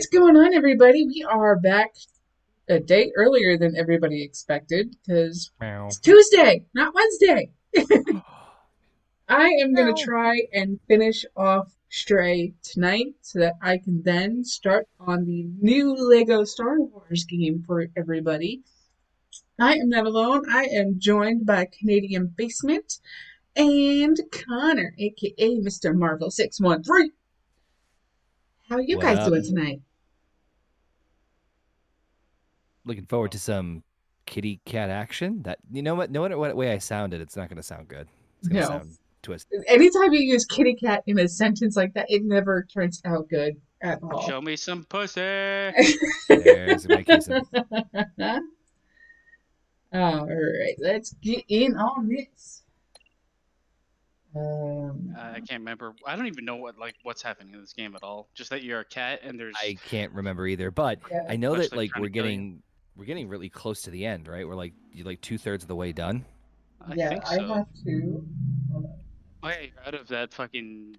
going on, everybody? We are back a day earlier than everybody expected because Meow. it's Tuesday, not Wednesday. I am going to Meow. try and finish off Stray tonight so that I can then start on the new Lego Star Wars game for everybody. I am not alone. I am joined by Canadian Basement and Connor, aka Mr. Marvel 613. How are you What guys up? doing tonight? Looking forward to some kitty cat action. That no matter what way I sound it, it's not gonna sound good. It's gonna No. sound twisted. Anytime you use kitty cat in a sentence like that, it never turns out good at all. Show me some pussy. There's my case. All right, let's get in on this. I can't remember. I don't even know what's happening in this game at all. Just that you're a cat and there's I can't remember either, but yeah, I know that fleshlight trying we're to kill you. getting really close to the end, right? We're like 2/3 of the way done. I yeah, think I so. have to. Hold on. Oh yeah, you're out of that fucking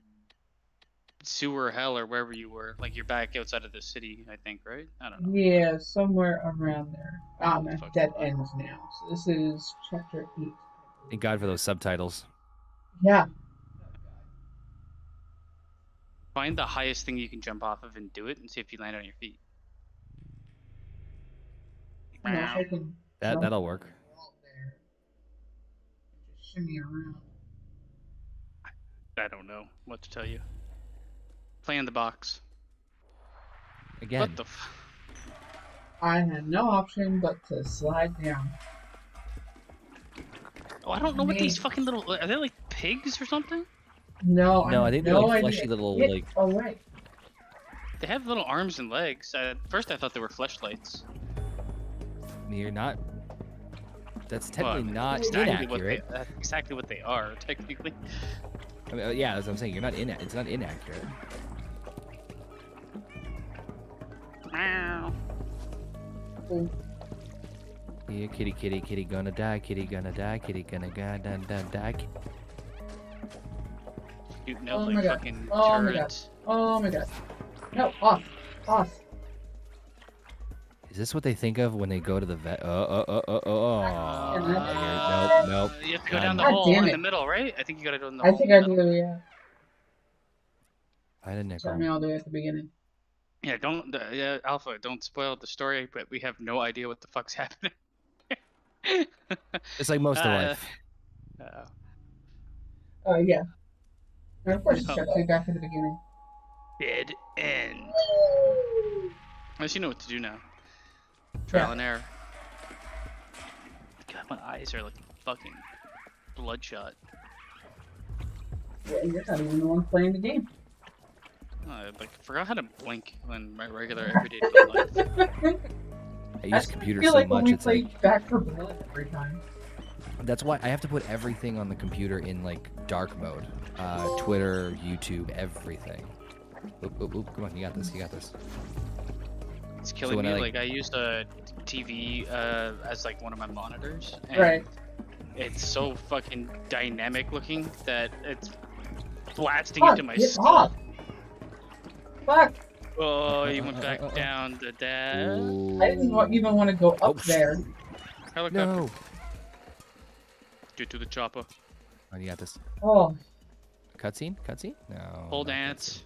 sewer hell or wherever you were. Like you're back outside of the city, I think, right? I don't know. Yeah, somewhere around there. I'm The at fuck dead was that? ends now. So this is chapter 8. Thank God for those subtitles. Yeah, Find the highest thing you can jump off of and do it, and see if you land on your feet. I don't know if I can jump That'll over work. the wall there and just shimmy around. I don't know what to tell you. Play in the box. Again, What the? I had no option but to slide down. Oh, I don't know what Me. these fucking little. Are they like pigs or something? No, no, I I have think they're no like idea. fleshy little Get like. away. They have little arms and legs. At first, I thought they were fleshlights. You're not. That's Well, technically not exactly inaccurate. that's exactly what they are, technically. I mean, yeah, as I'm saying, you're not It's not inaccurate. Meow. Yeah, kitty gonna die, kitty gonna die, kitty gonna die. Shooting Oh out my like god. fucking Oh my god. turrets. Oh my god. No, off. Off. Is this what they think of when they go to the vet? Oh. Nope. You have to go down the God, God hole damn in it. the middle, right? I think you gotta go in the I hole in think the I middle. do, yeah. I had a Start nickel. me all the way at the beginning. Yeah, yeah, Alpha, don't spoil the story, but we have no idea what the fuck's happening. It's like most of uh, life. uh, Oh, yeah. And of course, it no. starts me back at the beginning. Dead end. Unless you know what to do now. Yeah. Trial and error. God, my eyes are like fucking bloodshot. Yeah, you're not even the one playing the game. I forgot how to blink in my regular everyday life. I use That's computers feel so like when much. we It's play like Back for Blood every time. that's why I have to put everything on the computer in like dark mode. Twitter, YouTube, everything. Oop, come on, you got this. You got this. It's killing when me. I, Like I used a TV as like one of my monitors, and Right. it's so fucking dynamic looking that it's blasting Fuck, into my get skull. off! Fuck! Oh, you went back down the dash. Ooh. I didn't even want to go up there. Helicopter. No. Get to the chopper. Oh, you got this. Oh, Cutscene? No. Pole not dance.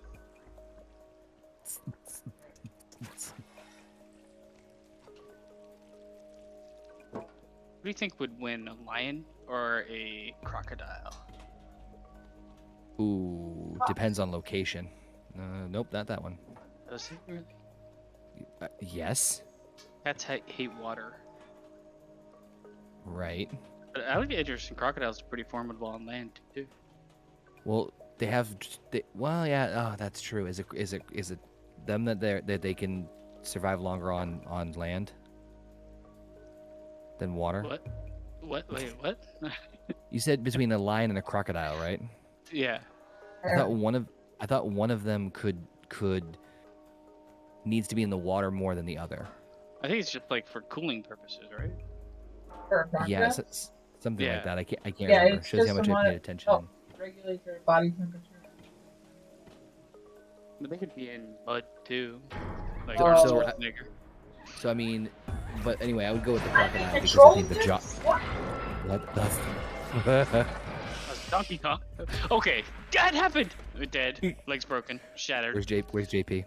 cutscene. What do you think would win, a lion or a crocodile? Ooh, depends on location. Nope, not that one. Does it really? Yes. Cats hate water. Right. But alligators and crocodiles are pretty formidable on land too. Well, they have. Well, yeah. Oh, that's true. Is it them that they can survive longer on land than water? What? What? Wait, what? You said between a lion and a crocodile, right? Yeah. I thought one of them could needs to be in the water more than the other. I think it's just like for cooling purposes, right? for a crocodile? Yeah, something Yeah. like that. I can't Yeah, remember. it's Shows you just how much I someone- paid attention. Regulate their body temperature. But they could be in mud too. Like Oh. Arnold So, Schwarzenegger. So I mean, but anyway, I would go with the crocodile because I Control think the jaw. this? What the? That's Donkey Kong. Okay, that happened. Dead. Legs broken. Shattered. Where's JP?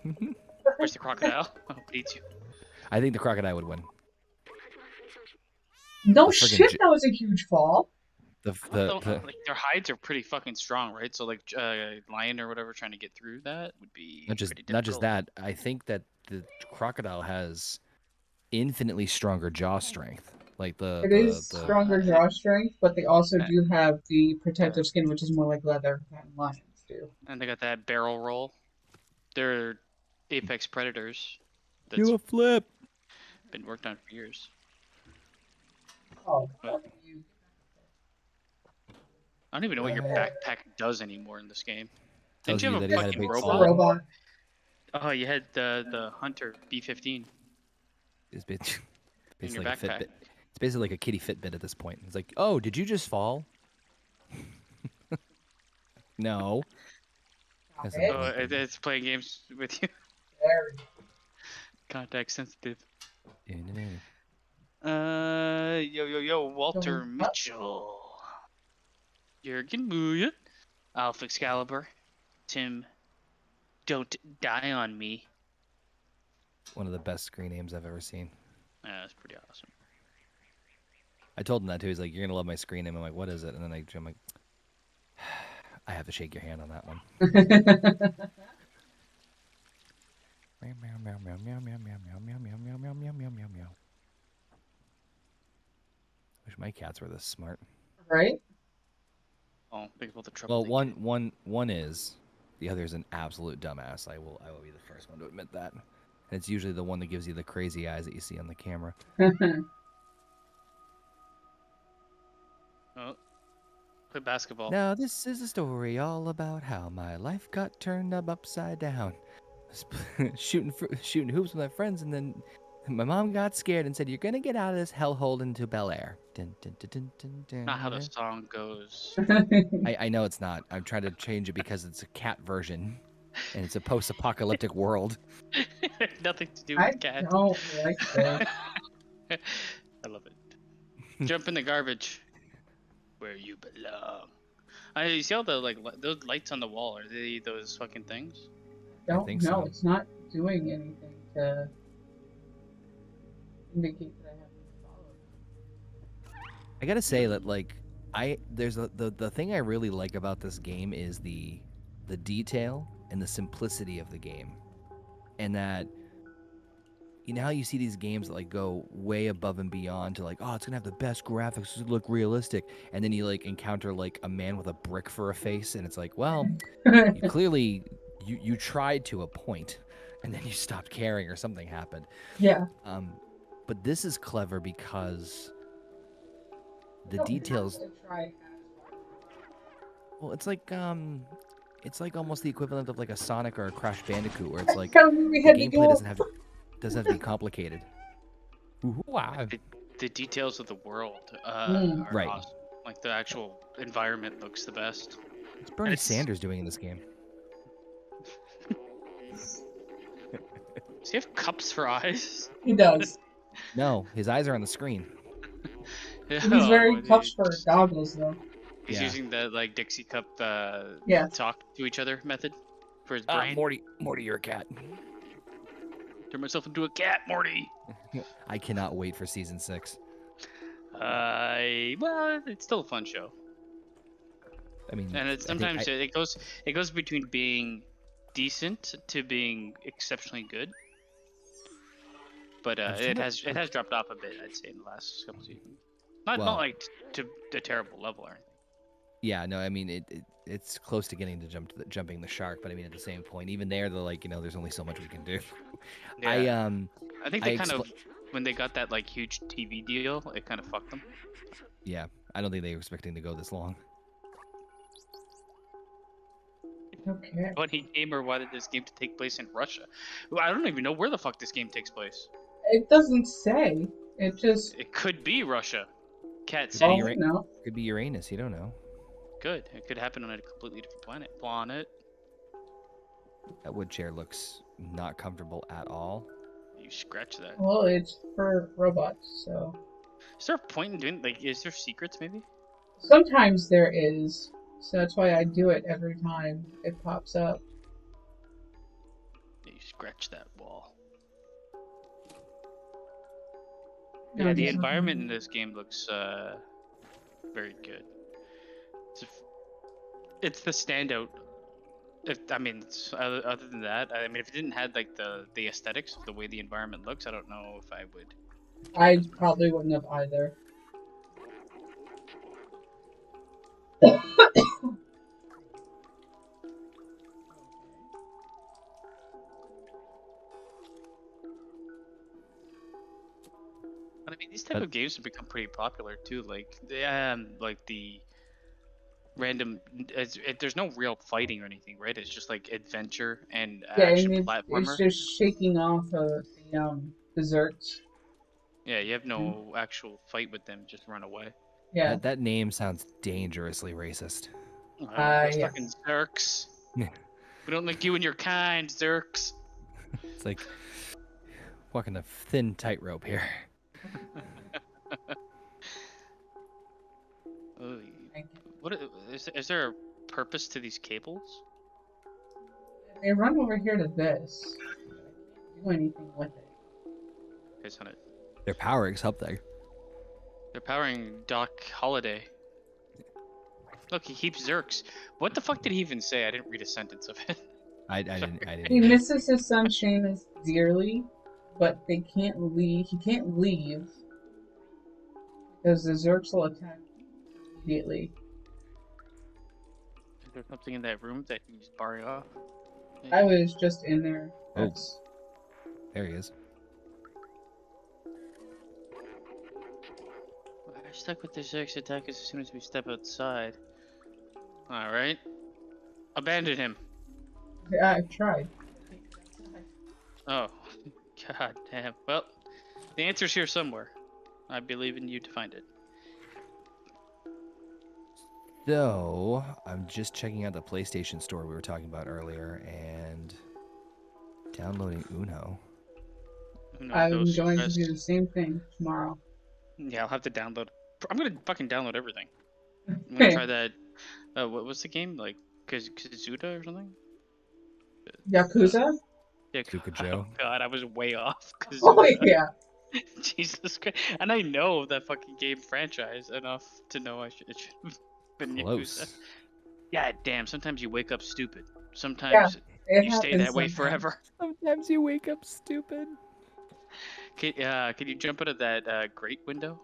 Where's the crocodile? Oh, it eats you. I think the crocodile would win. No The friggin' shit, that was a huge fall. Like their hides are pretty fucking strong, right? So like lion or whatever trying to get through that would be not just pretty not just difficult. that. I think that the crocodile has infinitely stronger jaw strength. Like It is stronger jaw strength, but they also uh, do have the protective skin, which is more like leather than lions do. And they got that barrel roll. They're apex predators. That's do a flip. been worked on for years. Oh, But you. I don't even know what your backpack does anymore in this game. Didn't Tells you you have that a he had a fucking big It's a robot? fall. robot. Oh, you had the Hunter B-15 It's in basically your like a backpack. Fitbit. It's basically like a kitty Fitbit at this point. It's like, oh, did you just fall? No. That's it. Oh, it's playing games with you. Very. Contact sensitive. Very. Yo, Walter Going up. Mitchell. Jurgen Muya. Alpha Excalibur. Tim. Don't die on me. One of the best screen names I've ever seen. Yeah, that's pretty awesome. I told him that too. He's like, "You're gonna love my screen name." I'm like, "What is it?" And then I'm like, "I have to shake your hand on that one." Meow meow meow meow meow meow meow meow meow meow meow meow meow meow meow. Wish my cats were this smart. Right? Oh, think about the trouble. Well, they get. one is, the other is an absolute dumbass. I will be the first one to admit that. And it's usually the one that gives you the crazy eyes that you see on the camera. Oh, play basketball. Now this is a story all about how my life got turned upside down. shooting hoops with my friends, and then my mom got scared and said, "You're gonna get out of this hellhole into Bel Air." Dun, dun, dun, dun, dun, dun, Not how the dun. song goes. I know it's not. I'm trying to change it because it's a cat version, and it's a post-apocalyptic world. Nothing to do I with cat. don't like that. I love it. Jump in the garbage. Where you belong. You see all the those lights on the wall? Are they those fucking things? Don't think know. so. It's not doing anything to indicate that I have to follow. I gotta say that the thing I really like about this game is the detail and the simplicity of the game, and that you know how you see these games that like go way above and beyond to like, oh, it's gonna have the best graphics, to look realistic, and then you like encounter like a man with a brick for a face, and it's like, well, you clearly you tried to a point, and then you stopped caring or something happened. Yeah. But this is clever because the Don't details. have to try. Well, it's like almost the equivalent of like a Sonic or a Crash Bandicoot, where it's like Telling me we the had to gameplay go. doesn't have to be complicated. Wow. The details of the world Mm. are Right. awesome. Like the actual environment looks the best. What's Bernie it's- Sanders doing in this game? Does he have cups for eyes? He does. No, his eyes are on the screen. He's Oh, wearing dude. cups for goggles, though. He's Yeah. using the like Dixie cup Yes. talk to each other method for his Ah, brain. Morty, you're a cat. Turn myself into a cat, Morty. I cannot wait for season 6. Well, it's still a fun show, I mean, and it's I think sometimes it goes between being decent to being exceptionally good. But I'm it trying has dropped off a bit, I'd say, in the last couple seasons. Not Well- like to a terrible level or anything. yeah, no, I mean it's close to getting to jumping the shark, but I mean at the same point, even there, they're like, there's only so much we can do. Yeah. I think they I kind of when they got that like huge TV deal, it kind of fucked them. Yeah, I don't think they were expecting to go this long. Okay. Funny gamer wanted this game to take place in Russia. Well, I don't even know where the fuck this game takes place. It doesn't say. It just. It could be Russia. Cat Oh, City. you're right. No. Could be Uranus, you don't know. Good. It could happen on a completely different planet. That wood chair looks not comfortable at all. You scratch that. Well, it's for robots, so Is there a point in doing like? Is there secrets maybe? sometimes there is. So that's why I do it every time it pops up. Yeah, you scratch that wall. No, Yeah, it the doesn't. environment in this game looks very good. It's, it's the standout. I mean, other than that, I mean, if it didn't have like the aesthetics of the way the environment looks, I don't know if I would care I as much. probably wouldn't have either. But I mean, these type But of games have become pretty popular too. Like the random. There's no real fighting or anything, right? It's just like adventure and Yeah, and action it's platformer. just shaking off of the desserts. Yeah, you have no actual fight with them. Just run away. Yeah. that name sounds dangerously racist. Those Yeah. fucking Zerks. We don't like you and your kind, Zerks. It's like walking a thin tightrope here. Oh, is there a purpose to these cables? They run over here to this. I can't do anything with it. It's on it. They're powering something. They're powering Doc Holiday. Look, he keeps Zerks. What the fuck did he even say? I didn't read a sentence of it. I didn't He either. misses his son Seamus dearly, but they can't leave. He can't leave because the Zerks will attack immediately. Is there something in that room that he's barring off? I was just in there. Oh. That's There he is. We're stuck with the Zerks attack as soon as we step outside. Alright. Abandon him. yeah, I tried. Oh. God damn. Well, the answer's here somewhere. I believe in you to find it. So, I'm just checking out the PlayStation Store we were talking about earlier and downloading Uno. Who I'm knows? going to do the same thing tomorrow. Yeah, I'll have to download. I'm gonna fucking download everything. I'm gonna try that. What's the game like? Kazuda or something? Yakuza? Yeah. Suka Oh Joe. god, I was way off. Oh Kazuda. yeah. Jesus Christ! And I know that fucking game franchise enough to know it should have been Yakuza. Close. God damn! Sometimes you wake up stupid. Yeah, Sometimes it you stay happens that way sometimes. forever. Sometimes you wake up stupid. Can you jump out of that grate window?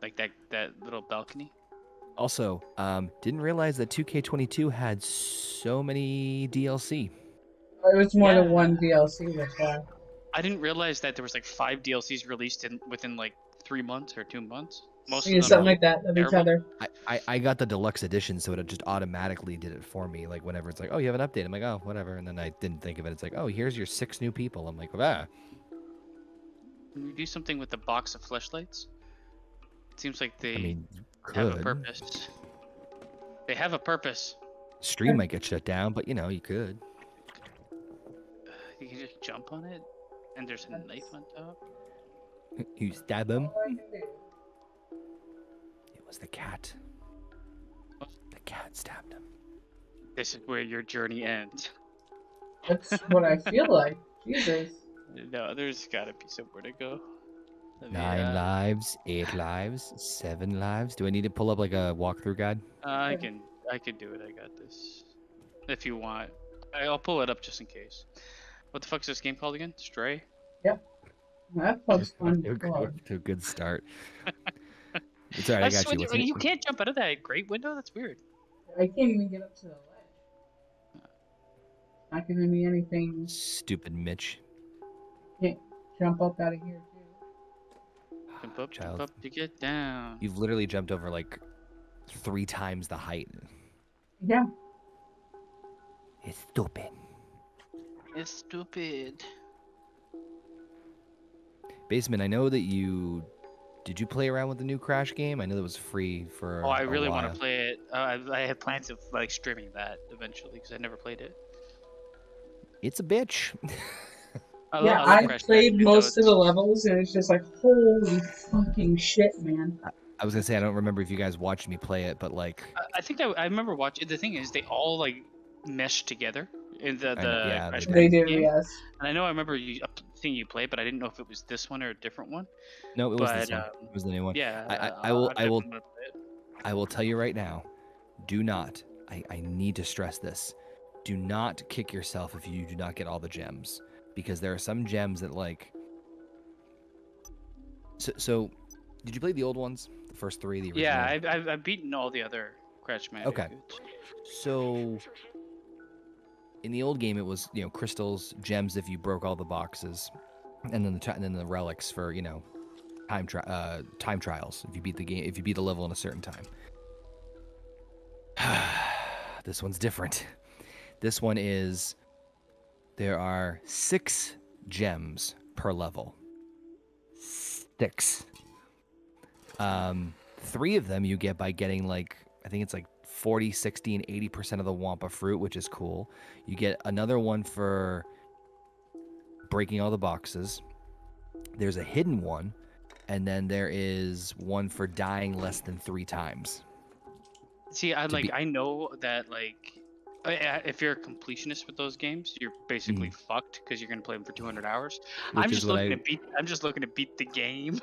Like that little balcony? Also, didn't realize that 2K22 had so many DLC. It was more than Yeah. one DLC, that's why. I didn't realize that there was like 5 DLCs released within like 3 months or 2 months. Most Yeah, of them something are like that of each terrible. other. I got the deluxe edition, so it just automatically did it for me. Like whenever it's like, oh, you have an update, I'm like, oh, whatever. And then I didn't think of it. It's like, oh, here's your 6 new people. I'm like, ah. Can you do something with the box of fleshlights? It seems like they I mean, you have a could. purpose. They have a purpose. Stream might get shut down, but you know, you could. You can just jump on it, and there's a knife on top. You stab him. All I can do. It was the cat. The cat stabbed him. This is where your journey ends. That's what I feel like. Jesus. No, there's gotta be somewhere to go. Let me, 9 lives, 8 lives, 7 lives. Do I need to pull up like a walkthrough guide? I can do it. I got this. If you want, I'll pull it up just in case. What the fuck's this game called again? Stray? That was fun. To a good start. It's alright, I got swear you. you can't jump out of that great window. That's weird. I can't even get up to the ledge. Not giving me anything. Stupid Mitch. Can't jump up out of here too. Jump up, Child. jump up to get down. You've literally jumped over like 3 times the height. Yeah. It's stupid. It's stupid. Basement, I know that you... Did you play around with the new Crash game? I know that was free for Oh, I a really while. want to play it. I had plans of like streaming that eventually because I never played it. It's a bitch. Yeah, I love I Crash played Bandicoot though. most of the It's levels, and it's just like, holy fucking shit, man. I was gonna say I don't remember if you guys watched me play it, but like I think I remember watching. The thing is, they all like mesh together in I know, the yeah, they Crash They do. Bandicoot do, game. yes. And I know I remember seeing you play, but I didn't know if it was this one or a different one. No, it was this But one. It was the new one. yeah, I will I'm I will definitely gonna play it. I will tell you right now. Do not. I need to stress this. Do not kick yourself if you do not get all the gems, because there are some gems that like. So did you play the old ones? The first three, the Yeah, original. I've beaten all the other Crash Okay. Bandicoots. So in the old game, it was crystals, gems if you broke all the boxes, and then the relics for time trials if you beat the game, if you beat the level in a certain time. This one's different. This one is there are 6 gems per level. 6. 3 of them you get by getting like I think it's like 40, 60, and 80% of the Wampa fruit, which is cool. You get another one for breaking all the boxes. There's a hidden one, and then there is one for dying less than 3 times. See, To be I know that like if you're a completionist with those games, you're basically fucked because you're gonna play them for 200 hours. which is what I I'm just looking to beat the game.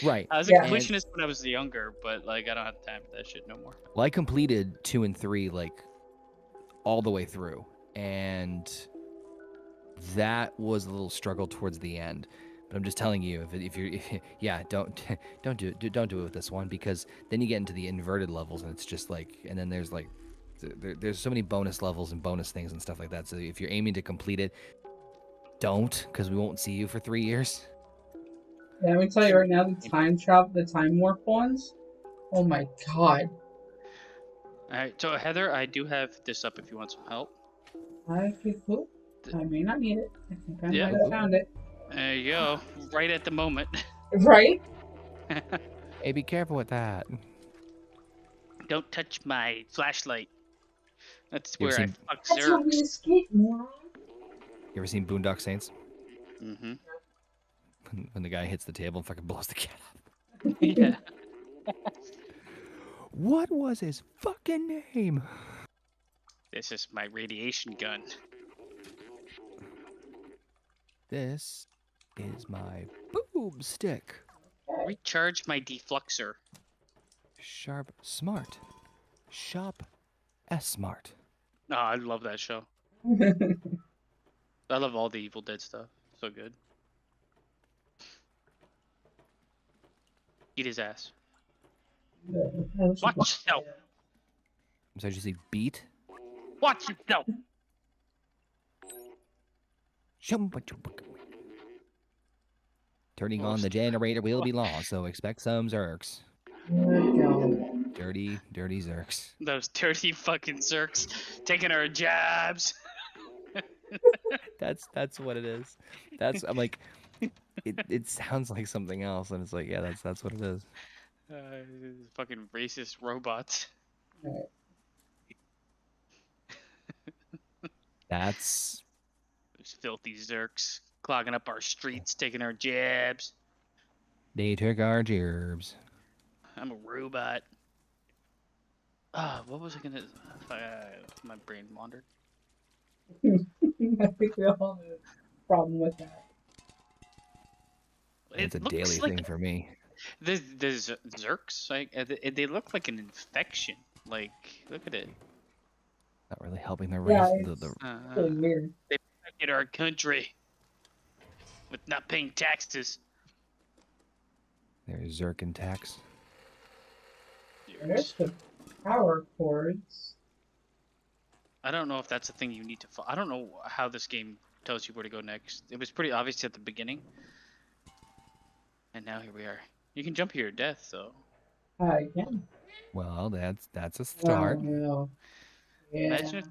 right. I was a Yeah. And completionist when I was younger, but like I don't have time for that shit no more. well, I completed 2 and 3 like all the way through, and that was a little struggle towards the end. But I'm just telling you, yeah, don't do it with this one, because then you get into the inverted levels, and it's just like, and then there's like, there's so many bonus levels and bonus things and stuff like that. So if you're aiming to complete it, don't, because we won't see you for 3 years. Yeah, let me tell you right now, the time warp ones. Oh my god. All right, so Heather, I do have this up if you want some help. I may not need it. I think I Yeah, might have found it. there you go. Right at the moment. Right? Hey, be careful with that. Don't touch my flashlight. That's You ever where I seen fuck That's how we Zerks. escape, moron. Boondock Saints? Mm-hmm. When the guy hits the table and fucking blows the cat up. Yeah. What was his fucking name? This is my radiation gun. This is my boob stick. Recharge my defluxer. Sharp Smart. Shop S-Smart. Oh, I love that show. I love all the Evil Dead stuff. So good. Eat his ass. Watch yourself. I'm sorry, did you say beat? Watch yourself. Turning on the generator will be lost, so expect some Zerks. Dirty, dirty Zerks. Those dirty fucking Zerks taking our jabs. That's what it is. I'm like, it sounds like something else, and it's like, yeah, that's what it is. Fucking racist robots. That's Those filthy Zerks clogging up our streets, taking our jabs. they took our gerbs. I'm a robot. What was I gonna? My brain wandered. I think we all have a problem with that. It's a looks daily like thing for me. the Zerks. Like they look like an infection. Like look at it. Not really helping the Yeah, race. it's really weird. They protected our country with not paying taxes. There's Zerk and tax. There's the power cords. I don't know if that's a thing you need to. I don't know how this game tells you where to go next. It was pretty obvious at the beginning, and now here we are. You can jump here to death, though. Yeah. Well, that's a start. Well, yeah. Imagine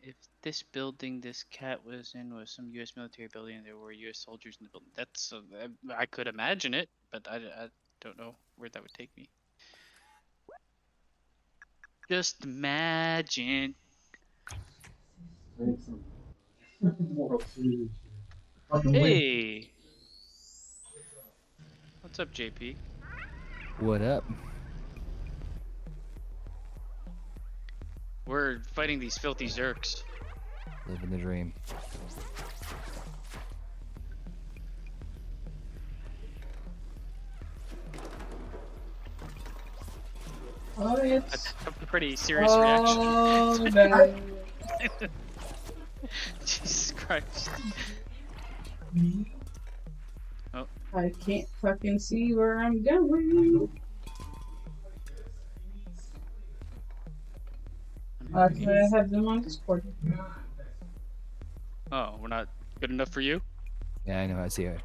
if this building this cat was in was some U.S. military building and there were U.S. soldiers in the building. That's I could imagine it, but I don't know where that would take me. Just imagine. Hey, what's up, JP? What up? We're fighting these filthy Zerks. Living the dream. Oh, That's it's. a pretty serious reaction. Oh, no. Jesus Christ. Oh, I can't fucking see where I'm going. That's why I have them on Discord. oh, we're not good enough for you? Yeah, I know. I see it.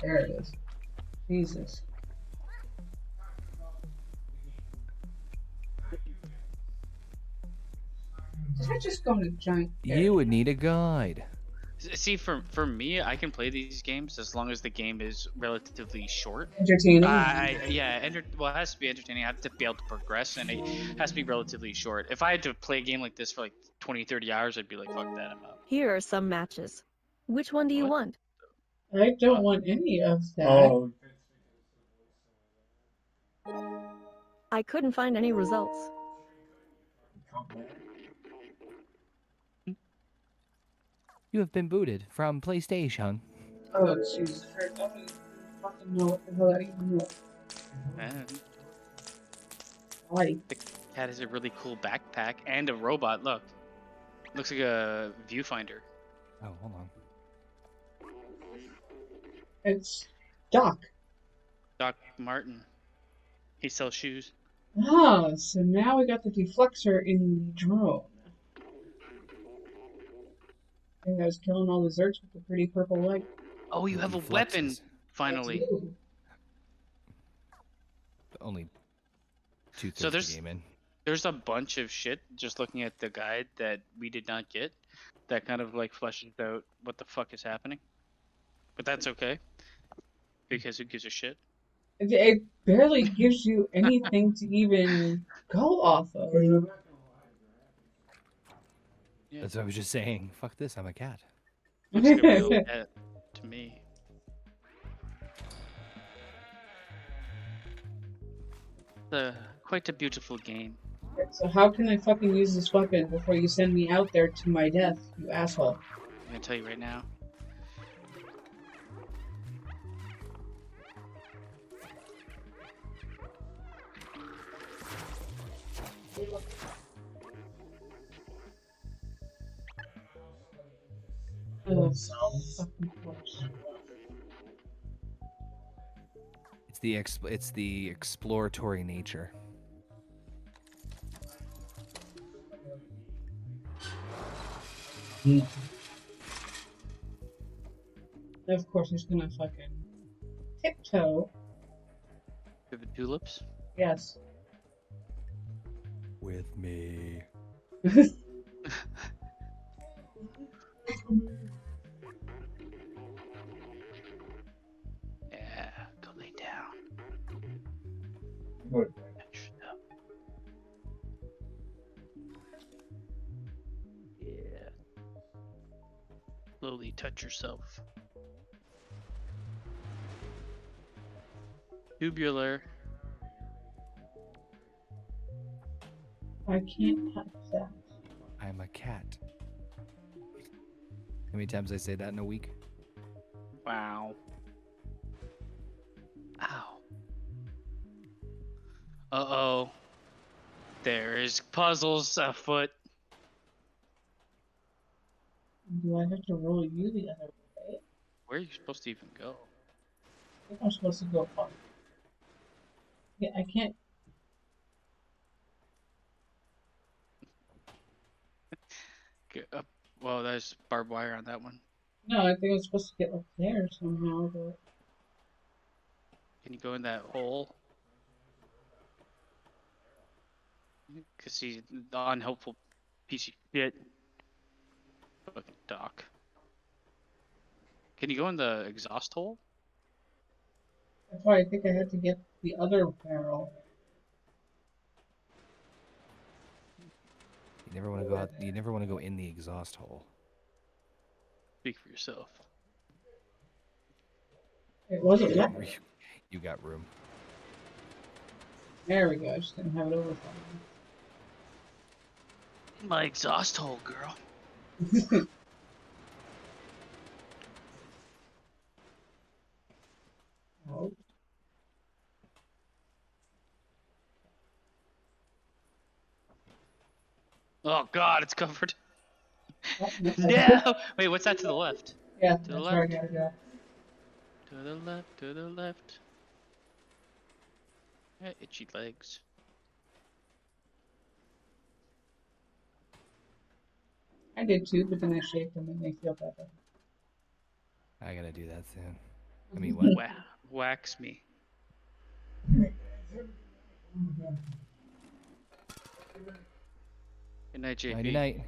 There it is. Jesus. Did I just go on a giant? You would need a guide. See, for me, I can play these games as long as the game is relatively short. Entertaining. Well, it has to be entertaining. I have to be able to progress, and it has to be relatively short. If I had to play a game like this for like 20, 30 hours, I'd be like, fuck that, I'm out. Here are some matches. Which one do you What? want? I don't want any of that. I couldn't find any results. You have been booted from PlayStation. Oh, Jesus Christ. I don't even fucking know what the hell that even was. And Why? the cat has a really cool backpack and a robot. Look, looks like a viewfinder. Oh, hold on. It's Doc. Doc Martin. He sells shoes. Ah, so now we got the deflexor in the drone. I think I was killing all the Zerks with the pretty purple light. Oh, you It have a weapon deflexes. finally. Ooh. Only So two-thirds of there's the game in. there's a bunch of shit just looking at the guide that we did not get. That kind of like fleshes out what the fuck is happening. But that's okay because who gives a shit? It barely gives you anything to even go off of. Yeah, That's what I was just saying. Fuck this, I'm a cat. looks like a real pet to me. Quite a beautiful game. So how can I fucking use this weapon before you send me out there to my death, you asshole? I'm gonna tell you right now. Oh, fucking close. It's the exploratory nature. Of course, he's gonna fucking tiptoe. To the tulips. Yes. With me. Yeah, go lay down. Yeah. Slowly touch yourself. Tubular. I can't touch that. I'm a cat. How many times I say that in a week? Wow. Ow. Uh-oh. There's puzzles afoot. Do I have to roll you the other way? Where are you supposed to even go? I think I'm supposed to go up. Yeah, I can't. Well, there's barbed wire on that one. No, I think I'm supposed to get up there somehow, but. Can you go in that hole? Cause he's the unhelpful piece of shit. Fucking Doc. Can you go in the exhaust hole? That's why I think I had to get the other barrel. never want to go out. You never want to go in the exhaust hole. Speak for yourself. It wasn't. You, Yeah. you got room. There we go. I just didn't have it overflowing. My exhaust hole, girl. Oh. Oh God, it's covered. Oh, no. No. Wait, what's that to the left? Yeah, To the that's where I left. gotta go. To the left. To the left. Itchy legs. I did too, but then I shaved them and they feel better. I gotta do that soon. I mean, what? Wax me. Good night, JP. Nighty night.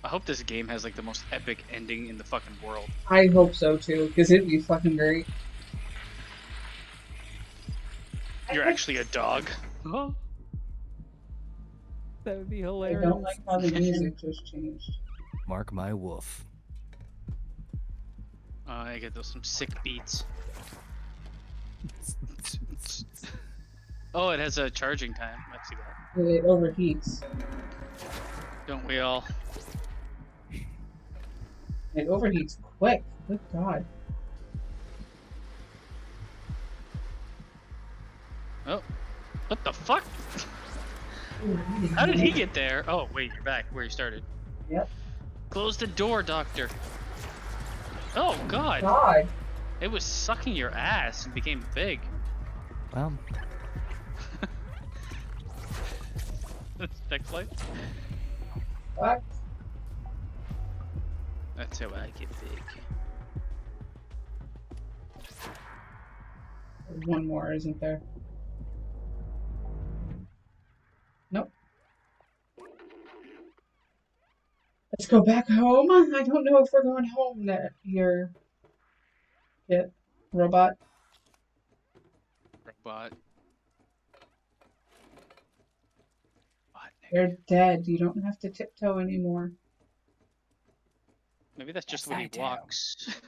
I hope this game has like the most epic ending in the fucking world. I hope so too, because it'd be fucking great. You're actually a dog. Oh. That would be I hilarious. don't like how the music just changed. Mark my wolf. I get those some sick beats. Oh, it has a charging time. Let's see that. It overheats. Don't we all? It overheats quick. Good God. Oh, what the fuck? How did he get there? Oh, wait, you're back where you started. Yep. Close the door, doctor. Oh, God. God. It was sucking your ass and became big. Well, Next slide. What? That's how I get big. There's one more, isn't there? Nope. Let's go back home. I don't know if we're going home there. Here. Kit. Robot. Robot. They're dead. You don't have to tiptoe anymore. Maybe that's just Yes, when I he do. walks.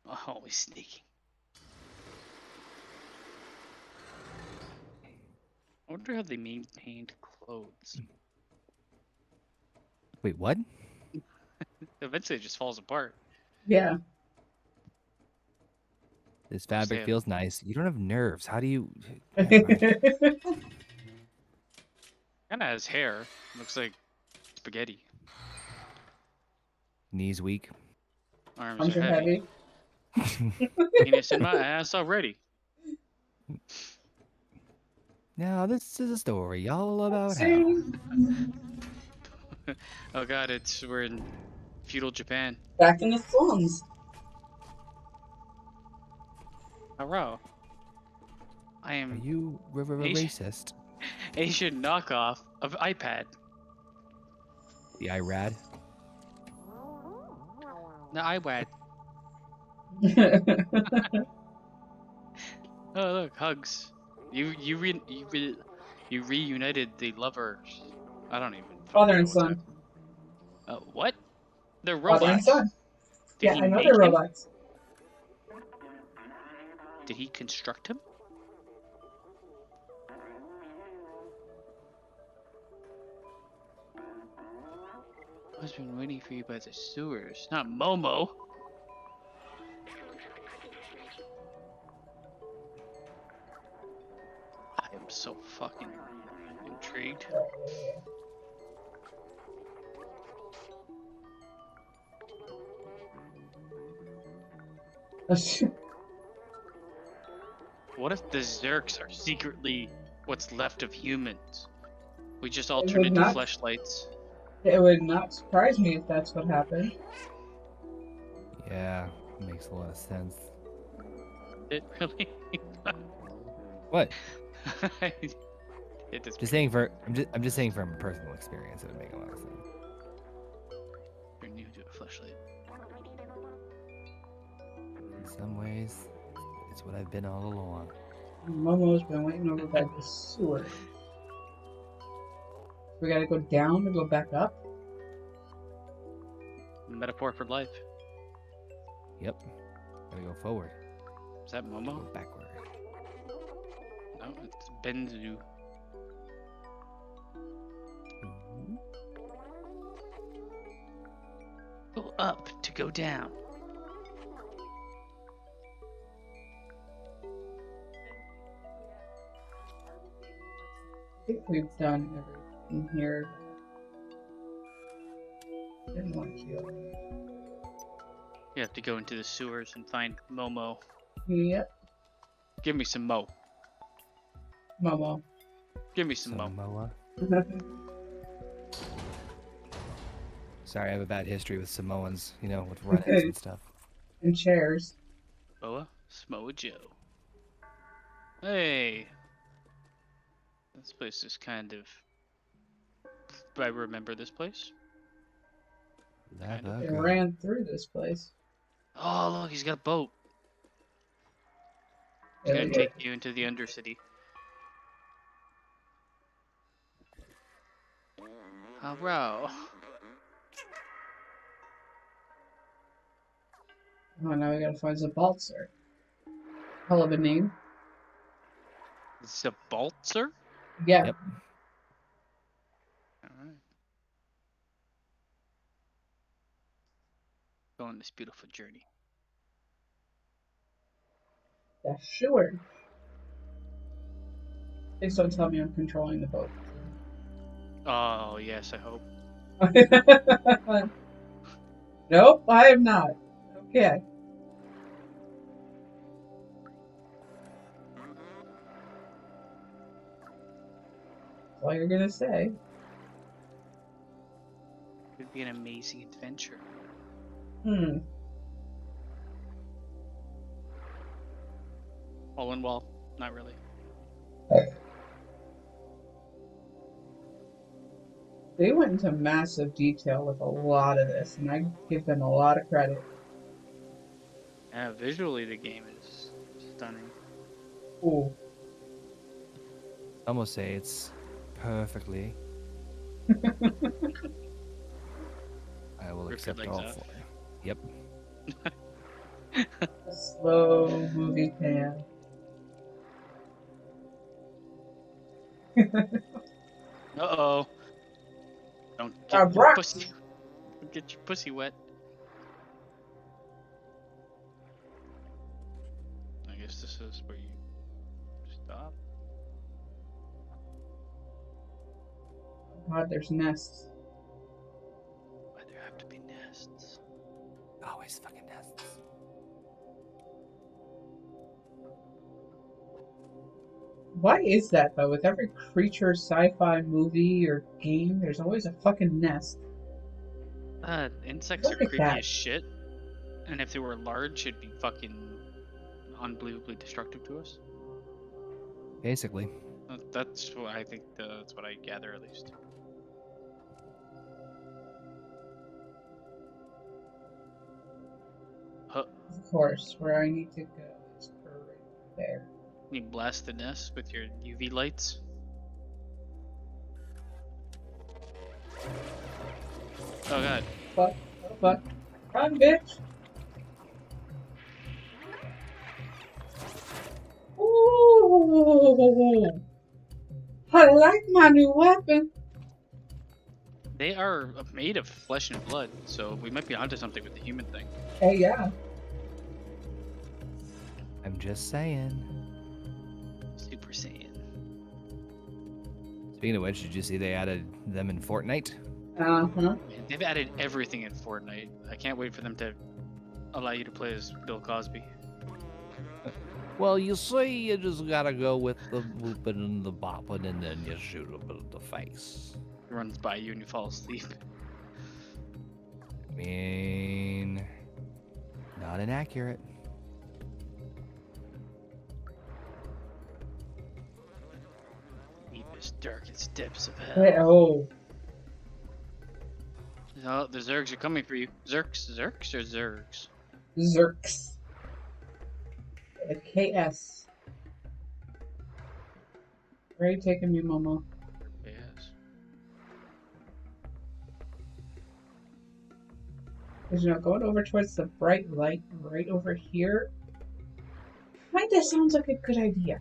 Oh, he's sneaking. I wonder how they maintained clothes. wait, what? Eventually, it just falls apart. Yeah. This fabric Sam. feels nice. You don't have nerves. How do you? Kinda has hair. Looks like spaghetti. Knees weak. Arms Arms are are heavy. heavy. Penis in my ass already. Now this is a story all about how. See? Oh God, we're in feudal Japan. Back in the slums. Hello. I Are am you Asian. racist? Asian knockoff of iPad. The IRAD. The iPad. Oh look, hugs. You reunited the lovers. I don't even. Father know and what's son. what? They're Father and robots. son. Did Yeah, he I know make they're him? robots. Did he construct him? I've been waiting for you by the sewers. Not Momo. I am so fucking intrigued. What if the Zerks are secretly what's left of humans? We just all It turned would into not- fleshlights. It would not surprise me if that's what happened. Yeah, makes a lot of sense. It really. What? It does. Just saying for I'm just saying from personal experience, it would make a lot of sense. You're new to a fleshlight. In some ways, it's what I've been all along. Momo's been waiting over by the sewer. We gotta go down to go back up. Metaphor for life. Yep. Gotta go forward. Is that Go Momo? backward. No, it's Benzu. Go up to go down. I think we've done everything here. Didn't want to. You have to go into the sewers and find Momo. Yep, Give me some Mo. Momo. Give me some Mo. Samoa. Sorry, I have a bad history with Samoans, you know, with redheads and stuff. And chairs. Boa Samoa Joe. Hey. This place is kind of. I remember this place. They ran through this place. Oh, look, he's got a boat. He's gonna take you into the Undercity. Oh, bro. Oh, now we gotta find Zabaltzer. Hell of a name. Zabaltzer? Yeah. Yep. Alright. Go on this beautiful journey. Yeah, sure. Please don't tell me I'm controlling the boat. Oh, yes, I hope. Nope, I am not. Okay. That's all you're gonna say. It would be an amazing adventure. All in well, not really. They went into massive detail with a lot of this, and I give them a lot of credit. Yeah, visually the game is stunning. Ooh. Almost say it's perfectly. I will Rip your accept legs all off. for it. Yep. A slow movie pan. Uh-oh. Don't Ah, get your Brock. pussy. Don't get your pussy wet. I guess this is where you stop. God, there's nests. Why there have to be nests? Always fucking nests. Why is that though? With every creature sci-fi movie or game, there's always a fucking nest. Insects are Look at creepy that. as shit. And if they were large, it'd be fucking unbelievably destructive to us. Basically. That's what I think. That's what I gather, at least. Huh. Of course, where I need to go is right there. You blast the nest with your UV lights. Oh god. But, run, bitch! Ooh! I like my new weapon. They are made of flesh and blood, so we might be onto something with the human thing. Hey, yeah. I'm just saying. Super Saiyan. Speaking of which, did you see they added them in Fortnite? Uh-huh. Man, they've added everything in Fortnite. I can't wait for them to allow you to play as Bill Cosby. Well, you see, you just gotta go with the whooping and the bopping, and then you shoot him in the face. He runs by you and you fall asleep. I mean, not inaccurate. Deepest, darkest depths of hell. Hey, oh. Oh, the Zergs are coming for you. Zerks or Zergs? Zerks. A KS. Where are you taking me, Momo? Yes. Because going over towards the bright light right over here. Kinda sounds like a good idea.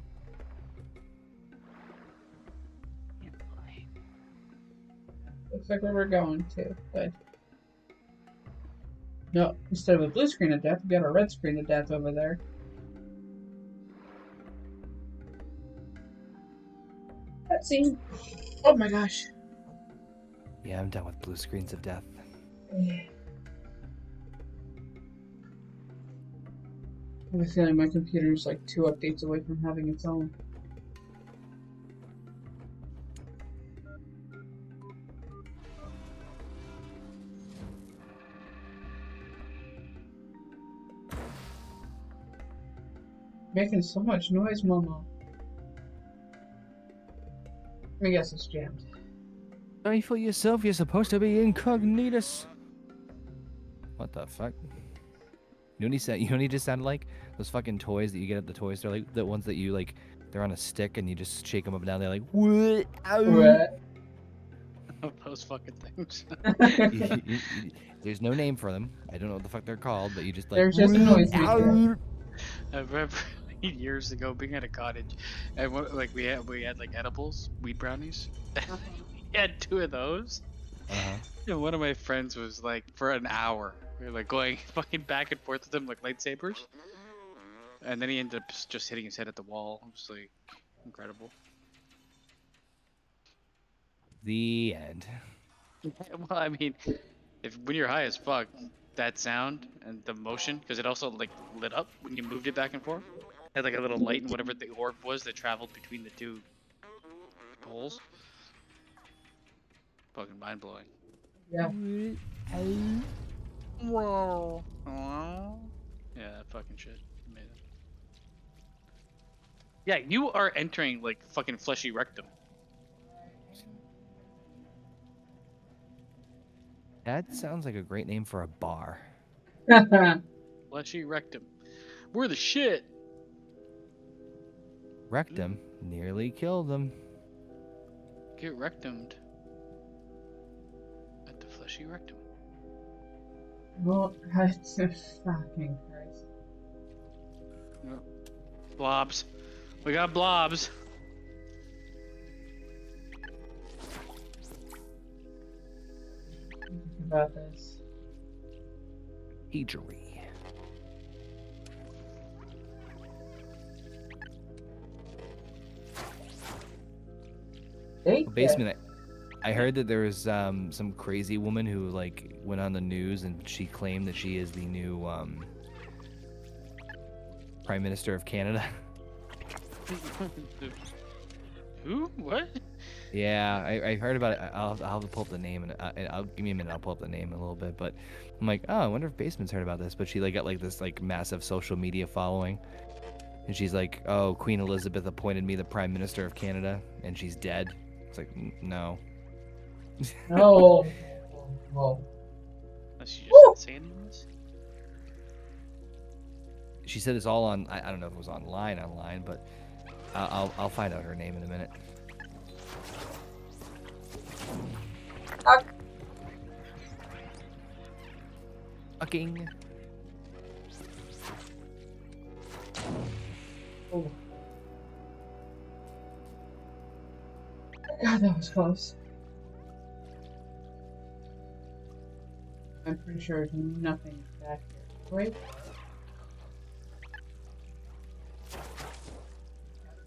Looks like where we're going to. Good. No, instead of a blue screen of death, we got a red screen of death over there. Cutscene. Oh my gosh. Yeah, I'm done with blue screens of death. I have a feeling my computer's like 2 updates away from having its own. Making so much noise, Momo. I guess it's jammed. Stifle yourself, you're supposed to be incognitus. What the fuck? You know what he said? You know what he just sounded like? Those fucking toys that you get at the toy store, like the ones that you like, they're on a stick and you just shake them up and down. They're like, what? What? Those fucking things. There's no name for them. I don't know what the fuck they're called, but you just like. They're just a noise maker. I remember years ago being at a cottage, and we had like edibles, weed brownies. We had 2 of those, and one of my friends was like, for an hour, we were like going fucking back and forth with them like lightsabers, and then he ended up just hitting his head at the wall. It was like incredible. The end. Well, I mean, when you're high as fuck, that sound and the motion, because it also like lit up when you moved it back and forth. It had like a little light and whatever the orb was that traveled between the 2 poles. Fucking mind blowing. Yeah. Yeah, that fucking shit. Amazing. Yeah, you are entering like fucking fleshy rectum. That sounds like a great name for a bar. Fleshy rectum. We're the shit. Rectum nearly killed him. Get rectumed. At the fleshy rectum. Well, that's a fucking Christ. Blobs. We got blobs. About this. Agery. Basement. I heard that there was some crazy woman who like went on the news and she claimed that she is the new Prime Minister of Canada. Who? What? Yeah, I heard about it. I'll have to pull up the name and I'll give me a minute. I'll pull up the name in a little bit. But I'm like, oh, I wonder if Basement's heard about this. But she like got like this like massive social media following, and she's like, oh, Queen Elizabeth appointed me the Prime Minister of Canada, and she's dead. It's like, no. No. Whoa. Unless she just saying this. She said it's all on. I don't know if it was online, but I'll find out her name in a minute. Fucking. Oh. God, that was close. I'm pretty sure there's nothing back here. Wait.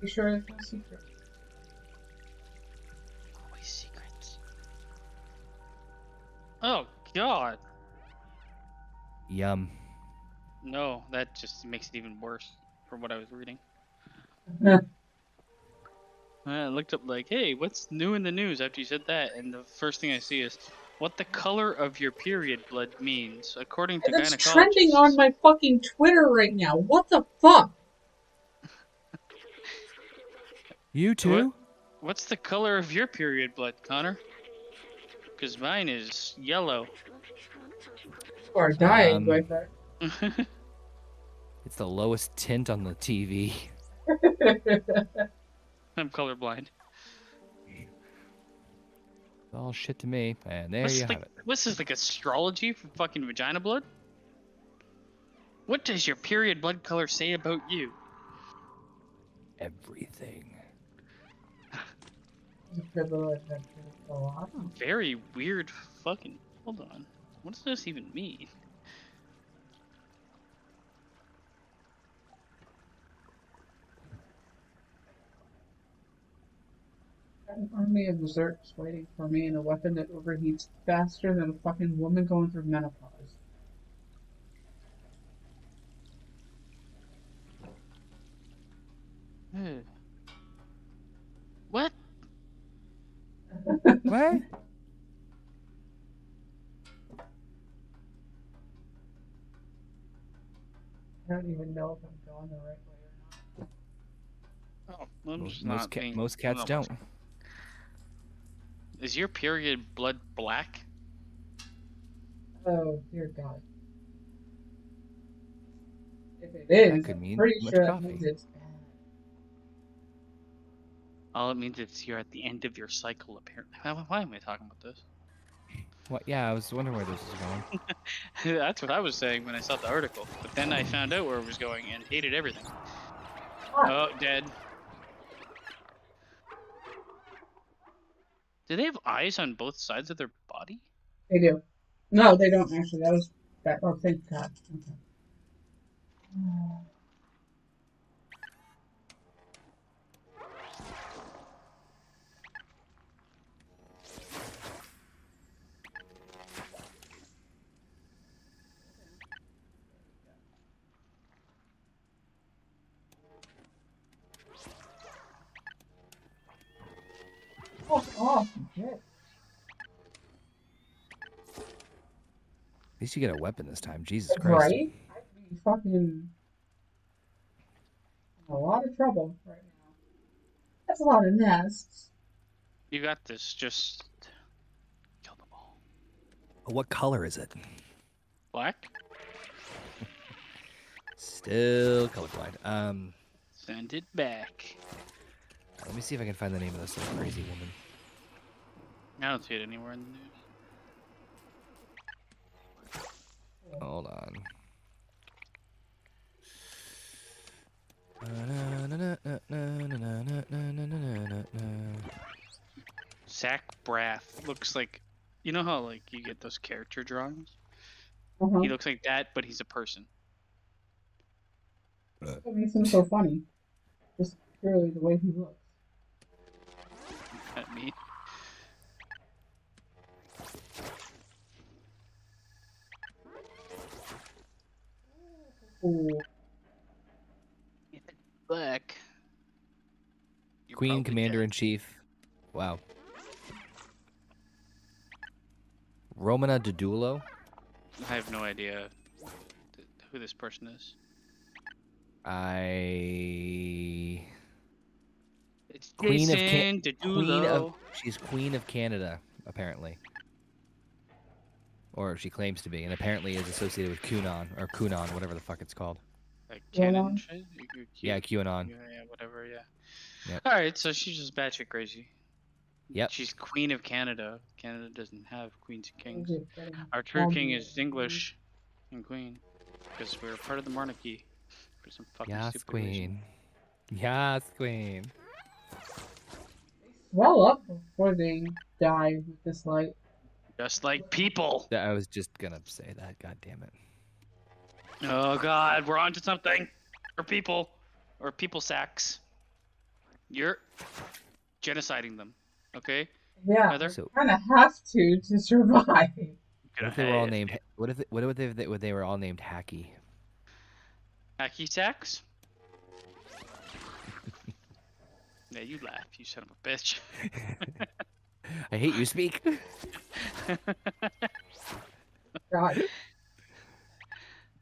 You sure there's no secret? Always secrets. Oh God. Yum. No, that just makes it even worse from what I was reading. I looked up like, hey, what's new in the news after you said that? And the first thing I see is what the color of your period blood means, according to That's gynecologists. trending on my fucking Twitter right now. What the fuck? You too? What's the color of your period blood, Connor? Because mine is yellow. You are dying right there. It's the lowest tint on the TV. I'm colorblind. All shit to me. And there you have it. What's this, like astrology for fucking vagina blood? What does your period blood color say about you? Everything. It's a privilege that should go on. Very weird fucking. Hold on. What does this even mean? An army of desserts waiting for me and a weapon that overheats faster than a fucking woman going through menopause. What? What? I don't even know if I'm going the right way or not. Oh, I'm just not being. Most cats don't. Is your period blood black? Oh, dear God. If it is, That could I'm mean pretty much sure that coffee. means it's bad. All it means is you're at the end of your cycle, apparently. Why am I talking about this? What? Yeah, I was wondering where this is going. That's what I was saying when I saw the article. But then I found out where it was going and hated everything. Oh, dead. Do they have eyes on both sides of their body? They do. No, they don't actually. That was that. Oh, thank God. Okay. Oh, shit. At least you get a weapon this time. Jesus Christ. Right? I'd be fucking in a lot of trouble right now. That's a lot of nests. You got this. Just kill them all. What color is it? Black? Still colorblind. Send it back. Let me see if I can find the name of this little crazy woman. I don't see it anywhere in the news. Hold on. Zach Braff looks like, you know how like you get those character drawings? Uh-huh. He looks like that, but he's a person. What makes him so funny? Just purely the way he looks. At me. Ooh. Black. Queen Commander in Chief. Wow. Romana Didulo. I have no idea who this person is. It's Queen of Jason Dedulo. She's Queen of Canada, apparently. Or she claims to be, and apparently is associated with QAnon, whatever the fuck it's called. Like canon QAnon? shit? Yeah, QAnon. Yeah, whatever, yeah. Yep. Alright, so she's just batshit crazy. Yep. She's Queen of Canada. Canada doesn't have queens and kings. Is it getting Our true king calm? is English and queen. Because we're part of the monarchy. For some fucking Yes, stupid reason. Queen. Yes, Queen. Swell up before they die with this light. Just like people. I was just gonna say that. God damn it. Oh god, we're onto something. Or people. Or people sacks. You're genociding them. Okay? Yeah, Heather? So kind of have to survive. what if they were all named? What if they were all named Hacky? Hacky sacks? Yeah, you laugh, you son of a bitch. I hate you. Speak. God.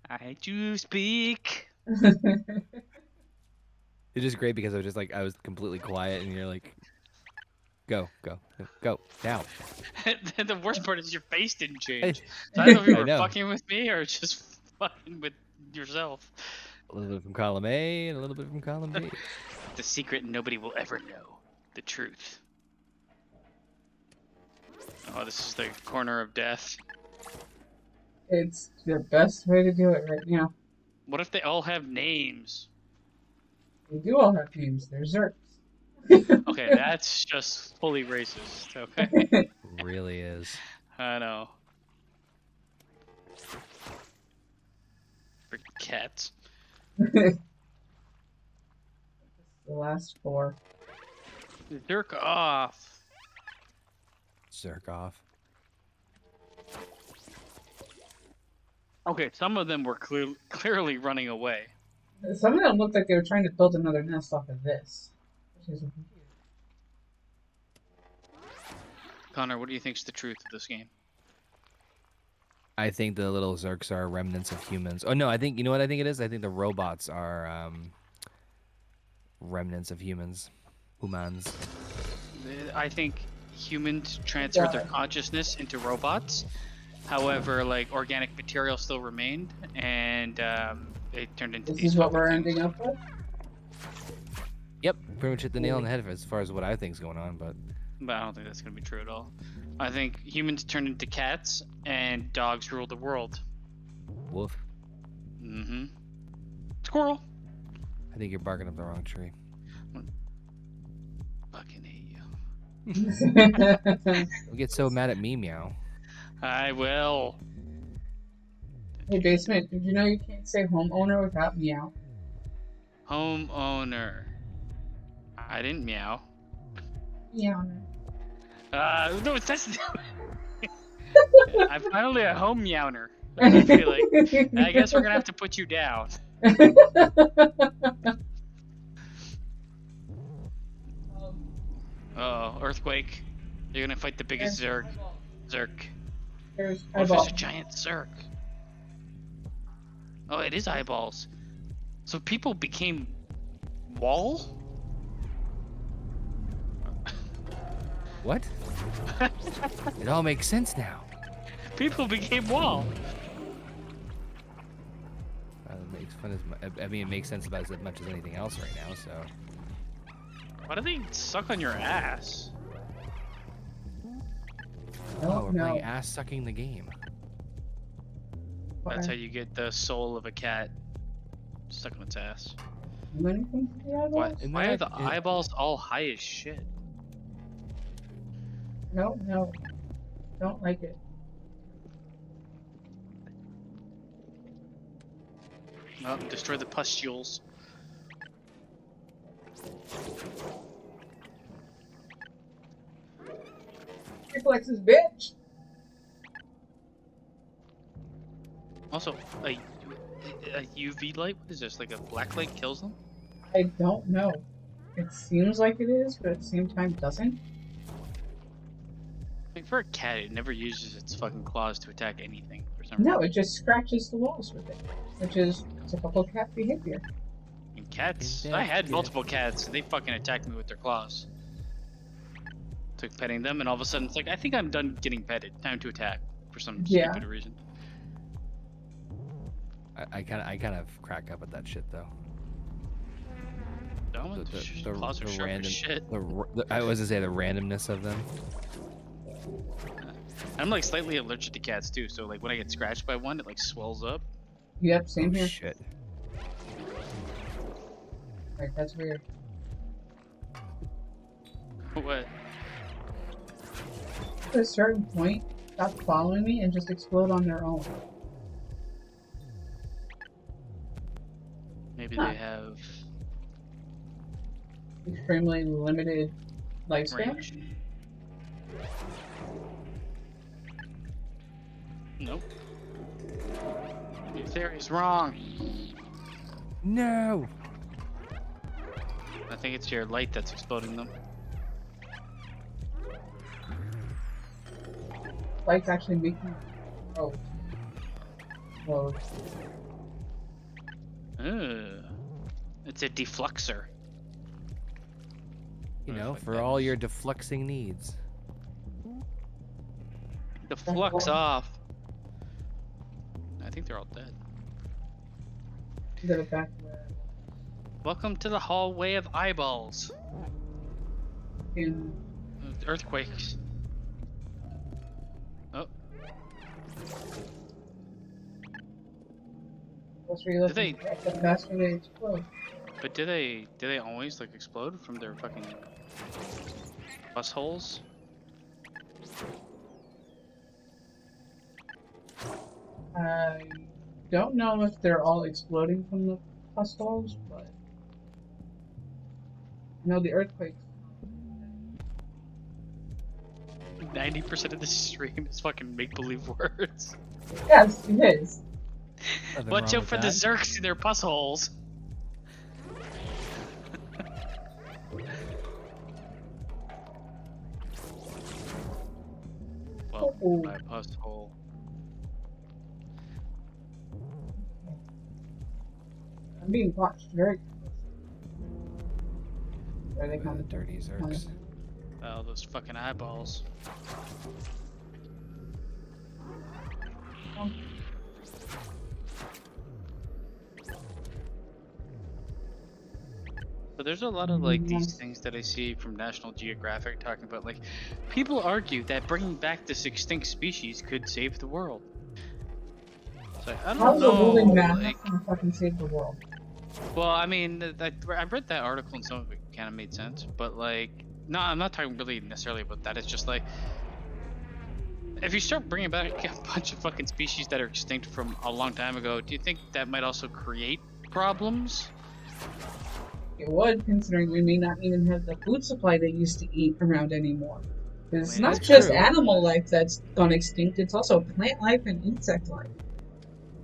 I hate you speak. It's just great because I was completely quiet, and you're like, go now. The worst part is your face didn't change. So I don't know if you I were know. fucking with me or just fucking with yourself. A little bit from column A and a little bit from column B. The secret nobody will ever know. The truth. Oh, this is the corner of death. It's the best way to do it right now. What if they all have names? They do all have names. They're Zerks. Okay, that's just fully racist. Okay, Really is. I know. For cats. The last 4. Jerk off. Zerk-off. Okay, some of them were clearly running away. Some of them looked like they were trying to build another nest off of this. Which is weird. Connor, what do you think's the truth of this game? I think the little Zerks are remnants of humans. Oh no, I think you know what I think it is. I think the robots are remnants of humans. Humans. I think humans transferred their consciousness into robots. However, like organic material still remained, and they turned into This these. is what fucking we're things. ending up with? Yep, pretty much hit the nail on the head as far as what I think's going on. But But I don't think that's gonna be true at all. I think humans turned into cats, and dogs rule the world. woof. Mm-hmm. Squirrel. I think you're barking up the wrong tree. Fucking hate you. Don't get so mad at me, meow. I will. Hey, Basement, did you know you can't say homeowner without meow? Homeowner. I didn't meow. Meow. No, that's. I'm finally a home meowner. I feel like. I guess we're gonna have to put you down. Oh, earthquake. You're gonna fight the biggest Zerk. There's What if there's eyeball. a giant Zerk? Oh, it is eyeballs. So people became wall? What? It all makes sense now. People became wall. It makes fun as I mean, it makes sense about as much as anything else right now. So Why do they suck on your ass? oh, we're No. playing ass sucking the game. That's how you get the soul of a cat stuck on its ass. Do anything to the Why, eyeballs? why are the eyeballs all high as shit? No. Don't like it. Well, destroy the pustules. Reflexes, bitch! Also, a UV light? What is this? Like a black light kills them? I don't know. It seems like it is, but at the same time doesn't. Like for a cat, it never uses its fucking claws to attack anything for some No, reason. it just scratches the walls with it, which is typical cat behavior. And cats, Fucking I had cat. multiple cats, and they fucking attacked me with their claws. Took petting them, and all of a sudden it's like, I think I'm done getting petted. Time to attack for some Yeah. stupid reason. I kind of crack up at that shit though. No, claws are sharp as shit. I was to say the randomness of them. I'm like slightly allergic to cats too, so like when I get scratched by one, it like swells up. Yep, same Oh here. shit. Right, that's weird. What? At a certain point, stop following me and just explode on their own. Maybe Huh. they have Extremely limited lifespan. range. Nope. Your theory's wrong. No. I think it's your light that's exploding them. Light's actually making Whoa. Ugh. It's a defluxer. You Or know, like for that. all your defluxing needs. Deflux off. I think they're all dead. Go back where Welcome to the hallway of eyeballs. in Earthquakes. What's where you Do look they? the faster they explode. But do they always like explode from their fucking bus holes? I don't know if they're all exploding from the pus holes, but I know the earthquakes. 90% of the stream is fucking make-believe words. Yes, it is. Nothing Watch wrong out with for the that. Zerks in their pus holes. Well, Ooh. my pus hole. I'm being watched very closely. Where they The come dirty from. Zerks. Oh, those fucking eyeballs. But there's a lot of like these things that I see from National Geographic talking about like people argue that bringing back this extinct species could save the world. It's like, I How's don't a know. ruling man Like, gonna fucking save the world? well, I mean, I read that article and some of it kind of made sense, but like, no, I'm not talking really necessarily about that. It's just like, if you start bringing back a bunch of fucking species that are extinct from a long time ago, do you think that might also create problems? It would, considering we may not even have the food supply they used to eat around anymore. Because it's I mean, not that's just true. animal life that's gone extinct, it's also plant life and insect life.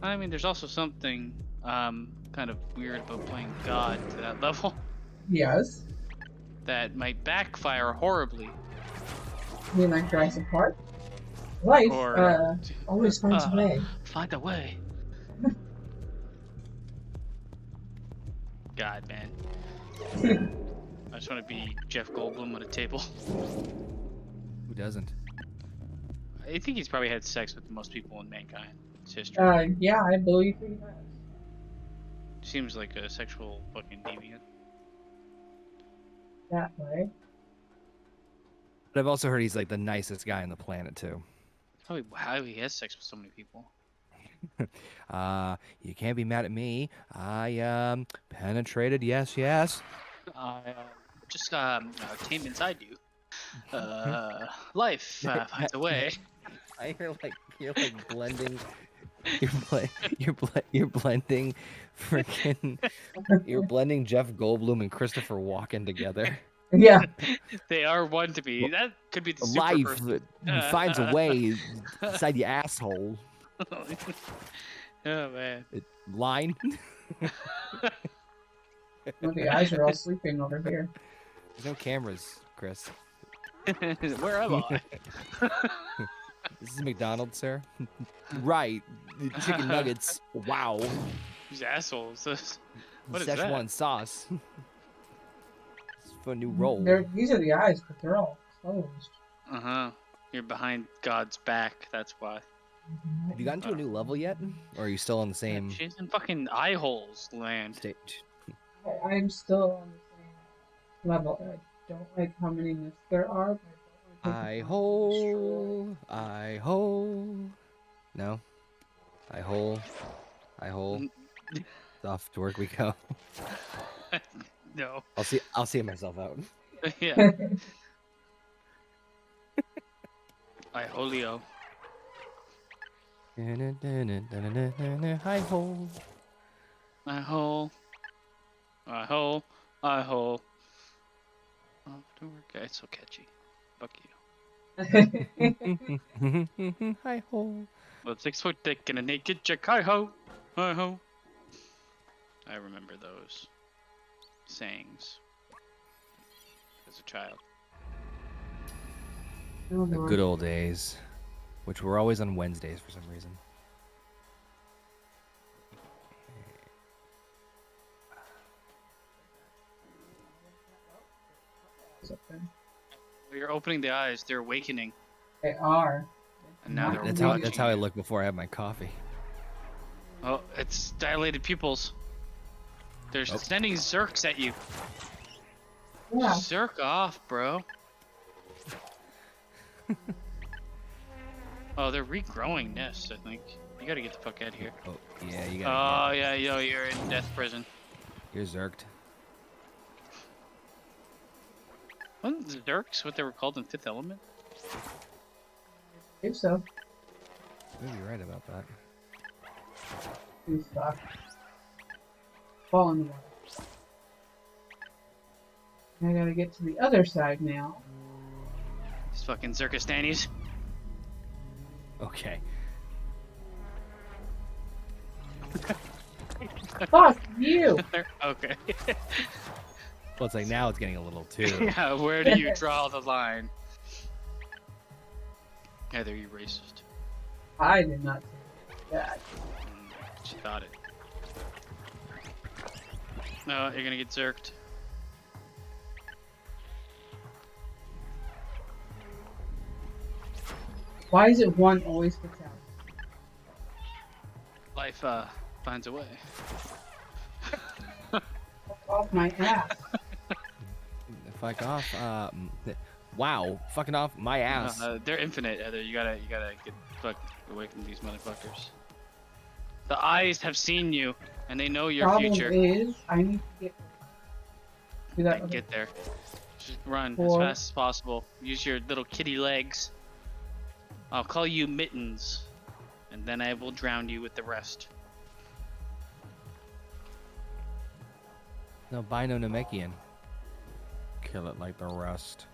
I mean, there's also something kind of weird about playing God to that level Yes. that might backfire horribly. I mean, like Jurassic Park. Life, Or always finds a way. find a way. God, man. I just want to be Jeff Goldblum on a table. Who doesn't? I think he's probably had sex with the most people in mankind's history. Yeah, I believe he has. Seems like a sexual fucking deviant. That way. But I've also heard he's like the nicest guy on the planet too. How he has sex with so many people. You can't be mad at me. I penetrated. Yes, yes. Just came inside you. Life finds a way. I hear like you're like blending. You're blending, freaking. You're blending Jeff Goldblum and Christopher Walken together. Yeah. They are one to be. That could be the super Life person. finds a way inside your asshole. Oh man. Line. Well, the eyes are all sleeping over here. There's no cameras, Chris. Where am I? This is McDonald's, sir. Right. Chicken nuggets. Wow. These assholes. What is Szechuan that? sauce. It's for a new roll. These are the eyes, but they're all closed. You're behind God's back. That's why. Have you gotten to a new level yet? Or are you still on the same She's in fucking eye holes land. stage? I'm still on the same level. I don't like how many myths there are. But I don't like hole. I hole. No. I hole. Off to work we go. No. I'll see myself out. Yeah. I holio. Hi hole. I hole. I hole. I hole. Oh, don't work. It's so catchy. Fuck you. Hi hole. With 6-foot dick and a naked chick. Hi ho. Hi ho. I remember those sayings as a child. The good old days, which were always on Wednesdays for some reason. You're opening the eyes. They're awakening, They are. and now they're That's watching. how I look before I have my coffee. Oh, it's dilated pupils. They're sending zerks at you. Yeah. Zerk off, bro. Oh, they're regrowing nests, I think. You gotta get the fuck out of here. Oh, yeah, you Oh, gotta yeah, you're in death prison. You're zerked. Wasn't the Dirks what they were called in Fifth Element? If so, Maybe you're right about that. you suck. Fall in the water. I gotta get to the other side now. These fucking Zerkistanis. Okay. Fuck you! Okay. Well, it's like now it's getting a little too. Yeah, where do you draw the line? Heather, you racist. I did not say that. She thought it. No, you're gonna get zerked. Why is it one always gets out? Life finds a way. Fuck off my ass. Fuck off. Wow. Fucking off my ass. They're infinite, Heather. You gotta get fuck away from these motherfuckers. The eyes have seen you, and they know your Problem future. is, I need to get to that And other get there. Just run Four. as fast as possible. Use your little kitty legs. I'll call you Mittens, and then I will drown you with the rest. No, Bino Namekian. Kill it like the rest.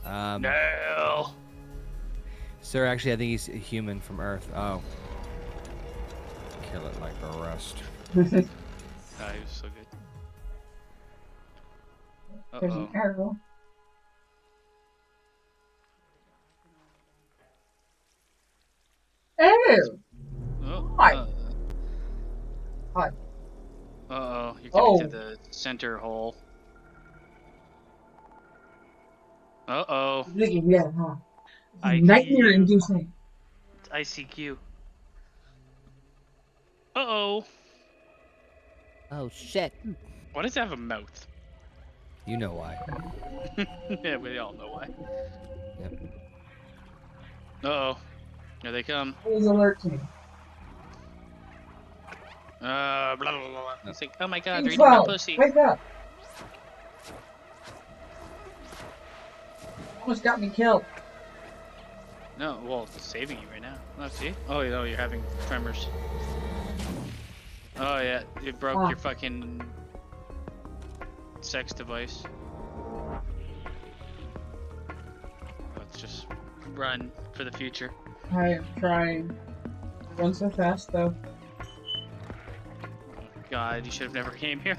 No. Sir, actually, I think he's a human from Earth. Oh. Kill it like the rest. Oh, he was so good. There's Uh-oh. an arrow. Oh! Oh, Hi. Hi. Uh-oh, you're getting Oh. to the center hole. Uh-oh, Yeah, huh? I Nightmare hear- inducing. ICQ. Uh-oh. Oh, shit. Why does it have a mouth? You know why. Yeah, we all know why. Yep. Uh-oh. Here they come. Please alert me. Blah, blah, blah, blah. He's like, oh my god, they're Please eating my help. pussy. Wake up. Almost got me killed. No, well, it's saving you right now. Oh, see? Oh, no, you're having tremors. Oh, yeah, it broke Ah. your fucking sex device. Let's just run for the future. I am trying. Run so fast though. God, you should have never came here.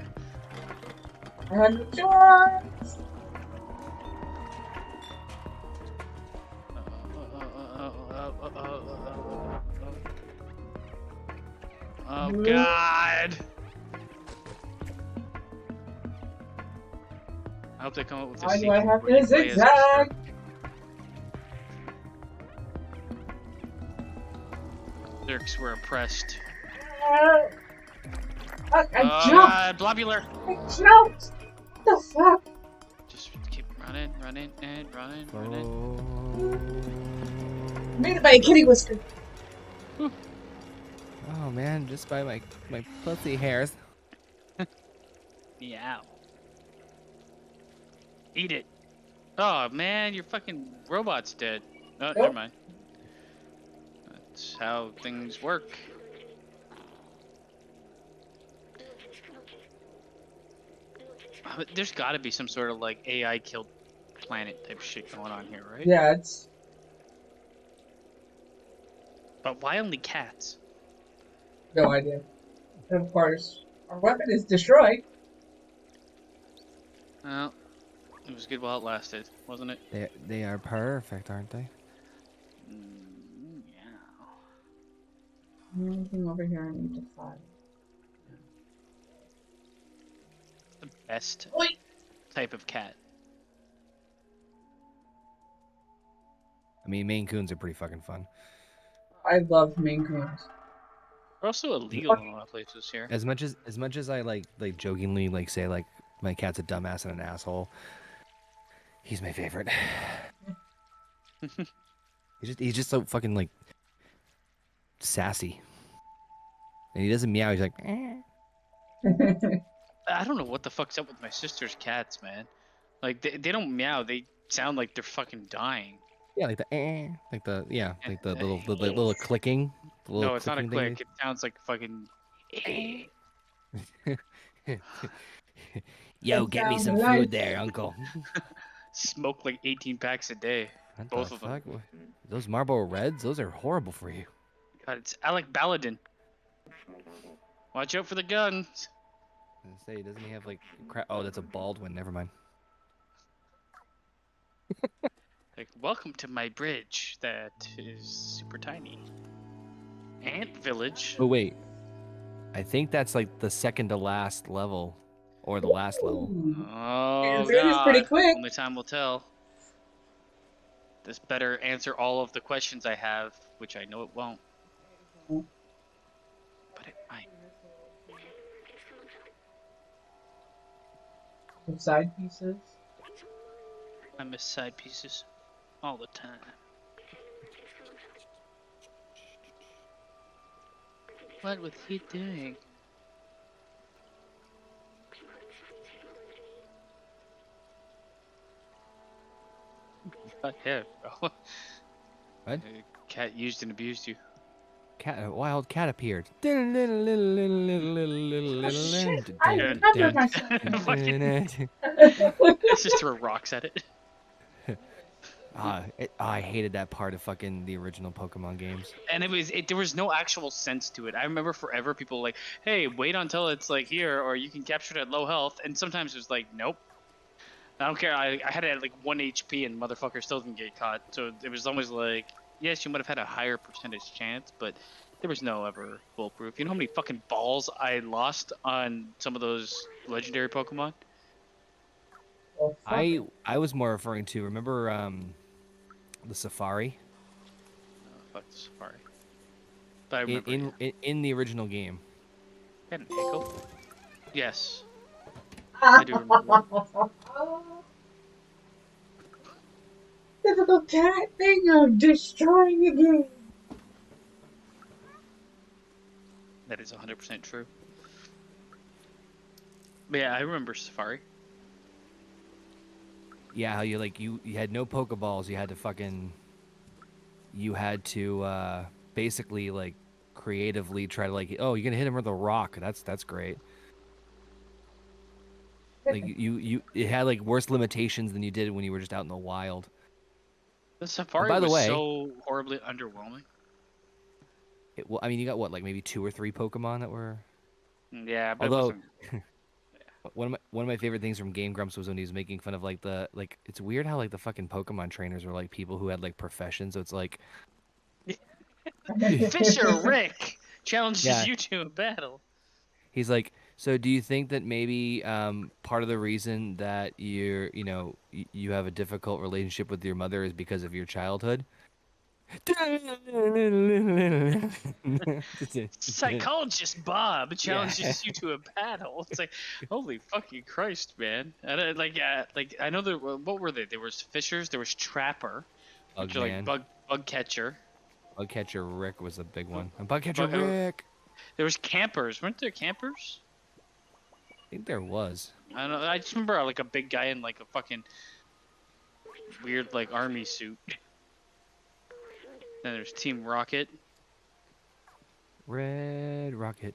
I had no choice. Oh, God! I hope they come up with a Why do sequel I have where you to play as a zigzag? Dirks were oppressed. Fuck, I jumped! God, blobular! I jumped! What the fuck? Just keep running, running, and running, running. Oh. Made it by a kitty whisker. Oh, man, just by my pussy hairs. Meow. Eat it. Oh man, your fucking robot's dead. Oh, never mind. That's how things work. But there's got to be some sort of like AI killed planet type shit going on here, right? Yeah, it's But why only cats? no idea. And of course, our weapon is destroyed. Well, it was good while it lasted, wasn't it? They are perfect, aren't they? Yeah. Anything over here I need to find? The best Oi! type of cat. I mean, Maine Coons are pretty fucking fun. I love Maine Coons. They're also illegal in a lot of places here. As much as I like jokingly like say like my cat's a dumbass and an asshole, he's my favorite. he's just so fucking like sassy. And he doesn't meow. He's like, eh. I don't know what the fuck's up with my sister's cats, man. Like they don't meow. They sound like they're fucking dying. Yeah, like the like the And, like the little clicking, the little no, it's not a clicking thing. click. It sounds like fucking. Yo, It get me sounds some like food there, Uncle. Smoke like 18 packs a day. What Both the of them. fuck? Those Marlboro Reds? Those are horrible for you. God, it's Alec Baladin. Watch out for the guns. I was gonna say, doesn't he have like Oh, that's a Baldwin. Never mind. Like, welcome to my bridge that is super tiny. Ant village. Oh wait, I think that's like the second to last level, or the last level. Ooh. Oh Answer is pretty god. quick. Only time will tell. This better answer all of the questions I have, which I know it won't. But it might. Some side pieces. I miss side pieces all the time. What was he doing? Yeah. What? Cat used and abused you. A wild cat appeared. Oh shit! I remember myself. Let's just throw rocks at it. I hated that part of fucking the original Pokemon games. And there was no actual sense to it. I remember forever people like, hey, wait until it's like here, or you can capture it at low health. And sometimes it was like, nope. I don't care. I had it at like 1 HP and motherfucker still didn't get caught. So it was always like, yes, you might have had a higher percentage chance, but there was no ever foolproof. You know how many fucking balls I lost on some of those legendary Pokemon? Oh, fuck. I was more referring to, remember the Safari Oh, fuck the Safari. But I remember in the original game. Had an echo? Yes. I do remember. Typical cat thing of destroying the game. That is 100% true. But yeah, I remember Safari. Yeah, how you like you had no Pokeballs. You had to basically like creatively try to like, oh, you're gonna hit him with a rock. That's great. Like it had like worse limitations than you did when you were just out in the wild. The Safari by the was way, so horribly underwhelming. Well, I mean, you got what, like maybe 2 or 3 Pokemon that were. Yeah, but Although, it wasn't. one of my favorite things from Game Grumps was when he was making fun of like it's weird how like the fucking Pokemon trainers were like people who had like professions. So it's like Fisher Rick challenges Yeah. you to a battle. he's like, so do you think that maybe part of the reason that you have a difficult relationship with your mother is because of your childhood? Psychologist Bob challenges Yeah. you to a battle. It's like, holy fucking Christ, man! And I know there. What were they? There was Fishers. There was Trapper, which are like Bugman. bug catcher. Bugcatcher Rick was a big one. And Bugcatcher Bug- Rick. There was campers. Weren't there campers? I think there was. I don't know. I just remember like a big guy in like a fucking weird like army suit. Then there's Team Rocket. Red Rocket.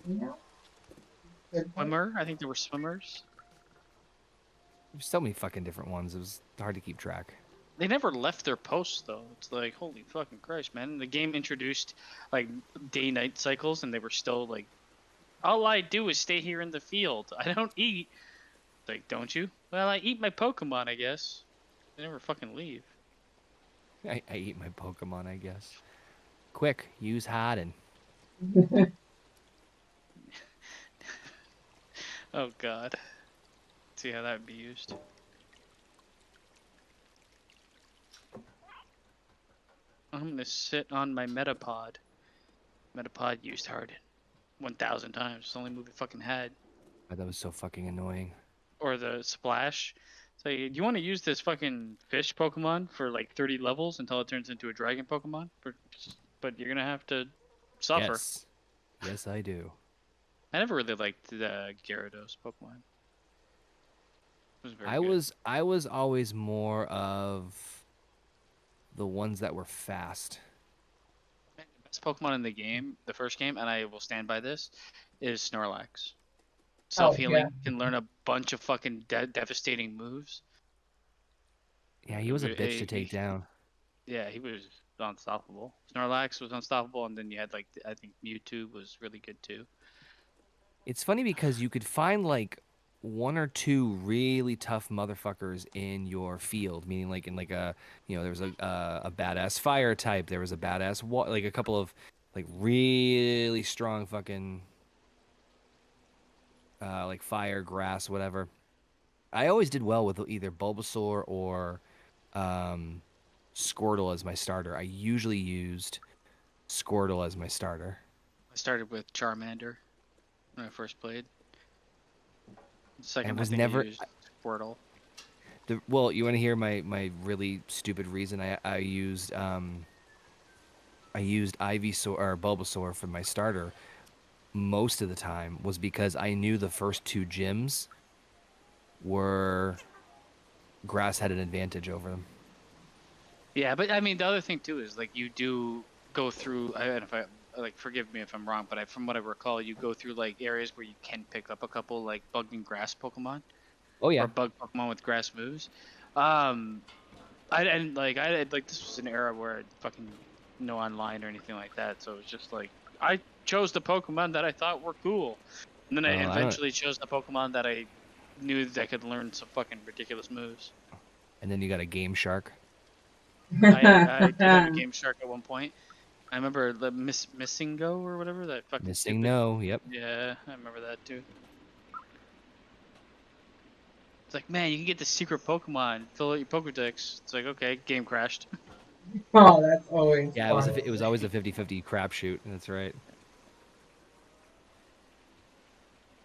Yeah. Good point. Swimmer. I think there were swimmers. There's so many fucking different ones. It was hard to keep track. They never left their posts though. It's like, holy fucking Christ, man. The game introduced like day-night cycles and they were still like, all I do is stay here in the field. I don't eat. Like, don't you? Well, I eat my Pokemon, I guess. They never fucking leave. I eat my Pokemon, I guess. Quick, use Harden. Oh god. See how that would be used. I'm gonna sit on my Metapod. Metapod used Harden 1,000 times. It's the only move it fucking had. Oh, that was so fucking annoying. Or the Splash. So do you want to use this fucking fish Pokemon for like 30 levels until it turns into a dragon Pokemon? But you're gonna have to suffer. Yes. Yes, I do. I never really liked the Gyarados Pokemon. It was very I good. was I was always more of the ones that were fast. Man, the best Pokemon in the game, the first game, and I will stand by this, is Snorlax. Oh yeah. Self-healing, can learn a bunch of fucking devastating moves. Yeah, he was a bitch to take down. Yeah, he was unstoppable. Snorlax was unstoppable, and then you had like I think Mewtwo was really good too. It's funny because you could find like one or two really tough motherfuckers in your field, meaning like in like a there was a badass fire type, there was a badass like a couple of like really strong fucking like fire, grass, whatever. I always did well with either Bulbasaur or um, Squirtle as my starter. I usually used Squirtle as my starter. I started with Charmander when I first played. And Second, I was think I never used Squirtle. well. You want to hear my really stupid reason? I used Ivysaur or Bulbasaur for my starter most of the time was because I knew the first two gyms were grass had an advantage over them. Yeah, but I mean the other thing too is like you do go through. I don't know if I like forgive me if I'm wrong, but from what I recall, you go through like areas where you can pick up a couple like bug and grass Pokemon Oh or yeah, bug Pokemon with grass moves. Um, I didn't like this was an era where I fucking no online or anything like that, so it was just like I chose the Pokemon that I thought were cool, and then I I don't. eventually chose the Pokemon that I knew that I could learn some fucking ridiculous moves. And then you got a Game Shark. I did have a Game Shark at one point. I remember the Missing Go or whatever that fucking Missing stupid. no. Yep. Yeah, I remember that too. It's like, man, you can get the secret Pokemon, fill out your Pokedex. It's like, okay, game crashed. Oh, that's always Yeah, fun. it was always a 50-50 crapshoot. That's right.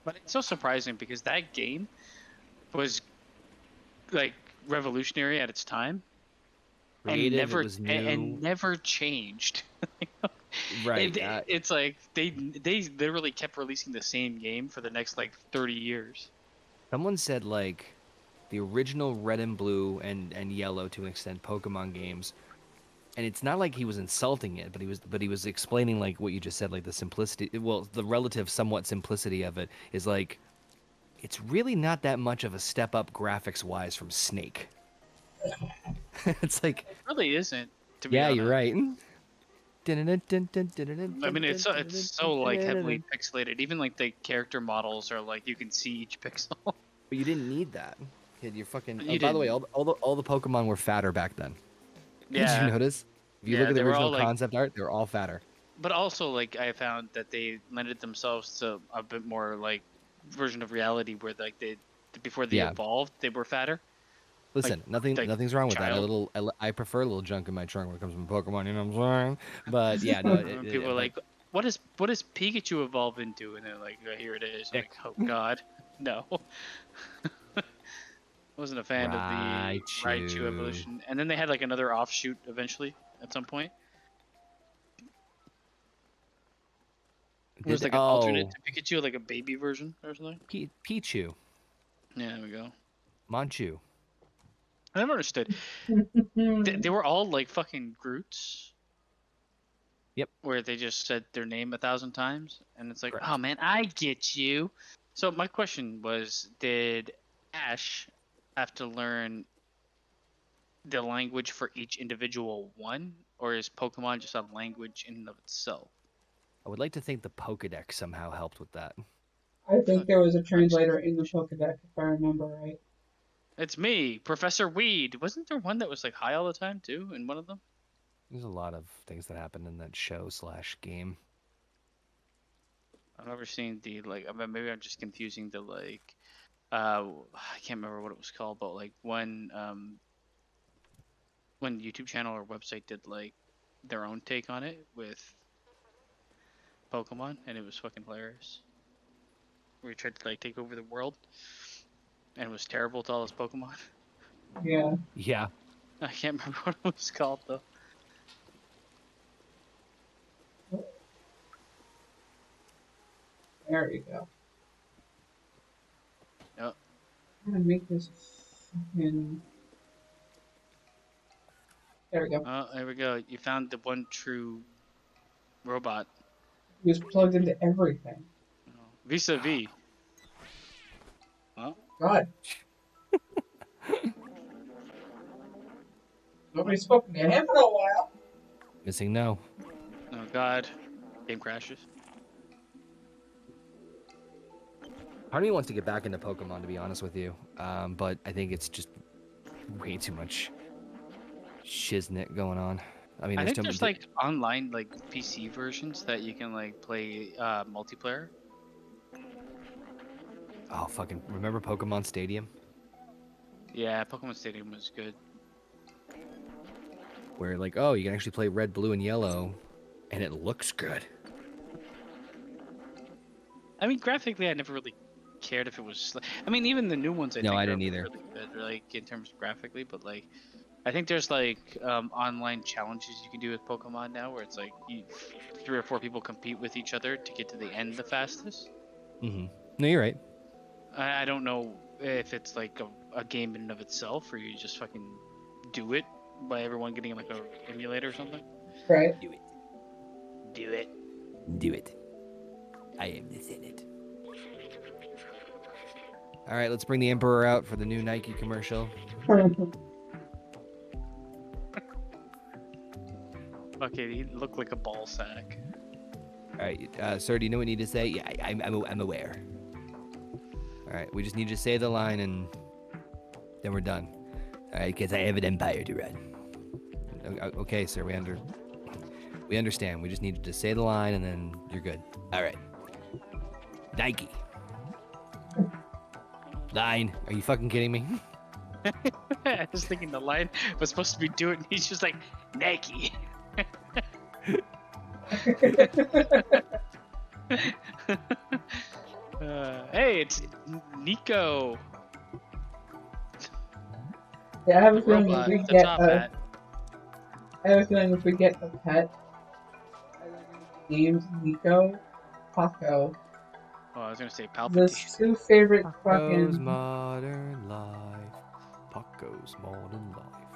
But it's so surprising because that game was like revolutionary at its time and Creative. It was new. never changed. Right. It's like they literally kept releasing the same game for the next like 30 years. Someone said like the original Red and Blue and Yellow to an extent Pokemon games, and it's not like he was insulting it, but he was explaining like what you just said, like the simplicity. Well, the relative somewhat simplicity of it is like it's really not that much of a step up graphics wise from Snake. It's like It really isn't, to be yeah, you're honest. right. I mean, it's so like heavily pixelated. Even like the character models are like you can see each pixel. But you didn't need that. Kid, you're fucking. You By the way, didn't. all the Pokemon were fatter back then. Did you Yeah, notice? If you look yeah, at the they were all original like, concept art, they were all fatter. but also like I found that they lended themselves to a bit more like version of reality where like they before they Yeah. evolved they were fatter. Like Listen, like nothing's wrong with that. child. I prefer a little junk in my trunk when it comes from Pokemon. You know what I'm saying? But yeah, no. And people are But like, what does Pikachu evolve into? And they're like, oh, here it is. I'm like, oh god, no. Wasn't a fan of the Raichu Raichu. evolution. And then they had like another offshoot eventually at some point. It was like an alternate to Pikachu, like a baby version or something. Pichu, Yeah, there we go. Manchu. I never understood. They were all like fucking Groots. Yep. Where they just said their name 1,000 times, and it's like, Correct. oh man, I get you. So my question was, did Ash have to learn the language for each individual one, or is Pokemon just a language in and of itself? I would like to think the Pokedex somehow helped with that. I think there was a Fuck. translator in the Pokedex, if I remember right. It's me, Professor Weed. Wasn't there one that was like high all the time too in one of them? There's a lot of things that happened in that show / game. I've never seen the like. I mean, maybe I'm just confusing the like. I can't remember what it was called, but like when YouTube channel or website did like their own take on it with Pokemon, and it was fucking hilarious. Where he tried to like take over the world, and it was terrible to all his Pokemon. Yeah. Yeah. I can't remember what it was called though. There you go. Yep. I'm gonna make this fucking. There we go. Oh, there we go. You found the one true robot. He was plugged into everything. Vis-a-vis. Well, God. Nobody's spoken to him in a while. Missing no. oh god. Game crashes. Part of me wants to get back into Pokemon, to be honest with you. But I think it's just way too much shiznit going on. I mean, I there's think there's like online like PC versions that you can like play multiplayer. Oh, fucking remember Pokemon Stadium? Yeah, Pokemon Stadium was good. Where like, oh, you can actually play red, blue, and yellow, and it looks good. I mean, graphically, I never really cared if it was. I mean, even the new ones, I No, think I are didn't either. really good, like in terms of graphically. But like, I think there's like online challenges you can do with Pokemon now, where it's like 3 or 4 people compete with each other to get to the end the fastest. Mm-hmm. No, you're right. I don't know if it's like a game in and of itself, or you just fucking do it by everyone getting like a emulator or something. Right. Do it. Do it. Do it. I am the Senate. All right, let's bring the Emperor out for the new Nike commercial. Okay, he looked like a ball sack. All right, sir, do you know what you need to say? Yeah, I'm aware. All right, we just need you to say the line, and then we're done. All right, because I have an empire to run. Okay, sir, we understand. We just need you to say the line, and then you're good. All right. Nike. Line. Are you fucking kidding me? I was thinking the line was supposed to be do it, and he's just like, Nike. Hey, it's Nico. Yeah, I have a The feeling if robot, we the get top a, hat. I have a feeling if we get a pet, named Nico, Paco. Oh, I was gonna say Palpatine. Those two favorite Paco's fucking. modern life. Paco's modern life.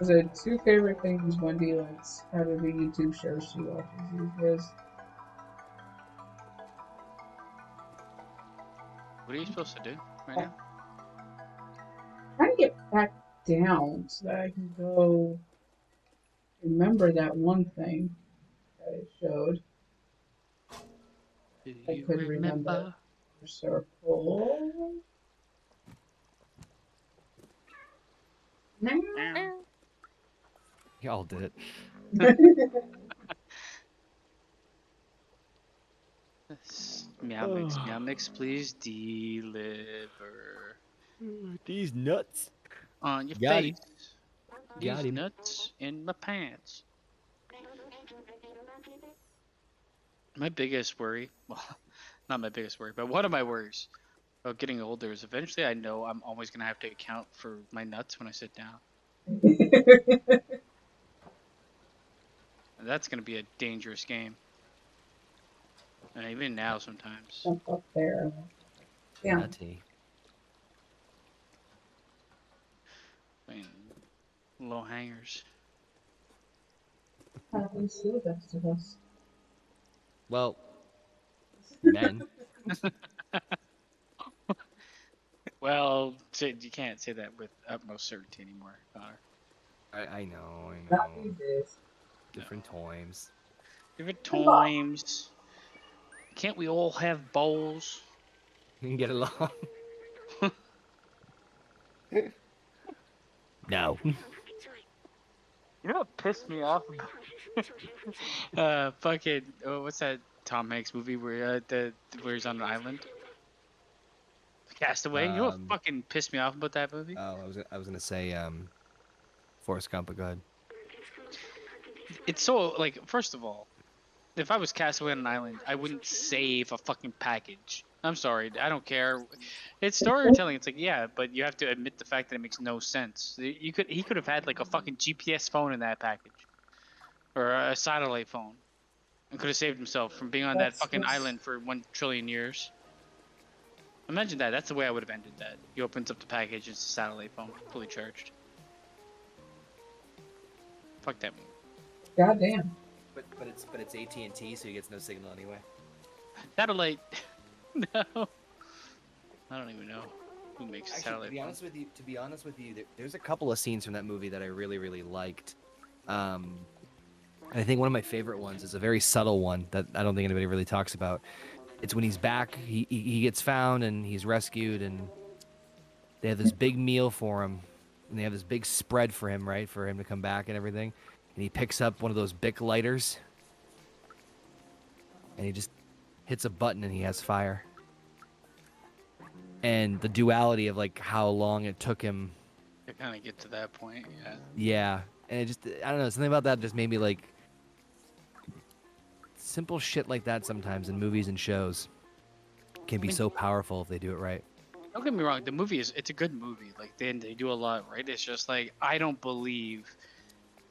Those are two favorite things Wendy likes out of the YouTube shows she watches these days. What are you supposed to do right now? Trying to get back down so that I can go remember that one thing that it showed. Do I you could remember. Circle. Y'all did it. Meow mix, please deliver These nuts. on your Got face. Got These him. nuts in my pants. My biggest worry, well, not my biggest worry, but one of my worries about getting older is eventually I know I'm always going to have to account for my nuts when I sit down. And that's going to be a dangerous game. And even now sometimes. Jump up there. Yeah. Nutty. I mean, low hangers. Happens to the best of us. Well, men. Well, you can't say that with utmost certainty anymore, Connor. I know. Not these days. Different times. Different times. Can't we all have bowls? You can get along. No. You know what pissed me off? Fucking, what's that Tom Hanks movie where where he's on an island? Castaway. You know what fucking pissed me off about that movie? Oh, I was gonna say Forrest Gump, but go ahead. It's so like, first of all, if I was castaway on an island, I wouldn't save a fucking package I'm sorry. I don't care. It's storytelling. It's like, yeah, but you have to admit the fact that it makes no sense. He could have had like a fucking GPS phone in that package, or a satellite phone, and could have saved himself from being on that That's fucking just island for 1 trillion years. Imagine that. That's the way I would have ended that. He opens up the package. It's a satellite phone, fully charged. Fuck that movie. goddamn. But it's AT&T, so he gets no signal anyway. Satellite. No. I don't even know who makes a Actually, satellite phone. to be honest with you, there's a couple of scenes from that movie that I really, really liked. I think one of my favorite ones is a very subtle one that I don't think anybody really talks about. It's when he's back, he gets found and he's rescued, and they have this big meal for him, and they have this big spread for him, right, for him to come back and everything. And he picks up one of those Bic lighters, and he just hits a button and he has fire. And the duality of like how long it took him. To kind of get to that point, yeah. Yeah, and it just, I don't know, something about that just made me like simple shit like that sometimes in movies and shows can be so powerful if they do it right. Don't get me wrong, the movie it's a good movie. Like they do a lot, right? It's just like I don't believe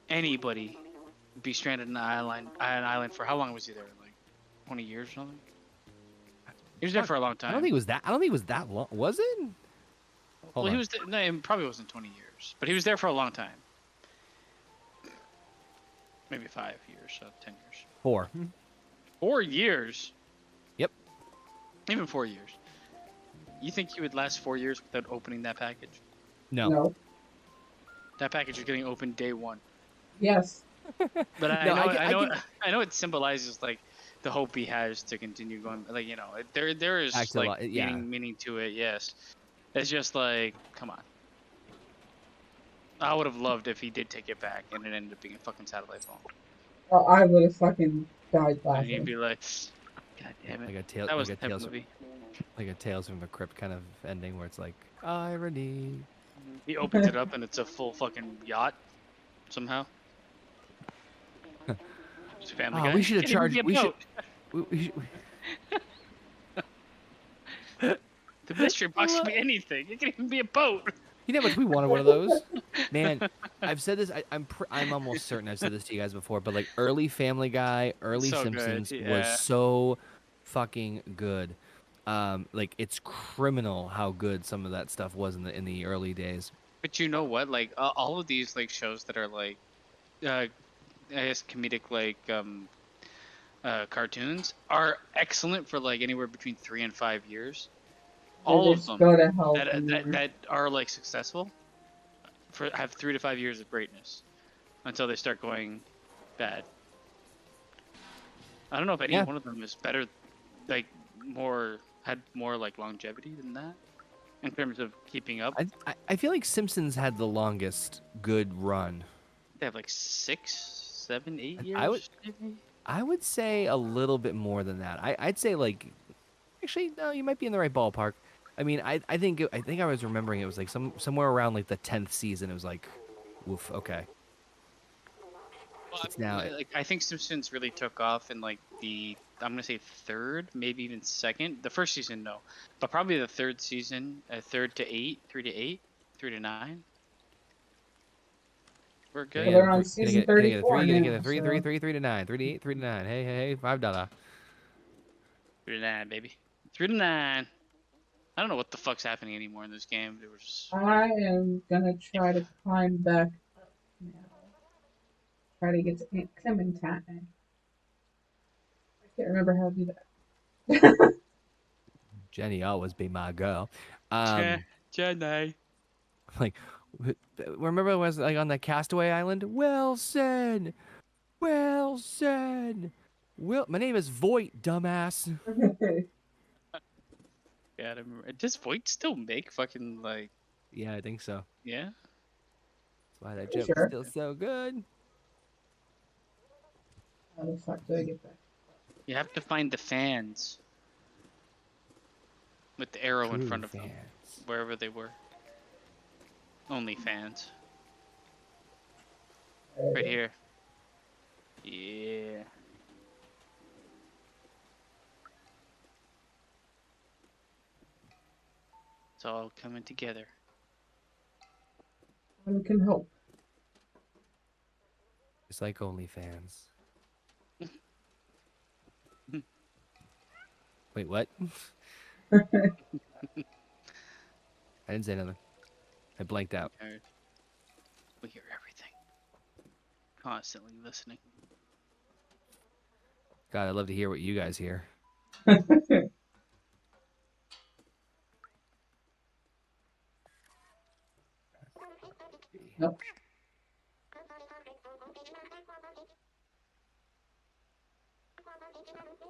anybody would be stranded on an island for how long was he there? Like 20 years or something? He was there for a long time. I don't think it was that long. Was it? Well, he was no, it probably wasn't 20 years, but he was there for a long time. Maybe 5 years, so 10 years. 4. 4 years. Yep. Even 4 years. You think he would last 4 years without opening that package? No. No. That package is getting opened day one. Yes. But I No, I know it symbolizes like the hope he has to continue going. Like, you know, there is Back to like yeah. meaning to it. Yes, it's just like, come on. I would have loved if he did take it back and it ended up being a fucking satellite phone. Oh, I would have fucking died And he'd laughing. be like, God damn it. That was the type of movie. Like a Tales from the Crypt kind of ending where it's like irony. He opens it up and it's a full fucking yacht somehow. It's a Family Guy. We should have It can't even charged. be a We should. boat. The mystery box could be anything. It can even be a boat. You know how much we wanted one of those? Man, I've said this. I'm almost certain I've said this to you guys before, but like early Family Guy, early So good, Simpsons yeah. was so fucking good. Like it's criminal how good some of that stuff was in the early days. But you know what? Like all of these like shows that are like, I guess comedic like cartoons are excellent for like anywhere between 3 and 5 years. All of them go to hell from there. that are like successful have 3 to 5 years of greatness until they start going bad. I don't know if any one of them is better, like had more like longevity than that in terms of keeping up. I feel like Simpsons had the longest good run. They have like 6, 7, 8 years. I would say a little bit more than that. I'd say like, actually no, you might be in the right ballpark. I mean, I think I was remembering it was like somewhere around like the 10th season. It was like, woof, okay. Well, It's now like I think Simpsons really took off in like I'm gonna say third, maybe even second. The first season, no, but probably the third season, 3 to 8, 3 to 9. We're good. So they're on season 34 Gonna now, get a 3 so- 3 to 9, 3 to 8, 3 to 9. Hey, $5. 3 to 9, baby. 3 to 9. I don't know what the fuck's happening anymore in this game. There was I am gonna try to climb back up now. Try to get to Aunt Clementine. I can't remember how to do that. Jenny always be my girl. Jenny. Like, remember it was like on the Castaway Island? Wilson. My name is Voight, dumbass. Yeah, I remember. Does Voight still make fucking like? Yeah, I think so. Yeah. That's why that joke Sure. is still so good. How the fuck do I get back? You have to find the fans with the arrow in True front of them, fans. wherever they were. Only fans. Right here. Yeah. It's all coming together. One can hope. It's like OnlyFans. Wait, what? I didn't say nothing. I blanked out. We hear everything. Constantly listening. God, I'd love to hear what you guys hear. Nope.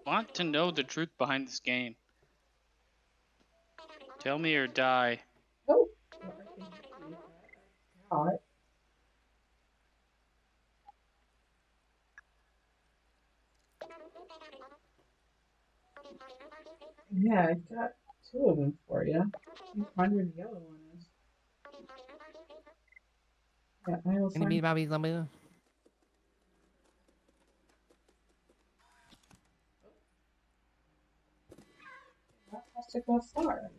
Want to know the truth behind this game? Tell me or die. Oh, well, I can read that. I got. Yeah, I got two of them for you. You find where the other one is. Yeah, I will find. That has to go far.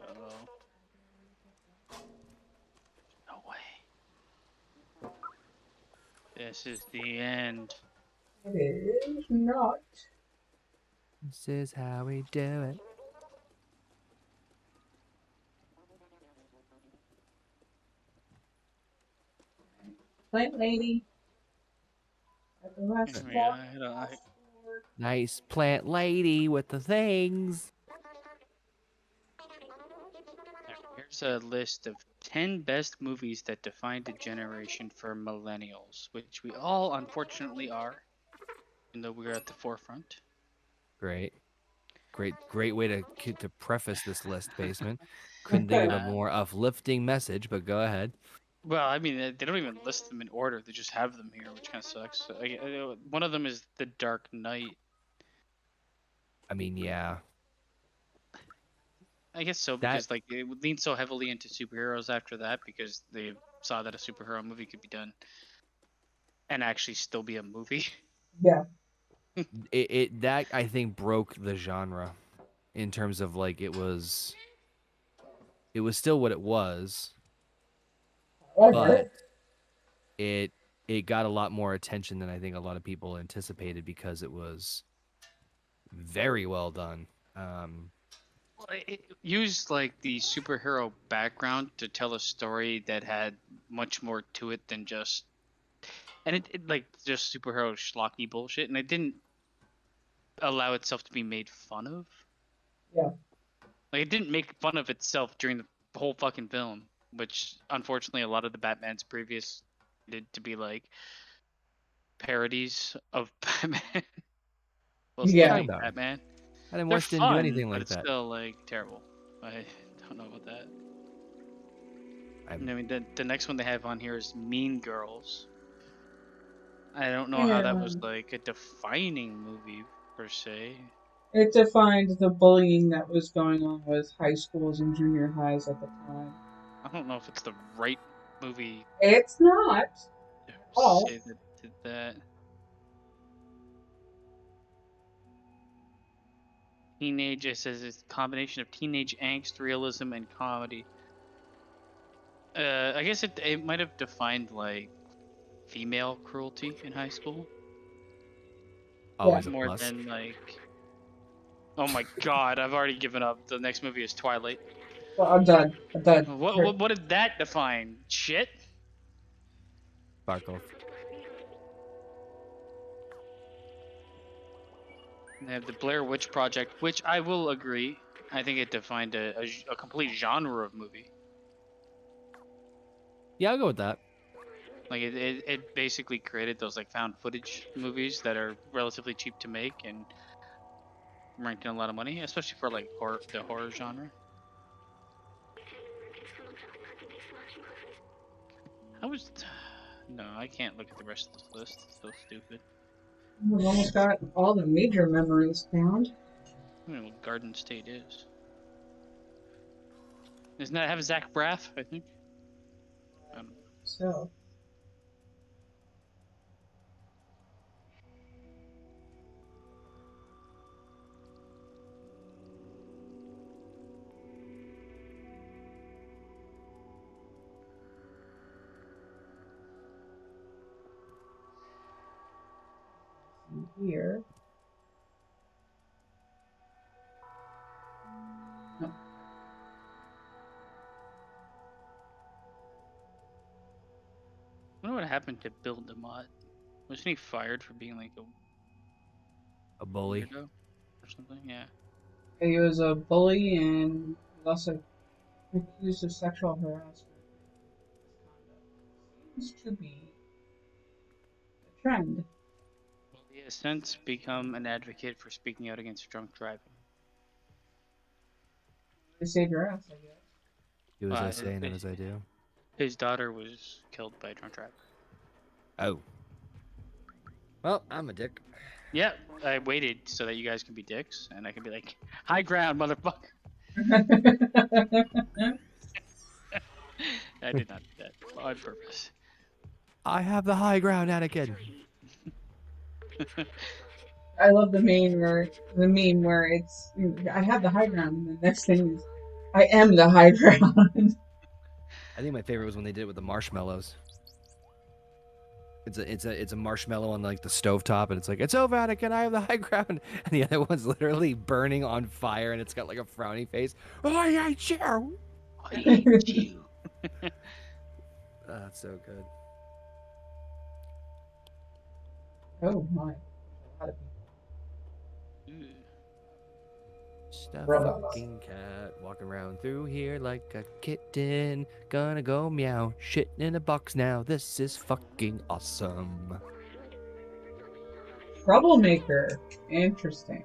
Uh-oh. No way. This is the end. It is not. This is how we do it. Plant lady. At the last spot. Yeah, Nice plant lady with the things. Here's a list of 10 best movies that defined a generation for millennials, which we all unfortunately are, even though we're at the forefront. Great. Great way to preface this list, Basement. Couldn't think of a more uplifting message, but go ahead. Well, I mean, they don't even list them in order. They just have them here, which kind of sucks. One of them is The Dark Knight. I mean, yeah. I guess so, because like it leaned so heavily into superheroes after that, because they saw that a superhero movie could be done and actually still be a movie. Yeah. That I think broke the genre in terms of like it was still what it was, but it got a lot more attention than I think a lot of people anticipated because it was very well done. It used like the superhero background to tell a story that had much more to it than just, and it like just superhero schlocky bullshit, and it didn't allow itself to be made fun of. Yeah. Like it didn't make fun of itself during the whole fucking film, which unfortunately a lot of the Batman's previous did to be like parodies of Batman. Well, Yeah. like Batman. Adam They're West didn't do fun, anything but like it's that. still like terrible. I don't know about that. I mean, the next one they have on here is Mean Girls. I don't know how that was like a defining movie per se. It defined the bullying that was going on with high schools and junior highs at the time. I don't know if it's the right movie It's not. to Oh. say that did that. Teenage, it says it's a combination of teenage angst, realism, and comedy. I guess it might have defined like female cruelty in high school. Always a More plus. than like. Oh my god, I've already given up. The next movie is Twilight. Well, I'm done. I'm done. What did that define? Shit? Sparkle. They have the Blair Witch Project, which I will agree. I think it defined a complete genre of movie. Yeah, I'll go with that. Like it basically created those like found footage movies that are relatively cheap to make and ranked in a lot of money, especially for like the horror genre. No, I can't look at the rest of this list. It's so stupid. We've almost got all the major memories found. I don't know what Garden State is. Doesn't that have Zach Braff, I think? I don't know. So. here. No. I wonder what happened to Bill DeMott. Wasn't he fired for being like A bully. weirdo or something? Yeah. He was a bully and was also accused of sexual harassment. Seems to be a trend. Well, he has since become an advocate for speaking out against drunk driving. They save your ass, I guess. Do as I Uh, say, not as I do. His daughter was killed by a drunk driver. Oh. Well, I'm a dick. Yeah, I waited so that you guys can be dicks, and I can be like, high ground, motherfucker. I did not do that on purpose. I have the high ground, Anakin. I love the meme where it's I have the high ground, and the next thing is I am the high ground. I think my favorite was when they did it with the marshmallows. It's a marshmallow on like the stovetop, and it's like, it's over, Anakin, I have the high ground. And the other one's literally burning on fire, and it's got like a frowny face. Oh, I hate you. I hate you. That's so good. Oh my! A lot of Ooh. Just a Robots. fucking cat walking around through here like a kitten. Gonna go meow, shitting in a box now. This is fucking awesome. troublemaker. Interesting.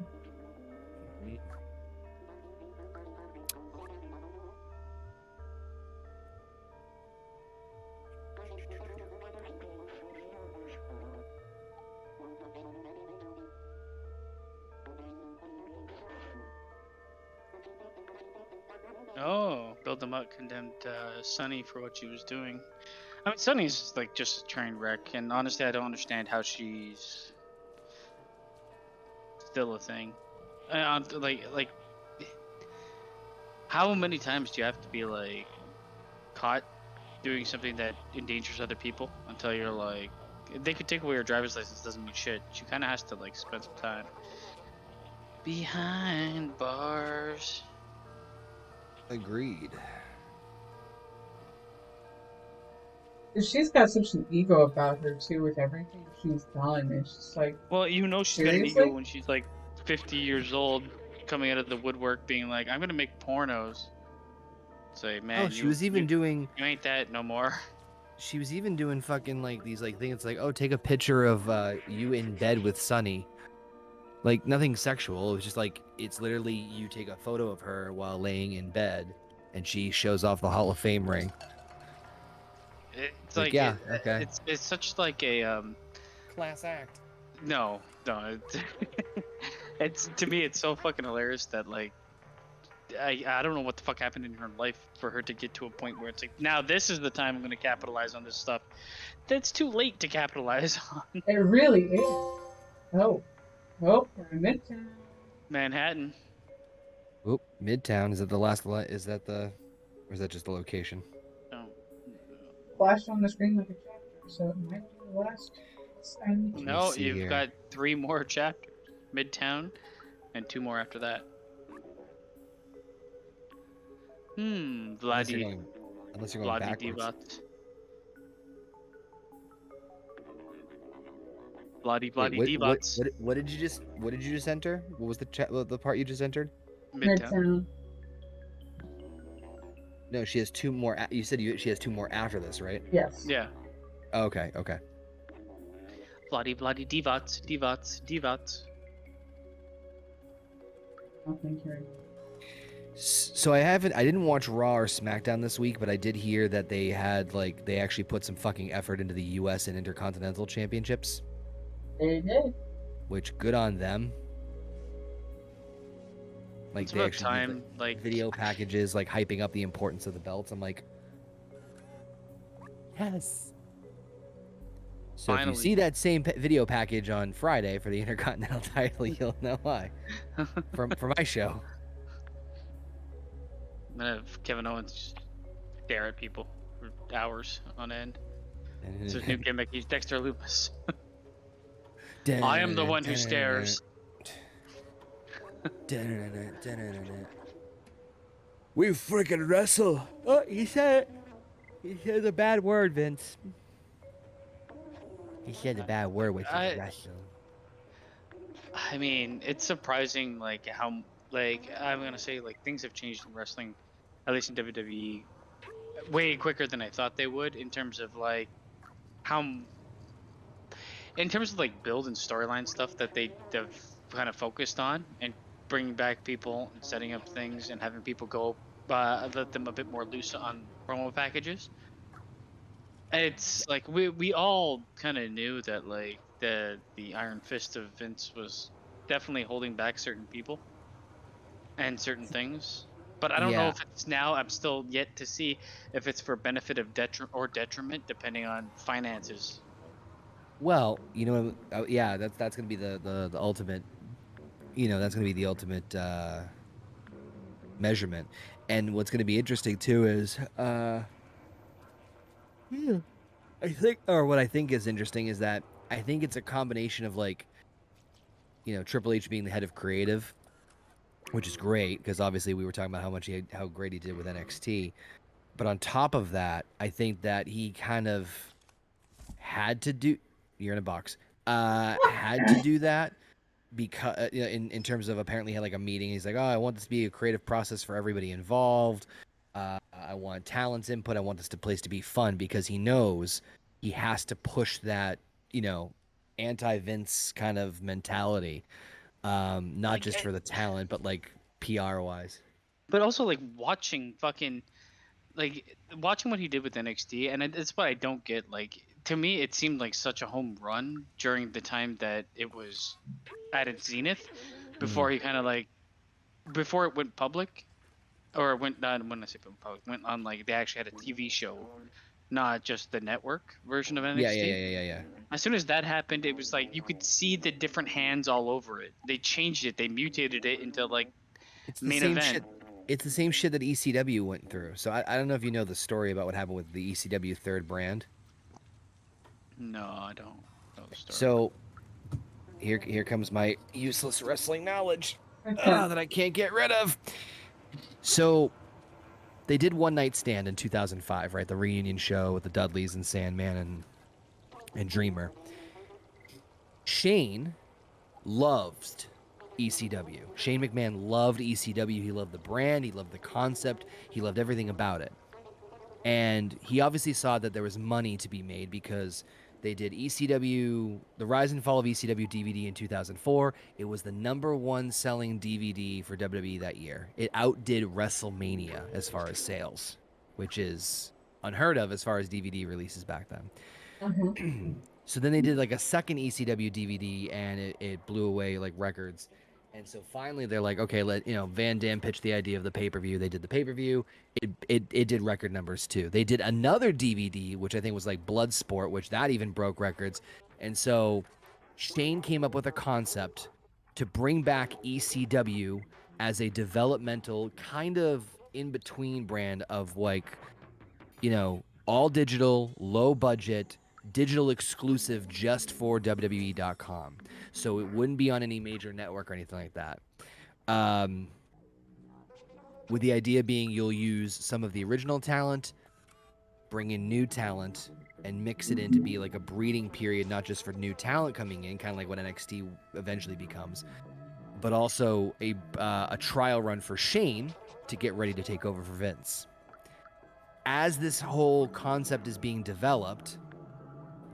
Oh, Bill DeMott condemned Sunny for what she was doing. I mean, Sunny's like just a train wreck, and honestly, I don't understand how she's still a thing. Like, how many times do you have to be like caught doing something that endangers other people until you're like, they could take away your driver's license, doesn't mean shit. She kind of has to like spend some time behind bars. Agreed. She's got such an ego about her too with everything she's done. It's just like, Well, you know she's got an Seriously? ego when she's like 50 years old, coming out of the woodwork, being like, "I'm gonna make pornos." Say, man, Oh, she was even doing. you ain't that no more. She was even doing fucking like these like things. It's like, oh, take a picture of you in bed with Sunny. Like nothing sexual. It was just like it's literally you take a photo of her while laying in bed, and she shows off the Hall of Fame ring. It's Like, like, yeah, okay. It's such like a Class act. no. It's, it's to me it's so fucking hilarious that like I don't know what the fuck happened in her life for her to get to a point where it's like, now this is the time I'm gonna capitalize on this stuff. That's too late to capitalize on. it really is. Oh, we're in Midtown. Manhattan. Oop, Midtown. Is that the last? Is that the? Or is that just the location? No. Flashed on the screen like a chapter, so it might be the last. No, see you've here. got 3 more chapters. Midtown, and 2 more after that. Unless you're going Vladi backwards. Divat. Vladi Wait, Divats. what did you just enter? What was the part you just entered? Midtown. No, she has 2 more. You said she has 2 more after this, right? Yes. Yeah. Oh, okay. Vladi Divats. Oh, thank you. So I didn't watch Raw or SmackDown this week, but I did hear that they actually put some fucking effort into the U.S. and Intercontinental Championships. They did. Which, good on them. Like It's they about actually time, did, like video packages, like hyping up the importance of the belts. I'm like, yes. So if Finally. you see that same video package on Friday for the Intercontinental title, you'll know why. For my show. I'm gonna have Kevin Owens just stare at people for hours on end. It's his new gimmick. He's Dexter Loomis. I am the one who stares. We freaking wrestle. Oh, he said it. He said a bad word, Vince. He said a bad word with his wrestle. I mean, it's surprising, like how, like I'm gonna say, like things have changed in wrestling, at least in WWE, way quicker than I thought they would in terms of like how, in terms of like build and storyline stuff that they've kind of focused on and bringing back people and setting up things and having people go, let them a bit more loose on promo packages. It's like we all kind of knew that like the Iron Fist of Vince was definitely holding back certain people and certain things. But I don't know Yeah. if it's now. I'm still yet to see if it's for benefit of detriment, depending on finances. Well, you know, yeah, that's gonna be the ultimate. You know, that's gonna be the ultimate measurement. And what's gonna be interesting too is, I think, or what I think is interesting is that I think it's a combination of like, you know, Triple H being the head of creative, which is great because obviously we were talking about how great he did with NXT. But on top of that, I think that he kind of had to do. You're in a box. Had to do that because you know, in terms of apparently he had like a meeting. He's like, oh, I want this to be a creative process for everybody involved. I want talent's input. I want this place to be fun because he knows he has to push that, you know, anti-Vince kind of mentality, not just for the talent, but like PR wise. But also like watching what he did with NXT, and it's what I don't get. Like to me, it seemed like such a home run during the time that it was at its zenith, before he kind of like before it went public, or went on when I say public, went on like they actually had a TV show, not just the network version of NXT. Yeah. As soon as that happened, it was like you could see the different hands all over it. They changed it, they mutated it into like It's the main same event. shit. It's the same shit that ECW went through. So I don't know if you know the story about what happened with the ECW third brand. No, I don't know the story. So here comes my useless wrestling knowledge that I can't get rid of. So they did One Night Stand in 2005, right? The reunion show with the Dudleys and Sandman and Dreamer. Shane loved ECW. Shane McMahon loved ECW. He loved the brand. He loved the concept. He loved everything about it. And he obviously saw that there was money to be made because they did ECW, the Rise and Fall of ECW DVD in 2004. It was the #1 selling DVD for WWE that year. It outdid WrestleMania as far as sales, which is unheard of as far as DVD releases back then. So then they did like a second ECW DVD and it blew away like records. And so finally they're like, okay, Van Dam pitched the idea of the pay-per-view. They did the pay-per-view. It did record numbers too. They did another DVD, which I think was like Bloodsport, which that even broke records. And so Shane came up with a concept to bring back ECW as a developmental kind of in-between brand of like, you know, all digital, low budget, digital exclusive just for WWE.com. So it wouldn't be on any major network or anything like that. With the idea being you'll use some of the original talent, bring in new talent, and mix it in to be like a breeding period, not just for new talent coming in, kind of like what NXT eventually becomes, but also a trial run for Shane to get ready to take over for Vince. As this whole concept is being developed,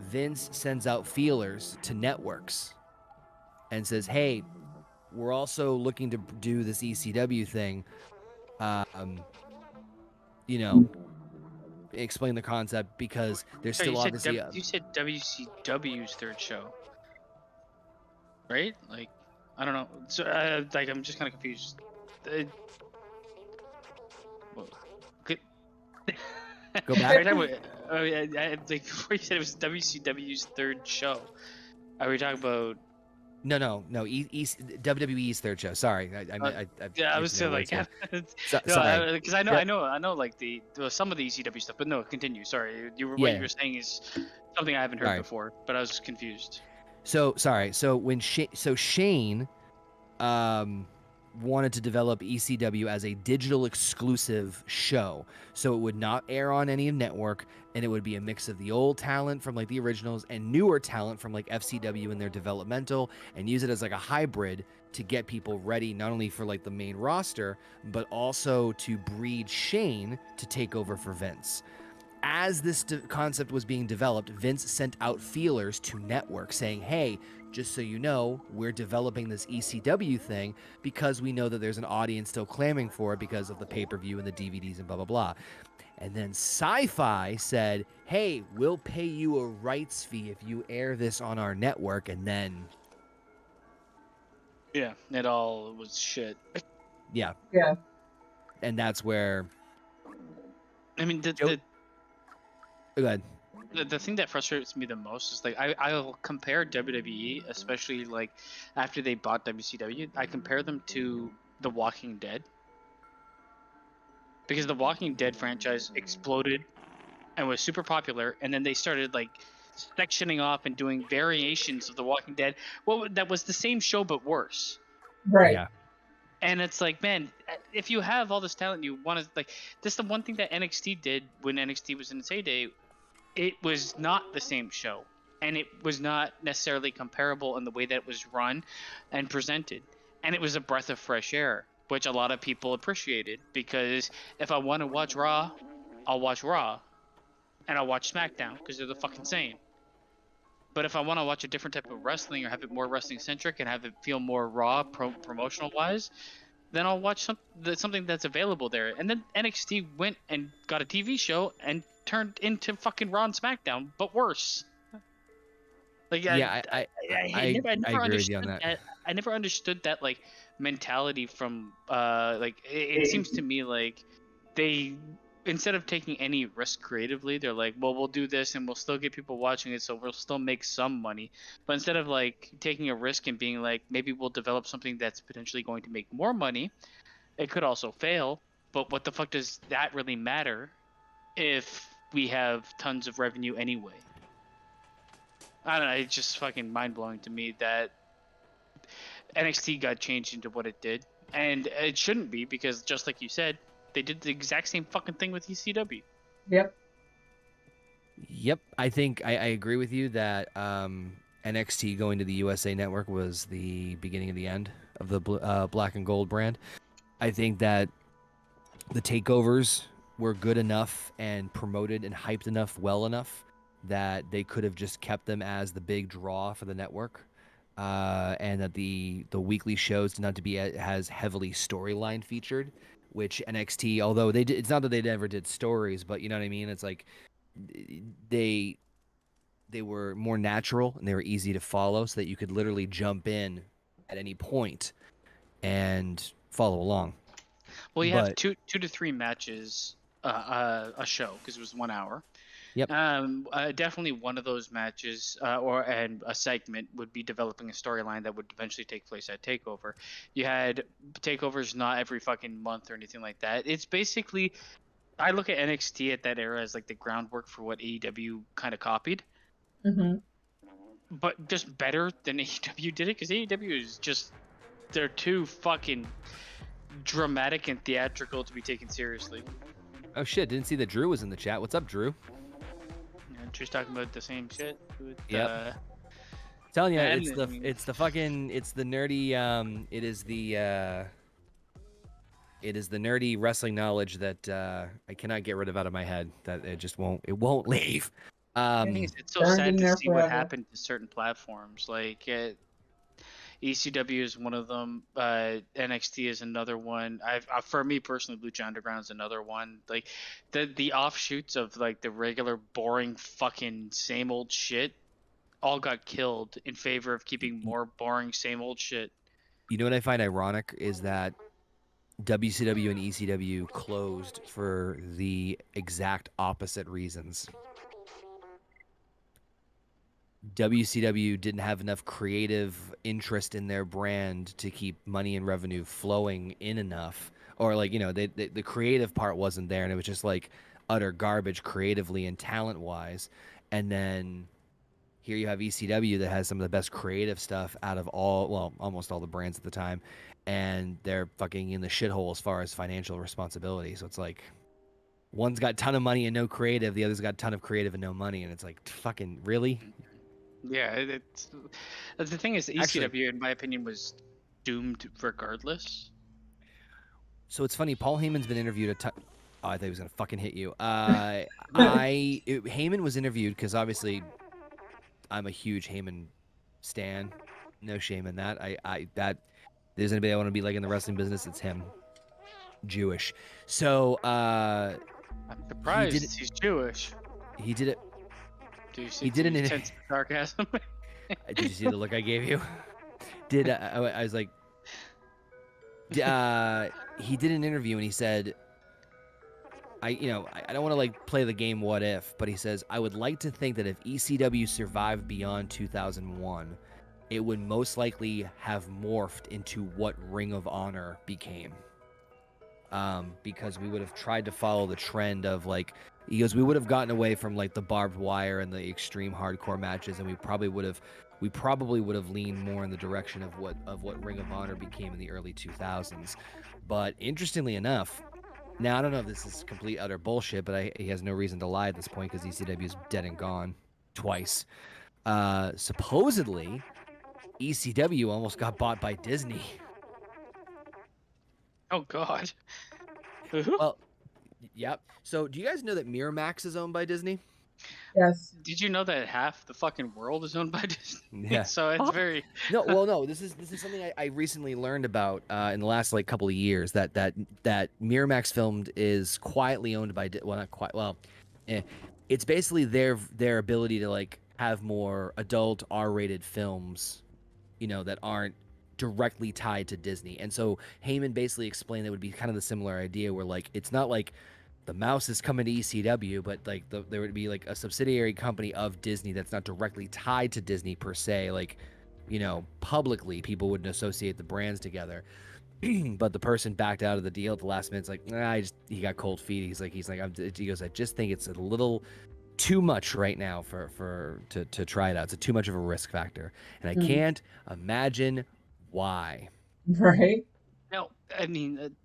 Vince sends out feelers to networks and says, hey, we're also looking to do this ECW thing. You know, explain the concept because there's Sorry, still obviously... you said WCW's third show, right? Like, I don't know. So, like, I'm just kind of confused. Well, Go back. Like before you said it was WCW's third show. Are we talking about? No. WWE's third show. Sorry, I was still like, sorry. because I know like some of the ECW stuff, but no, continue. Sorry, what you were saying is something I haven't heard before, but I was confused. So sorry. So when Shane wanted to develop ECW as a digital exclusive show, so it would not air on any network, and it would be a mix of the old talent from like the originals and newer talent from like FCW and their developmental, and use it as like a hybrid to get people ready not only for like the main roster, but also to breed Shane to take over for Vince. As this concept was being developed, Vince sent out feelers to networks saying, hey, just so you know, we're developing this ECW thing because we know that there's an audience still clamoring for it because of the pay-per-view and the DVDs and blah, blah, blah. And then Sci-Fi said, hey, we'll pay you a rights fee if you air this on our network. And then... Yeah, it all was shit. Yeah. Yeah. And that's where... I mean, Go ahead. the thing that frustrates me the most is like I'll compare WWE, especially like after they bought WCW, I compare them to The Walking Dead, because the Walking Dead franchise exploded and was super popular, and then they started like sectioning off and doing variations of The Walking Dead. Well, that was the same show but worse. Right. Yeah. And it's like, man, if you have all this talent, you want to like this. The one thing that NXT did when NXT was in its heyday, it was not the same show, and it was not necessarily comparable in the way that it was run and presented, and it was a breath of fresh air, which a lot of people appreciated, because if I want to watch Raw, I'll watch Raw, and I'll watch SmackDown because they're the fucking same. But if I want to watch a different type of wrestling or have it more wrestling centric and have it feel more raw promotional wise, then I'll watch something that's available there. And then NXT went and got a TV show and turned into fucking Raw and SmackDown, but worse. Like Yeah, I never agree with you on understood that. I never understood that like mentality from like it seems to me like they, instead of taking any risk creatively, they're like, well, we'll do this and we'll still get people watching it, so we'll still make some money. But instead of like taking a risk and being like, maybe we'll develop something that's potentially going to make more money, it could also fail. But what the fuck does that really matter if we have tons of revenue anyway? I don't know. It's just fucking mind blowing to me that NXT got changed into what it did, and it shouldn't be, because just like you said, they did the exact same fucking thing with ECW. Yep. Yep, I think I agree with you that NXT going to the USA Network was the beginning of the end of the Black and Gold brand. I think that the takeovers were good enough and promoted and hyped enough well enough that they could have just kept them as the big draw for the network, and that the weekly shows did not to be as heavily storyline featured, which NXT, although they did, it's not that they never did stories, but you know what I mean? It's like they were more natural and they were easy to follow, so that you could literally jump in at any point and follow along. Well, you have But two to three matches a show, because it was 1 hour. Yep. Definitely one of those matches and a segment would be developing a storyline that would eventually take place at Takeover. You had takeovers not every fucking month or anything like that. It's basically, I look at NXT at that era as like the groundwork for what AEW kind of copied, Mm-hmm. but just better than AEW did it, because AEW is just, they're too fucking dramatic and theatrical to be taken seriously. oh shit, didn't see that Drew was in the chat. What's up, Drew? Drew's talking about the same shit. With, Yep. Telling you, and, it's I mean, the nerdy it is the nerdy wrestling knowledge that I cannot get rid of out of my head, that it won't leave. the thing is, it's so Burned sad in to there see what forever. happened to certain platforms. Like ECW is one of them. NXT is another one. For me personally, Lucha Underground is another one. Like the offshoots of like the regular boring fucking same old shit all got killed in favor of keeping more boring same old shit. You know what I find ironic is that WCW and ECW closed for the exact opposite reasons. WCW didn't have enough creative interest in their brand to keep money and revenue flowing in enough, or like, you know, the creative part wasn't there, and it was just like utter garbage creatively and talent wise. And then here you have ECW that has some of the best creative stuff out of almost all the brands at the time, and they're fucking in the shithole as far as financial responsibility. So it's like one's got a ton of money and no creative, the other's got a ton of creative and no money, and it's like fucking really. Yeah, it's the thing is Actually, ECW, in my opinion, was doomed regardless. so it's funny. Paul Heyman's been interviewed a ton. Oh, I thought he was gonna fucking hit you. Heyman was interviewed because obviously I'm a huge Heyman stan. No shame in that. That there's anybody I want to be like in the wrestling business, it's him. Jewish. So I'm surprised he's Jewish. he did it. Do you see? He did an sense the sarcasm? Did you see the look I gave you? Did I was like, he did an interview and he said, I don't want to like play the game what if, but he says I would like to think that if ECW survived beyond 2001, it would most likely have morphed into what Ring of Honor became. Because we would have tried to follow the trend of like, he goes, we would have gotten away from like the barbed wire and the extreme hardcore matches, and we probably would have leaned more in the direction of what Ring of Honor became in the early 2000s. But interestingly enough, now I don't know if this is complete utter bullshit, but he has no reason to lie at this point because ECW is dead and gone twice. Supposedly, ECW almost got bought by Disney. Oh God. Well, yep. So, do you guys know that Miramax is owned by Disney? Yes. Did you know that half the fucking world is owned by Disney? Yeah. So it's very. No. This is something I recently learned about in the last like couple of years. That Miramax Filmed is quietly owned by not quite. Well, it's basically their ability to like have more adult R-rated films, that aren't directly tied to Disney. And so Heyman basically explained it would be kind of the similar idea where like it's not like the mouse is coming to ECW, but like there would be like a subsidiary company of Disney that's not directly tied to Disney per se. Like, publicly people wouldn't associate the brands together. But the person backed out of the deal at the last minute. It's like, he got cold feet. He goes, I just think it's a little too much right now to try it out. It's too much of a risk factor, and I can't imagine why. Right. No, I mean,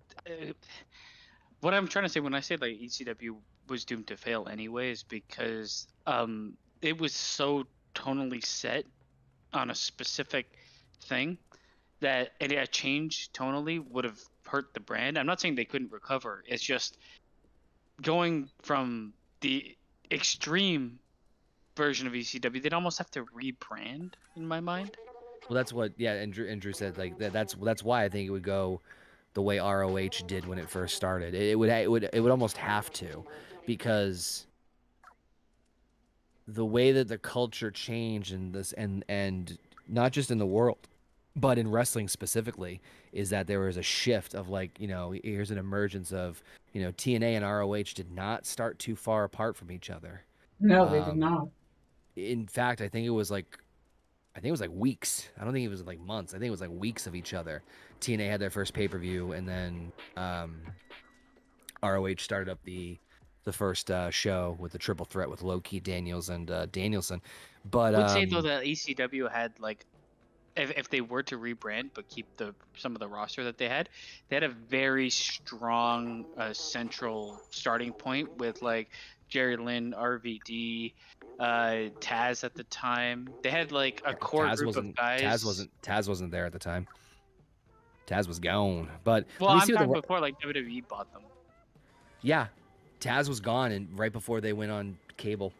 what I'm trying to say when I say like ECW was doomed to fail anyway is because it was so tonally set on a specific thing that a change tonally would have hurt the brand. I'm not saying they couldn't recover. It's just going from the extreme version of ECW, they'd almost have to rebrand in my mind. Well, that's what Andrew said. Like that's why I think it would go the way ROH did when it first started. It would almost have to, because the way that the culture changed and not just in the world, but in wrestling specifically, is that there was a shift of like, here's an emergence of, TNA and ROH did not start too far apart from each other. No, they did not. In fact, I think it was like weeks. I don't think it was like months. I think it was like weeks of each other. TNA had their first pay-per-view, and then ROH started up the first show with the triple threat with Low-Key, Daniels, and Danielson. But I would say though that ECW had like, if they were to rebrand but keep some of the roster that they had a very strong central starting point with like Jerry Lynn, RVD, Taz at the time. They had like a core group of guys. Taz wasn't there at the time. Taz was gone. But well, I'm talking before like WWE bought them. Yeah, Taz was gone, and right before they went on cable,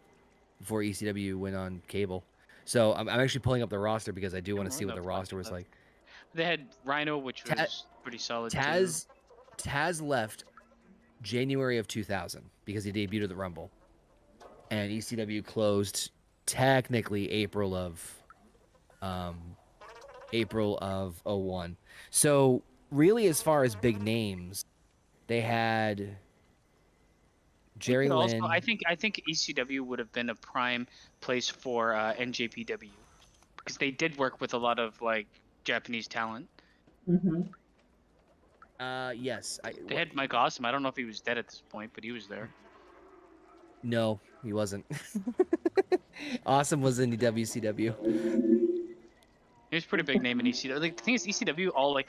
before ECW went on cable. So I'm actually pulling up the roster because I do want to see what the roster was like. They had Rhino, which was pretty solid. Taz left January of 2000 because he debuted at the Rumble, and ECW closed technically April of 01. So really, as far as big names, they had Jerry Lynn. I think ECW would have been a prime place for NJPW because they did work with a lot of like Japanese talent. Mm-hmm. Yes. They had Mike Awesome. I don't know if he was dead at this point, but he was there. No, he wasn't. Awesome was in the WCW. He was a pretty big name in ECW. Like the thing is, ECW all like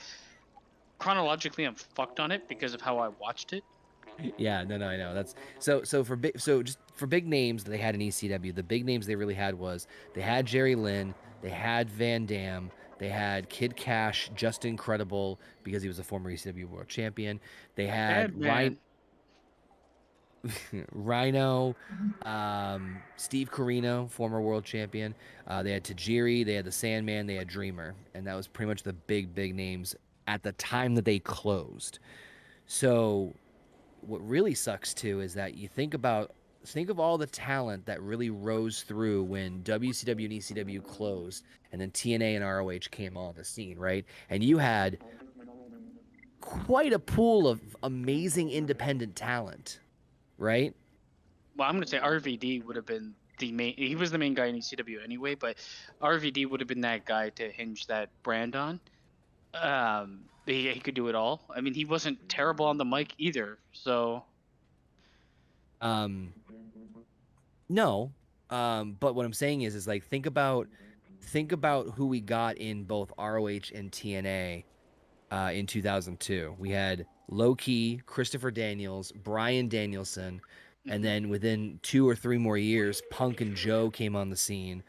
chronologically, I'm fucked on it because of how I watched it. Yeah, no, I know. That's so just for big names that they had in ECW, the big names they really had was they had Jerry Lynn, they had Van Dam, they had Kid Cash, just incredible because he was a former ECW world champion. They had Bad man. Rhino, Steve Corino, former world champion. They had Tajiri, they had the Sandman, they had Dreamer, and that was pretty much the big names at the time that they closed. So what really sucks too is that you think of all the talent that really rose through when WCW and ECW closed and then TNA and ROH came on the scene, right? And you had quite a pool of amazing independent talent, right? Well, I'm gonna say RVD would have been the main. He was the main guy in ECW anyway, but RVD would have been that guy to hinge that brand on. He could do it all. I mean, he wasn't terrible on the mic either. So Um no. But what I'm saying is like think about who we got in both ROH and TNA in 2002. We had Low Key, Christopher Daniels, Brian Danielson, and then within 2 or 3 more years, Punk and Joe came on the scene.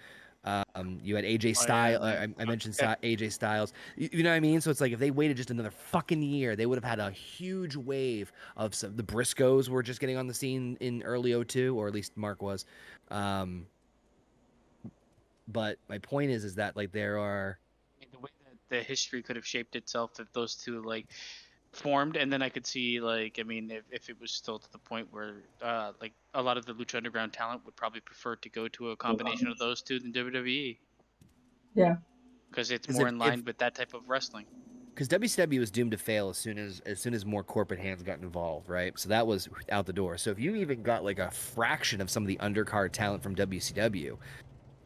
You had AJ oh, yeah, Styles. man. I mentioned Yeah. AJ Styles. You know what I mean? So it's like if they waited just another fucking year, they would have had a huge wave of the Briscoes were just getting on the scene in early '02, or at least Mark was. But my point is that like there are. I mean, the way that the history could have shaped itself if those two like formed, and then I could see like I mean if it was still to the point where like a lot of the Lucha Underground talent would probably prefer to go to a combination of those two than WWE Yeah. because it's Because more in line with that type of wrestling. because WCW was doomed to fail as soon as more corporate hands got involved, right? So that was out the door. So if you even got like a fraction of some of the undercard talent from WCW,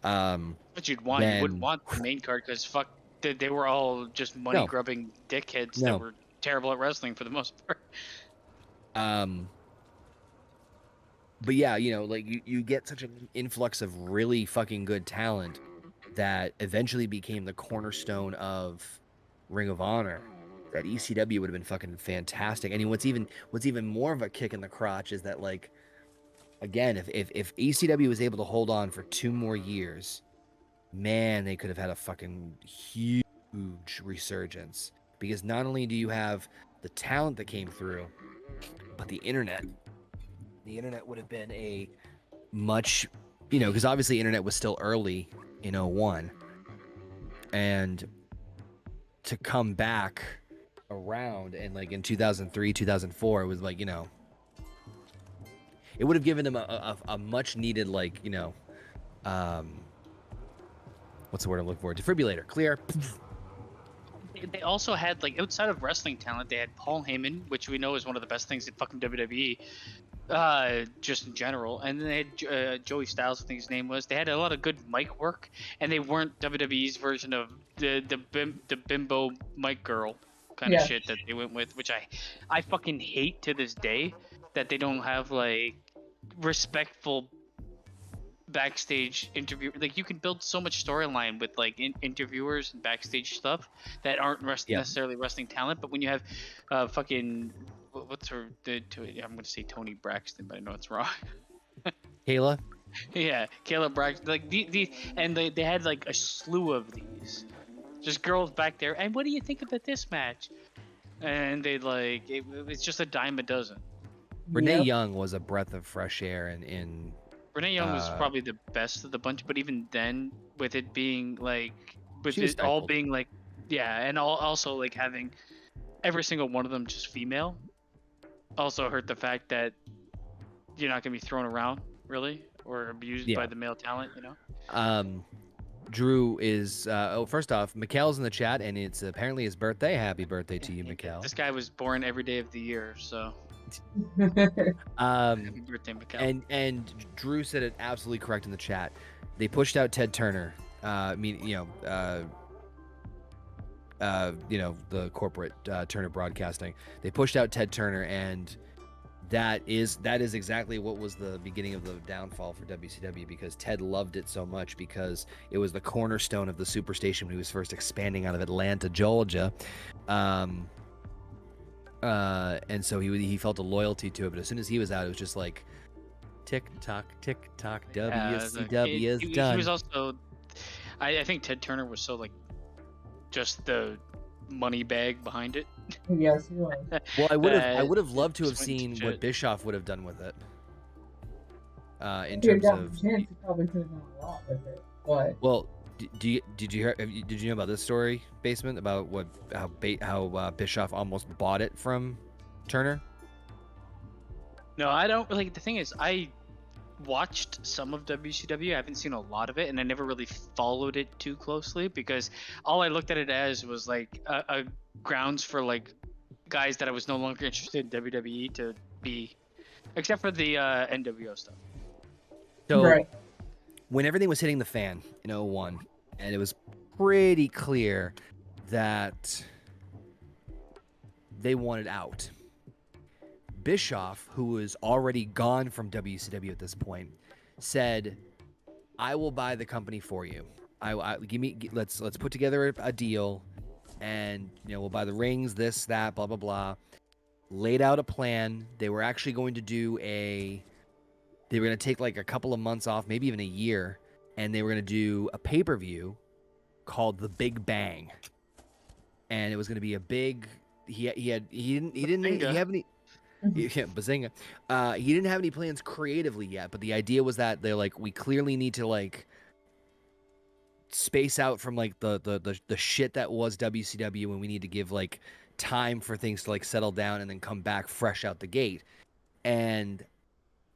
But you wouldn't then want the main card because fuck, they were all just money no, grubbing dickheads that no. were terrible at wrestling for the most part. But yeah, you know, like you get such an influx of really fucking good talent that eventually became the cornerstone of Ring of Honor. That ECW would have been fucking fantastic. And what's even more of a kick in the crotch is that like again, if ECW was able to hold on for 2 more years, man, they could have had a fucking huge resurgence. Because not only do you have the talent that came through, but the internet. The internet would have been a much, you know, because obviously internet was still early in '01. And to come back around and like in 2003, 2004, it was like, you know, it would have given them a much needed, like, you know, what's the word I'm looking for? Defibrillator. Clear. They also had like outside of wrestling talent, they had Paul Heyman, which we know is one of the best things in fucking WWE, just in general. And then they had Joey Styles, I think his name was. They had a lot of good mic work, and they weren't WWE's version of the bimbo mic girl kind of Yeah. shit that they went with, which I fucking hate to this day that they don't have like respectful backstage interview. Like you can build so much storyline with like interviewers and backstage stuff that aren't necessarily wrestling talent, but when you have fucking what's her I'm gonna say Tony Braxton, but I know it's wrong. Kayla. Yeah, Kayla Braxton, like and they had like a slew of these just girls back there, and what do you think about this match? And they like it's just a dime a dozen. Renee Yep. Young was a breath of fresh air in Renee Young was probably the best of the bunch, but even then, with it being like, with She was it all stifled. being like, yeah, and also like having every single one of them just female, also hurt the fact that you're not gonna be thrown around really or abused by the male talent, you know. Drew is first off, Mikkel's in the chat and it's apparently his birthday. Happy birthday to you, Mikkel. This guy was born every day of the year, so happy birthday, Mikkel. And Drew said it absolutely correct in the chat. They pushed out Ted Turner. You know, the corporate Turner Broadcasting. They pushed out Ted Turner, and that is exactly what was the beginning of the downfall for WCW, because Ted loved it so much because it was the cornerstone of the Superstation when he was first expanding out of Atlanta, Georgia. And so he felt a loyalty to it, but as soon as he was out, it was just like tick tock, WCW is he was done. also, I think Ted Turner was so like just the money bag behind it. Yes, he was. Well, I that would have loved to have just went to seen shit. what Bischoff would have done with it. In If he had terms gotten of, the chance, he probably could have done a lot with it. But well, did you know about this story, Basement, about how Bischoff almost bought it from Turner? No, I don't really. The thing is, I watched some of WCW. I haven't seen a lot of it, and I never really followed it too closely because all I looked at it as was like a grounds for like guys that I was no longer interested in WWE to be, except for the NWO stuff. So right, when everything was hitting the fan in 01, and it was pretty clear that they wanted out, Bischoff, who was already gone from WCW at this point, said, "I will buy the company for you. Let's put together a deal, and we'll buy the rings, this, that, blah blah blah." Laid out a plan. They were actually going to they were going to take like a couple of months off, maybe even a year, and they were going to do a pay-per-view called The Big Bang, and it was going to be a big. He didn't have any. Yeah, bazinga. He didn't have any plans creatively yet, but the idea was that they're like, we clearly need to like space out from like the shit that was WCW, and we need to give like time for things to like settle down and then come back fresh out the gate. And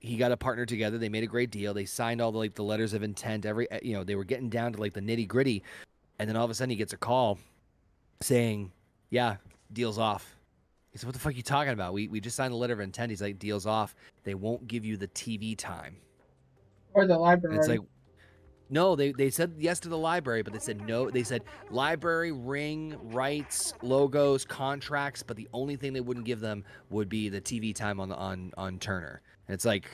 he got a partner together. They made a great deal. They signed all the like the letters of intent. They were getting down to like the nitty gritty, and then all of a sudden he gets a call saying, "Yeah, deal's off." He said, "What the fuck are you talking about? We just signed a letter of intent." He's like, "Deal's off. They won't give you the TV time." or the And library. it's like, no, they said yes to the library, but they said no. They said library, ring, rights, logos, contracts, but the only thing they wouldn't give them would be the TV time on Turner. And it's like,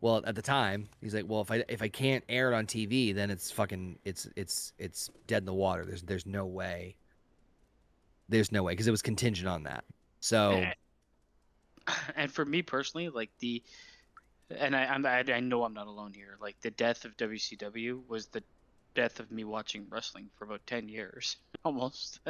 well, at the time, he's like, well, if I can't air it on TV, then it's fucking it's dead in the water. There's no way. There's no way, because it was contingent on that. So And for me personally, like I know I'm not alone here. Like the death of WCW was the death of me watching wrestling for about 10 years, almost,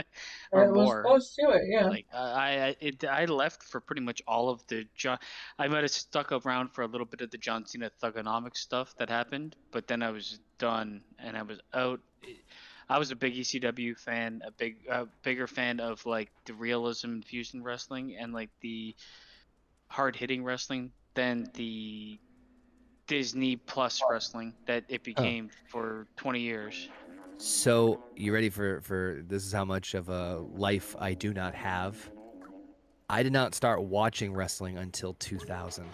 or It was more. close to it, yeah. Like I left for pretty much all of the John. I might have stuck around for a little bit of the John Cena thugonomics stuff that happened, but then I was done and I was out. I was a big ECW fan, bigger fan of like the realism fusion wrestling and like the hard hitting wrestling than the Disney Plus wrestling that it became for 20 years. So you ready for this? Is how much of a life I do not have. I did not start watching wrestling until 2000.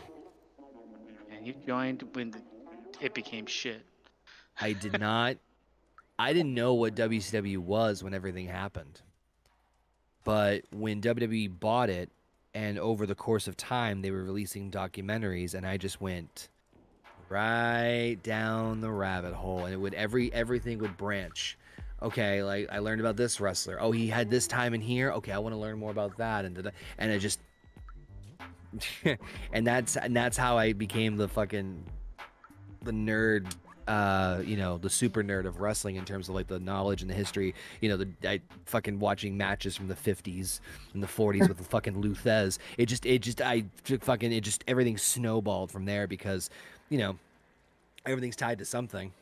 And you joined when it became shit. I did not. I didn't know what WCW was when everything happened. But when WWE bought it, and over the course of time, they were releasing documentaries, and I just went right down the rabbit hole, and it would everything would branch. Okay, like I learned about this wrestler. Oh, he had this time in here. Okay, I want to learn more about that, and it just and that's how I became the nerd, the super nerd of wrestling in terms of like the knowledge and the history. I fucking watching matches from the 50s and the 40s with the fucking Luthez. Everything snowballed from there because, everything's tied to something.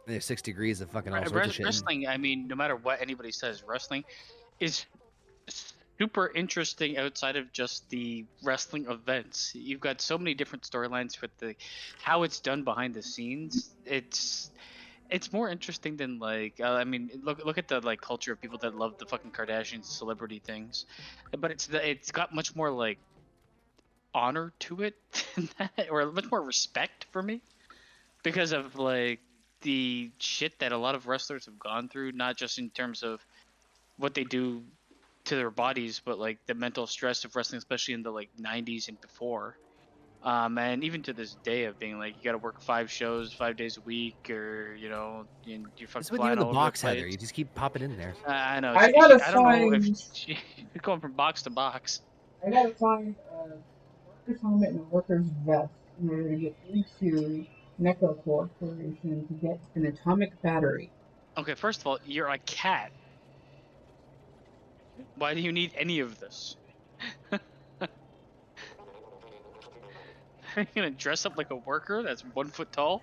And there's 6 degrees of fucking all sorts of shit. Wrestling, I mean, no matter what anybody says, wrestling is super interesting outside of just the wrestling events. You've got so many different storylines with how it's done behind the scenes. It's more interesting than like I mean, look at the like culture of people that love the fucking Kardashian celebrity things, but it's got much more like honor to it than that, or much more respect for me because of like the shit that a lot of wrestlers have gone through, not just in terms of what they do to their bodies, but like the mental stress of wrestling, especially in the like 90s and before. And even to this day of being like, you got to work 5 shows, 5 days a week, or you're fucking It's with you in flying the all over the box, Heather. place. You just keep popping in there. I know. I gotta I don't know if find. she's going from box to box. I gotta find a worker's helmet and a worker's vest in order to get into Neko Corporation to get an atomic battery. Okay, first of all, you're a cat. Why do you need any of this? Are you gonna dress up like a worker that's 1 foot tall?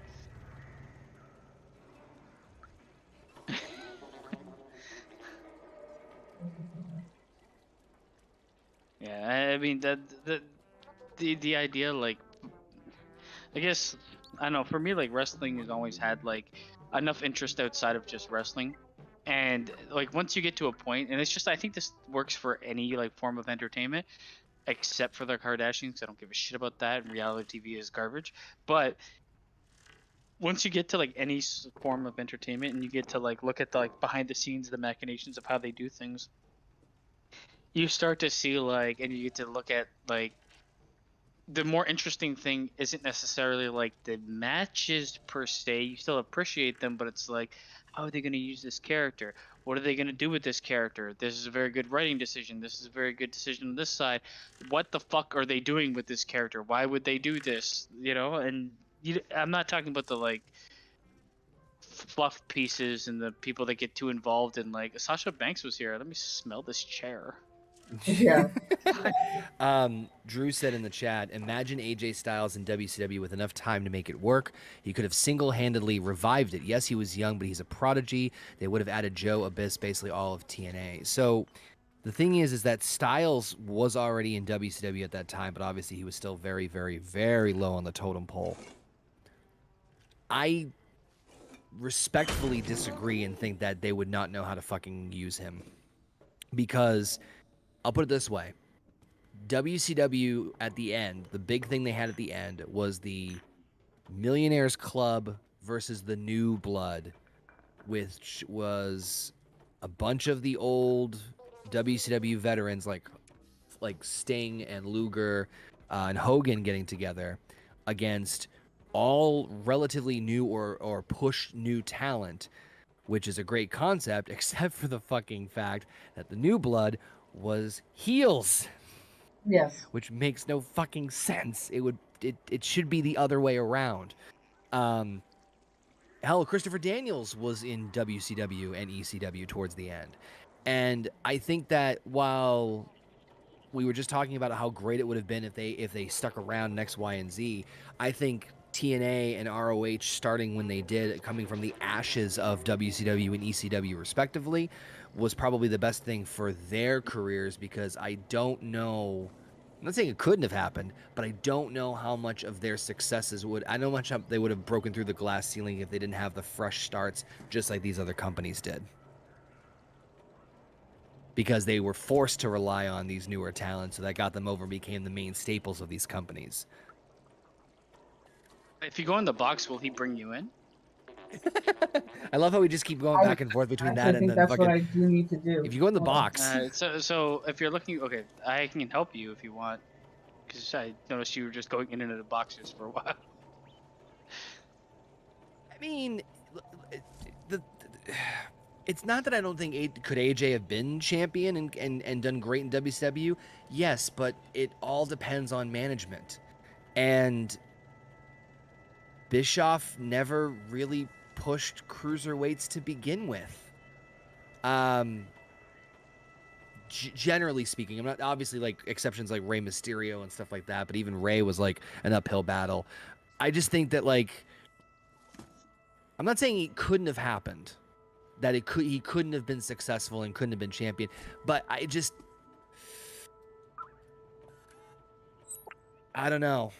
Yeah, I mean the idea, like, I guess, I don't know, for me, like, wrestling has always had like enough interest outside of just wrestling. And like once you get to a point, and it's just, I think this works for any like form of entertainment except for the Kardashians. I don't give a shit about that, and reality TV is garbage. But once you get to like any form of entertainment, and you get to like look at the like behind the scenes, the machinations of how they do things, you start to see like, and you get to look at like, the more interesting thing isn't necessarily like the matches per se. You still appreciate them, but it's like, how are they going to use this character? What are they going to do with this character? This is a very good writing decision. This is a very good decision on this side. What the fuck are they doing with this character? Why would they do this? And I'm not talking about the like fluff pieces and the people that get too involved in, like, Sasha Banks was here. Let me smell this chair. Yeah. Drew said in the chat, imagine AJ Styles in WCW with enough time to make it work. He could have single-handedly revived it. Yes, he was young, but he's a prodigy. They would have added Joe Abyss, basically all of TNA. So the thing is that Styles was already in WCW at that time, but obviously he was still very, very, very low on the totem pole. I respectfully disagree and think that they would not know how to fucking use him. Because I'll put it this way. WCW at the end, the big thing they had at the end was the Millionaires Club versus the New Blood, which was a bunch of the old WCW veterans like Sting and Luger and Hogan getting together against all relatively new or push new talent, which is a great concept, except for the fucking fact that the New Blood was heels. Yes. Which makes no fucking sense. It should be the other way around. Hell, Christopher Daniels was in WCW and ECW towards the end. And I think that while we were just talking about how great it would have been if they stuck around in X, Y, and Z, I think TNA and ROH starting when they did, coming from the ashes of WCW and ECW respectively, was probably the best thing for their careers, because I don't know, I'm not saying it couldn't have happened, but I don't know how much of their successes I know much they would have broken through the glass ceiling if they didn't have the fresh starts just like these other companies did. Because they were forced to rely on these newer talents, so that got them over and became the main staples of these companies. If you go in the box, will he bring you in? I love how we just keep going back and forth between that and then that's fucking. what I do need to do. If you go in the box, So if you're looking, okay, I can help you if you want, because I noticed you were just going in and out of boxes for a while. I mean, it's not that I don't think could AJ have been champion and done great in WCW. Yes, but it all depends on management, and Bischoff never really pushed cruiserweights to begin with. Generally speaking, I'm not, obviously, like, exceptions like Rey Mysterio and stuff like that, but even Rey was like an uphill battle. I just think that, like, I'm not saying it couldn't have happened, that he couldn't have been successful and couldn't have been champion, but I don't know.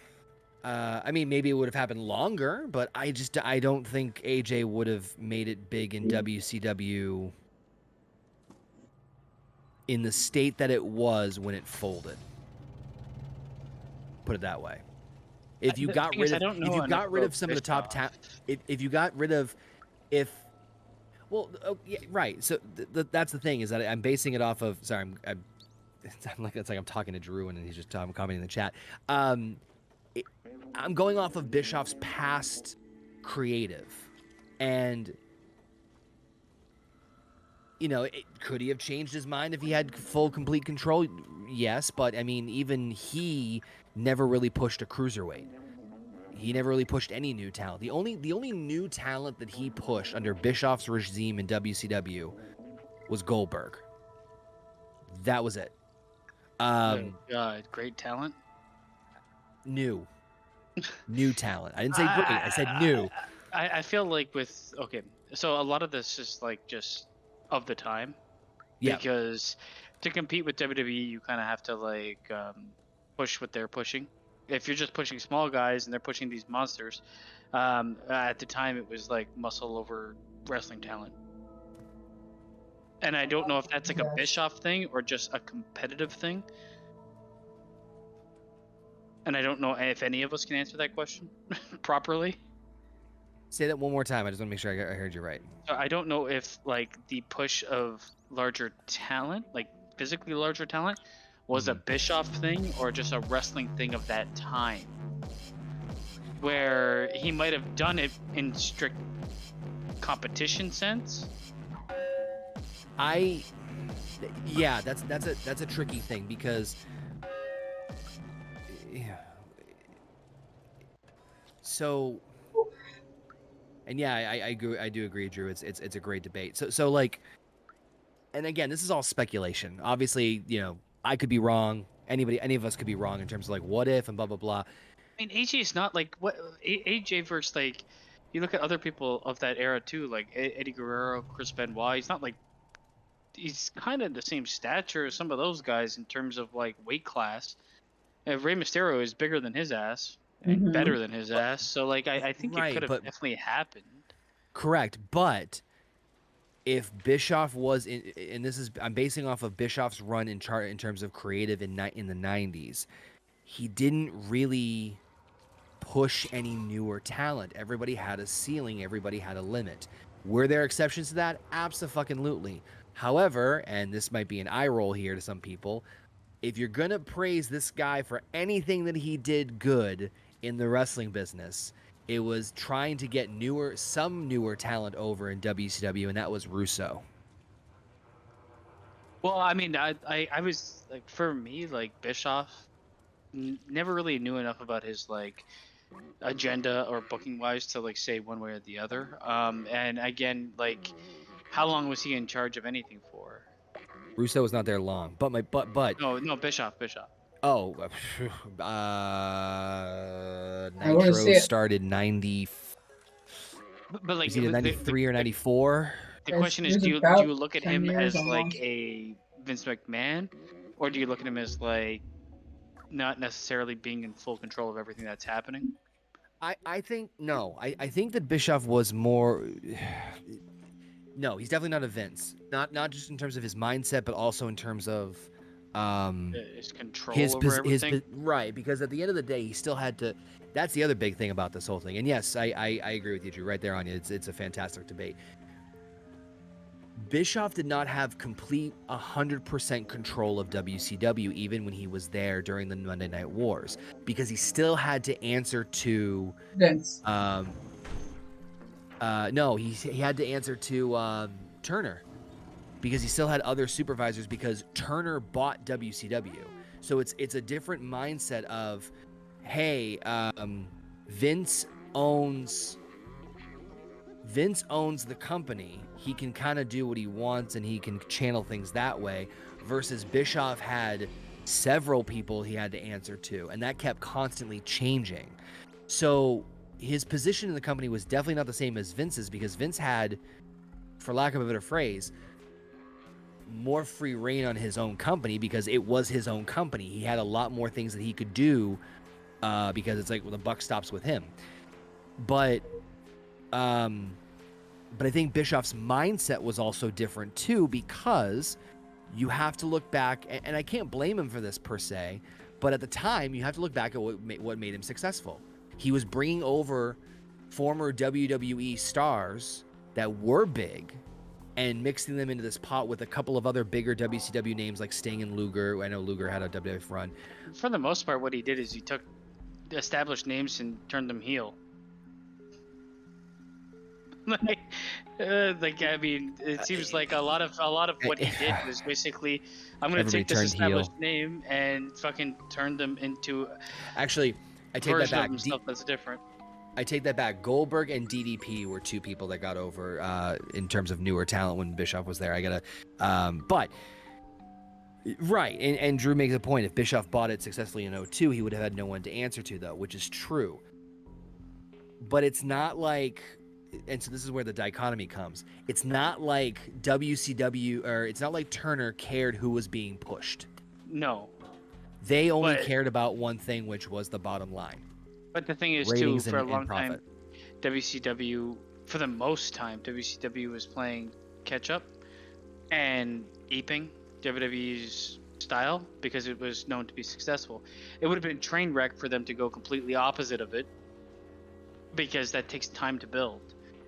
I mean, maybe it would have happened longer, but I don't think AJ would have made it big in WCW in the state that it was when it folded. Put it that way. If you got rid of some of the top talent, well, yeah, right. So that's the thing, is that I'm basing it off of. Sorry, it's like I'm talking to Drew and he's just commenting in the chat. I'm going off of Bischoff's past creative, and could he have changed his mind if he had full, complete control? Yes, but I mean, even he never really pushed a cruiserweight. He never really pushed any new talent. The only new talent that he pushed under Bischoff's regime in WCW was Goldberg. That was it. Oh, God, great talent. New talent. I didn't say great. I said new. I feel like so a lot of this is like just of the time. Yeah. Because to compete with WWE, you kind of have to like push what they're pushing. If you're just pushing small guys and they're pushing these monsters, at the time it was like muscle over wrestling talent. And I don't know if that's like a Bischoff thing or just a competitive thing. And I don't know if any of us can answer that question properly. Say that one more time. I just want to make sure I heard you right. So I don't know if like the push of larger talent, like physically larger talent, was a Bischoff thing or just a wrestling thing of that time, where he might have done it in strict competition sense. Yeah, that's a tricky thing because so, and yeah, I do agree, Drew. It's a great debate. So like, and again, this is all speculation. Obviously, I could be wrong. Any of us could be wrong in terms of like what if and blah blah blah. I mean, AJ is not like what AJ versus like you look at other people of that era too, like Eddie Guerrero, Chris Benoit. He's kind of the same stature as some of those guys in terms of like weight class. Rey Mysterio is bigger than his ass and better than his ass, so like I think it could have definitely happened. Correct, but if Bischoff was in, and I'm basing off of Bischoff's run in terms of creative in the 90s, he didn't really push any newer talent. Everybody had a ceiling, everybody had a limit. Were there exceptions to that? Abso-fucking-lutely. However, and this might be an eye roll here to some people, if you're gonna praise this guy for anything that he did good in the wrestling business, it was trying to get some newer talent over in WCW, and that was Russo. Well, I mean, I was like, for me, like Bischoff never really knew enough about his like agenda or booking wise to like say one way or the other. And again, like, how long was he in charge of anything for? Russo was not there long, but no, Bischoff. Oh, Nitro started 90. But like, was either 93 or 94. The question is, do you look at him as like a Vince McMahon, or do you look at him as like not necessarily being in full control of everything that's happening? I think no. I think that Bischoff was more. No, he's definitely not a Vince. Not just in terms of his mindset, but also in terms of his control over everything. Right, because at the end of the day, he still had to. That's the other big thing about this whole thing. And yes, I agree with you, Drew. Right there on you. It's a fantastic debate. Bischoff did not have complete 100% control of WCW even when he was there during the Monday Night Wars, because he still had to answer to Vince. No, he had to answer to Turner, because he still had other supervisors, because Turner bought WCW. So it's a different mindset of, hey, Vince owns the company. He can kind of do what he wants and he can channel things that way, versus Bischoff had several people he had to answer to, and that kept constantly changing. So his position in the company was definitely not the same as Vince's, because Vince had, for lack of a better phrase, more free reign on his own company, because it was his own company. He had a lot more things that he could do, because it's like, well, the buck stops with him. But I think Bischoff's mindset was also different too, because you have to look back, and I can't blame him for this per se, but at the time you have to look back at what made him successful. He was bringing over former WWE stars that were big and mixing them into this pot with a couple of other bigger WCW names like Sting and Luger. I know Luger had a WWF run. For the most part, what he did is he took established names and turned them heel. Like I mean, it seems like a lot of what he did was basically, I'm gonna Everybody take this turned heel. established name and fucking turn them into Actually, I a take that version of back. himself that's different. I take that back. Goldberg and DDP were two people that got over in terms of newer talent when Bischoff was there. I gotta, but right, and Drew makes a point. If Bischoff bought it successfully in 02, he would have had no one to answer to, though, which is true. But it's not like, and so this is where the dichotomy comes. It's not like WCW, or it's not like Turner cared who was being pushed. No, They only But- cared about one thing, which was the bottom line. but the thing is Ratings too, for a and long profit. time, WCW, for the most time, WCW was playing catch up and aping WWE's style because it was known to be successful. It would have been a train wreck for them to go completely opposite of it because that takes time to build.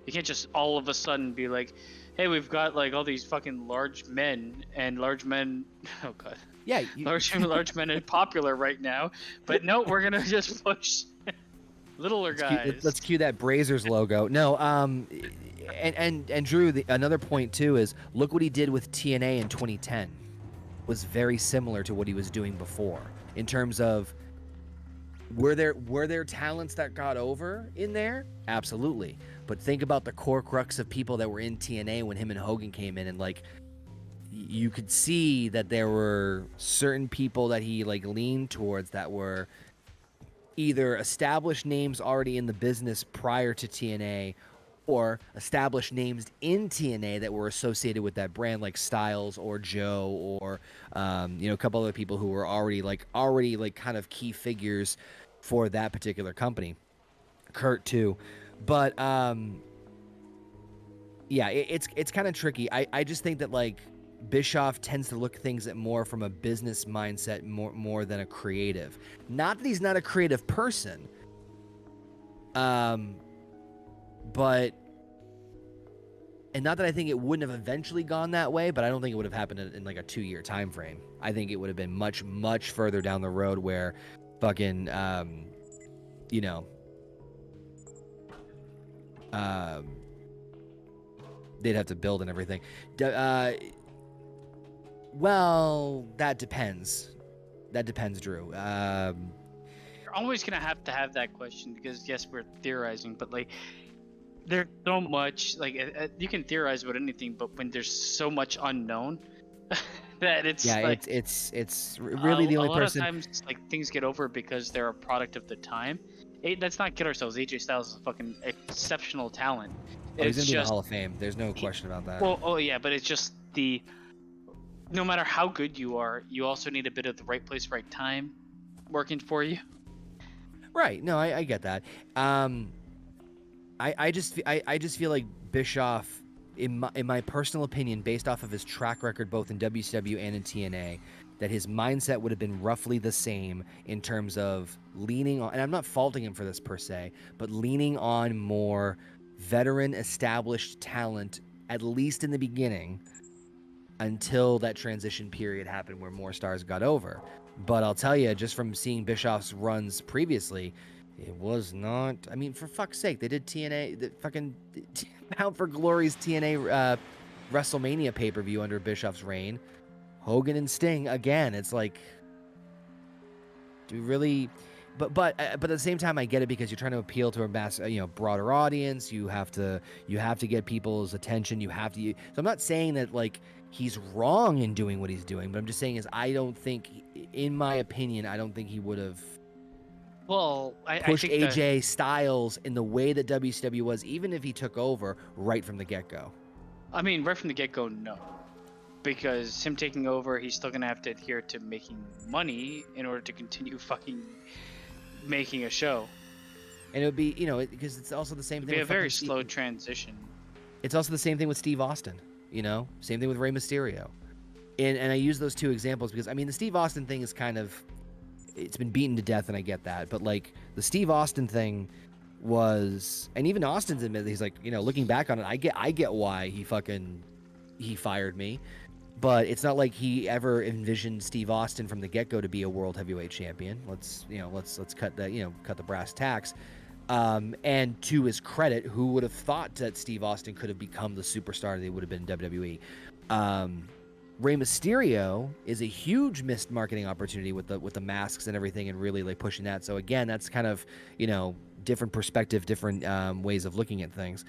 You can't just all of a sudden be like, hey, we've got like all these fucking large men, and large men, oh god, Yeah, large men are popular right now, but no, we're gonna just push littler guys. Let's cue that Brazers logo. No, and Drew, another point too is look what he did with TNA in 2010. Was very similar to what he was doing before in terms of were there talents that got over in there? Absolutely. But think about the core crux of people that were in TNA when him and Hogan came in, and like you could see that there were certain people that he like leaned towards that were either established names already in the business prior to TNA or established names in TNA that were associated with that brand, like Styles or Joe or a couple other people who were already kind of key figures for that particular company. Kurt too, but it's kind of tricky. I just think that like Bischoff tends to look things at more from a business mindset more than a creative. Not that he's not a creative person, but and not that I think it wouldn't have eventually gone that way, but I don't think it would have happened in like a 2-year time frame. I think it would have been much further down the road where fucking they'd have to build and everything. Well, that depends. That depends, Drew. You're always gonna have to have that question because yes, we're theorizing, but like there's so much like you can theorize about anything, but when there's so much unknown that it's like it's really the only person. A lot of times like things get over because they're a product of the time. Let's not kid ourselves. AJ Styles is a fucking exceptional talent. Oh, he's gonna be in the Hall of Fame. There's no question about that. Well, oh yeah, but it's just no matter how good you are, you also need a bit of the right place, right time working for you. Right. No, I get that. I just feel like Bischoff, in my personal opinion, based off of his track record both in WCW and in TNA, that his mindset would have been roughly the same in terms of leaning on, and I'm not faulting him for this per se, but leaning on more veteran established talent, at least in the beginning, until that transition period happened where more stars got over. But I'll tell you, just from seeing Bischoff's runs previously, it was not. I mean, for fuck's sake, they did TNA, the fucking Bound for Glory's TNA WrestleMania pay-per-view under Bischoff's reign. Hogan and Sting again. It's like, do we really? But at the same time, I get it because you're trying to appeal to a broader audience. You have to get people's attention. You have to. So I'm not saying that like he's wrong in doing what he's doing, but I'm just saying is I don't think, in my opinion, I don't think he would have. Well, pushed I think AJ Styles in the way that WCW was, even if he took over right from the get-go. I mean, right from the get-go, no. Because him taking over, he's still going to have to adhere to making money in order to continue fucking making a show. And it would be, because it's also the same It'd thing. be a with very fucking slow transition. It's also the same thing with Steve Austin, Same thing with Rey Mysterio. And I use those two examples because, I mean, the Steve Austin thing is kind of, it's been beaten to death, and I get that. But, like, the Steve Austin thing was, and even Austin's admitted, he's like, looking back on it, I get why he fired me. but it's not like he ever envisioned Steve Austin from the get-go to be a world heavyweight champion. Let's cut the brass tacks. And to his credit, who would have thought that Steve Austin could have become the superstar that he would have been in WWE? Rey Mysterio is a huge missed marketing opportunity with the masks and everything, and really like pushing that. So again, that's kind of different perspective, different ways of looking at things.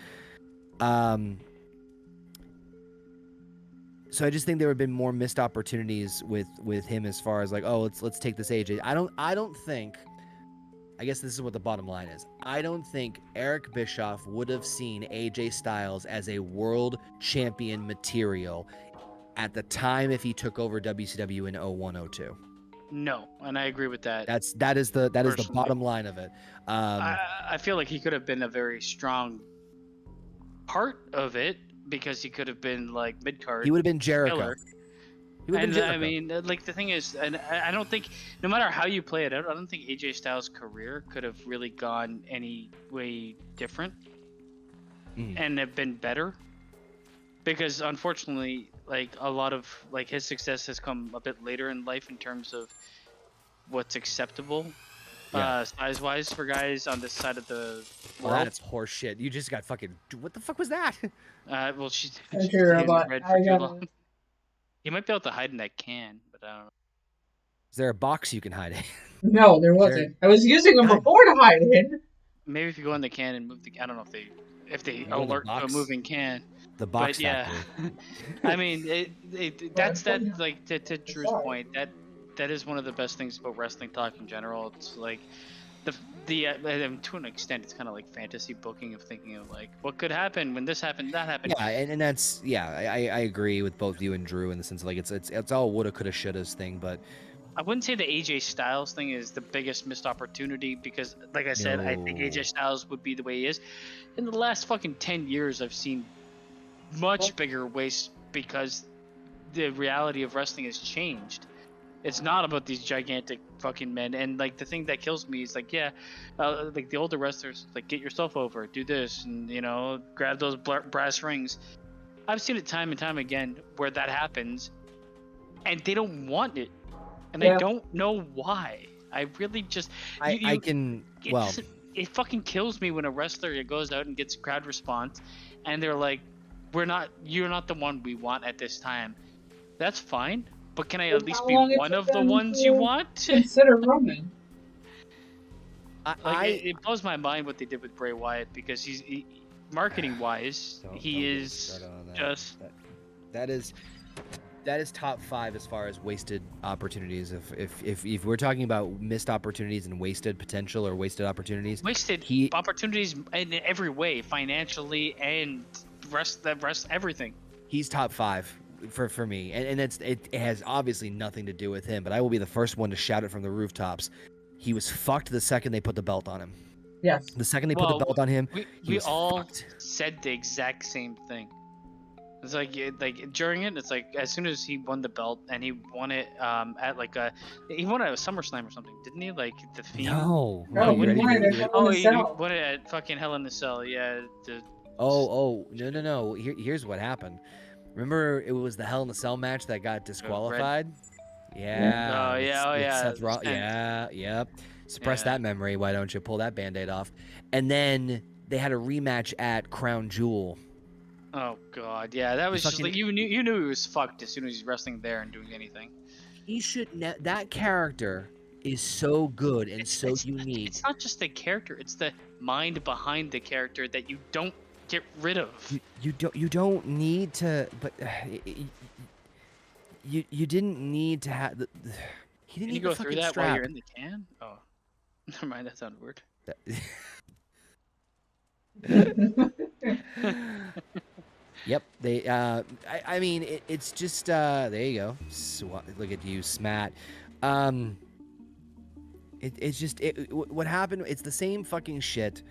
So I just think there have been more missed opportunities with him as far as like, oh, let's take this AJ. I don't think. I guess this is what the bottom line is. I don't think Eric Bischoff would have seen AJ Styles as a world champion material at the time if he took over WCW in 01-02. No, and I agree with that. That is the bottom line of it. I feel like he could have been a very strong part of it because he could have been like mid card. He would have been Jericho. Killer. I mean, like the thing is, and I don't think, no matter how you play it out, I don't think AJ Styles' career could have really gone any way different and have been better, because unfortunately, like a lot of like his success has come a bit later in life in terms of what's acceptable. Size-wise for guys on this side of the world. Well, that's horseshit. You just got fucking. What the fuck was that? Well, she's robot. red for too long. You might be able to hide in that can, but I don't know. Is there a box you can hide in? No, there wasn't. I was using them before to hide in. Maybe if you go in the can and move the, I don't know if they alert to a moving can. The box. But yeah, I mean, that's that. Like to Drew's point, that is one of the best things about wrestling talk in general. It's like to an extent, it's kind of like fantasy booking of thinking of like what could happen when this happened, that happened. Yeah, and that's I agree with both you and Drew in the sense of like it's all woulda, coulda, shouldas thing, but I wouldn't say the AJ Styles thing is the biggest missed opportunity because, like I said, I think AJ Styles would be the way he is. In the last fucking 10 years, I've seen much bigger waste because the reality of wrestling has changed. It's not about these gigantic fucking men, and like the thing that kills me is like, like the older wrestlers, like get yourself over, do this, and grab those brass rings. I've seen it time and time again where that happens, and they don't want it, and I don't know why. I really just it fucking kills me when a wrestler goes out and gets crowd response, and they're like, you're not the one we want at this time. That's fine. But can I at least be one of the ones you want? Consider Roman. It blows my mind what they did with Bray Wyatt because he's marketing-wise, he is just. That is top 5 as far as wasted opportunities. If we're talking about missed opportunities and wasted potential or wasted opportunities, opportunities in every way, financially and rest everything. He's top 5. For me, and it has obviously nothing to do with him, but I will be the first one to shout it from the rooftops. He was fucked the second they put the belt on him. Yes. The second they put the belt on him, we all said the exact same thing. It's like during it, it's like as soon as he won the belt and he won it he won it at SummerSlam or something, didn't he? Like the Fiend. No, he won it at fucking Hell in a Cell. Yeah. No. Here's what happened. Remember, it was the Hell in a Cell match that got disqualified? Yeah. Seth Rollins. Yep. Suppress that memory. Why don't you pull that Band-Aid off? And then they had a rematch at Crown Jewel. Oh God, yeah, that was just like you knew he was fucked as soon as he's wrestling there and doing anything. He should. That character is so good and so unique. It's not just the character; it's the mind behind the character that you don't get rid of. You don't need to, but you didn't need to have. He didn't Can you go through that while you're in the can? Oh, never mind. That sounded weird. Yep. They. I mean, it's just. There you go. Look at you, Smat. It's just. What happened? It's the same fucking shit.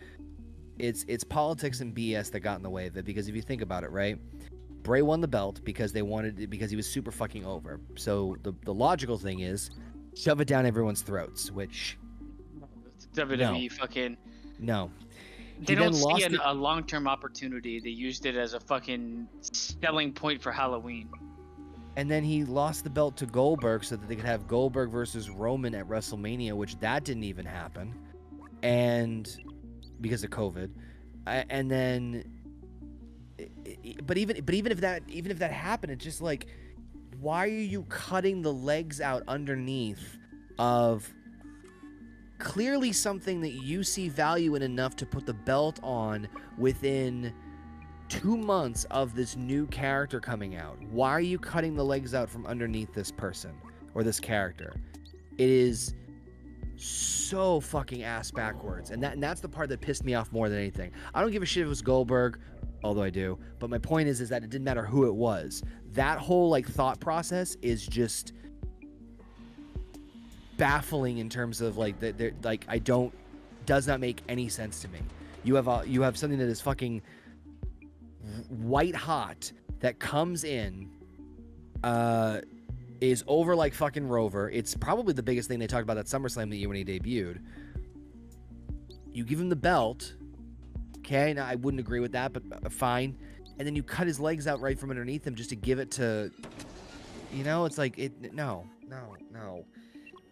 It's politics and BS that got in the way of it. Because if you think about it, right? Bray won the belt because they wanted it because he was super fucking over. So the logical thing is shove it down everyone's throats, which WWE fucking no. They don't see a long-term opportunity. They used it as a fucking selling point for Halloween. And then he lost the belt to Goldberg so that they could have Goldberg versus Roman at WrestleMania, which that didn't even happen, and because of COVID. And then, but even if that happened, it's just like, why are you cutting the legs out underneath of clearly something that you see value in enough to put the belt on within 2 months of this new character coming out? Why are you cutting the legs out from underneath this person or this character? It is so fucking ass backwards, and that's the part that pissed me off more than anything. I don't give a shit if it was Goldberg, although I do, but my point is that it didn't matter who it was. That whole like thought process is just baffling in terms of like does not make any sense to me. You have something that is fucking white hot that comes in, is over like fucking Rover. It's probably the biggest thing they talked about at SummerSlam that year when he debuted. You give him the belt, okay? Now I wouldn't agree with that, but fine. And then you cut his legs out right from underneath him just to give it to, it's like no.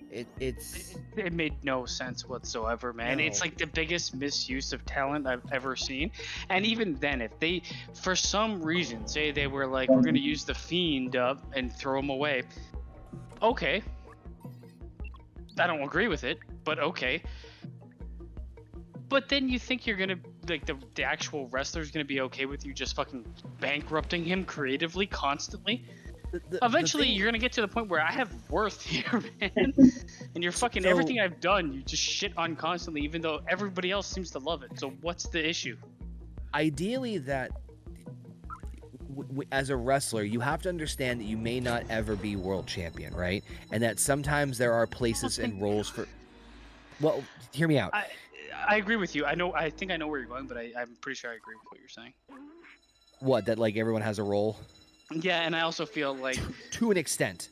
It made no sense whatsoever, man. No. It's like the biggest misuse of talent I've ever seen. And even then, if they, for some reason, say they were like, we're gonna use the Fiend up and throw him away, okay. I don't agree with it, but okay. But then you think you're gonna, like, the actual wrestler's gonna be okay with you just fucking bankrupting him creatively constantly? Eventually, you're gonna get to the point where I have worth here, man. And you're fucking everything I've done, you just shit on constantly, even though everybody else seems to love it. So what's the issue? Ideally, that as a wrestler, you have to understand that you may not ever be world champion, right? And that sometimes there are places and roles for. Well, hear me out. I agree with you. I think I know where you're going, but I'm pretty sure I agree with what you're saying. What, that like everyone has a role? Yeah, and I also feel like to an extent,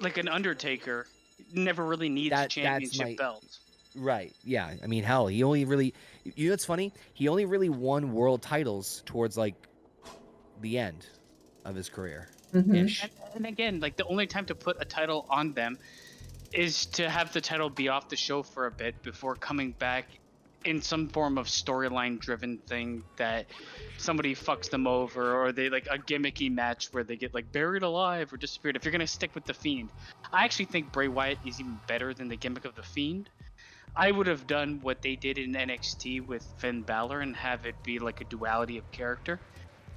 like an Undertaker never really needs a championship belt. Right. Yeah. I mean, hell, he only really, what's funny? He only really won world titles towards like the end of his career. Ish. And again, like the only time to put a title on them is to have the title be off the show for a bit before coming back in some form of storyline driven thing that somebody fucks them over, or they like a gimmicky match where they get like buried alive or disappeared. If you're gonna stick with the Fiend, I actually think Bray Wyatt is even better than the gimmick of the Fiend. I would have done what they did in NXT with Finn Balor and have it be like a duality of character,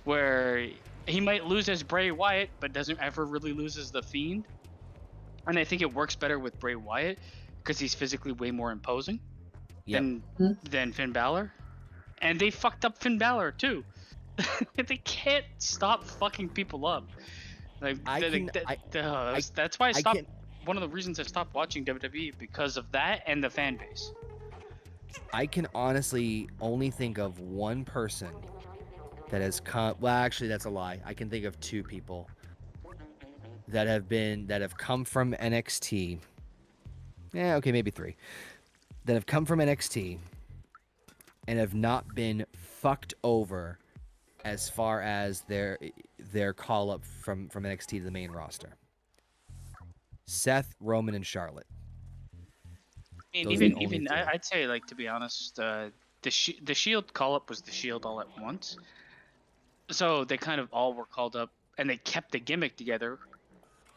where he might lose as Bray Wyatt but doesn't ever really lose as the Fiend. And I think it works better with Bray Wyatt because he's physically way more imposing than Finn Balor. And they fucked up Finn Balor too. They can't stop fucking people up. Like that's why I stopped. One of the reasons I stopped watching WWE because of that and the fan base. I can honestly only think of one person that has come. Well, actually, that's a lie. I can think of two people that have come from NXT. Yeah, okay, maybe three. That have come from NXT and have not been fucked over as far as their call up from NXT to the main roster. Seth, Roman, and Charlotte. And even I'd say, like, to be honest, the Shield call up was the Shield all at once. So they kind of all were called up, and they kept the gimmick together,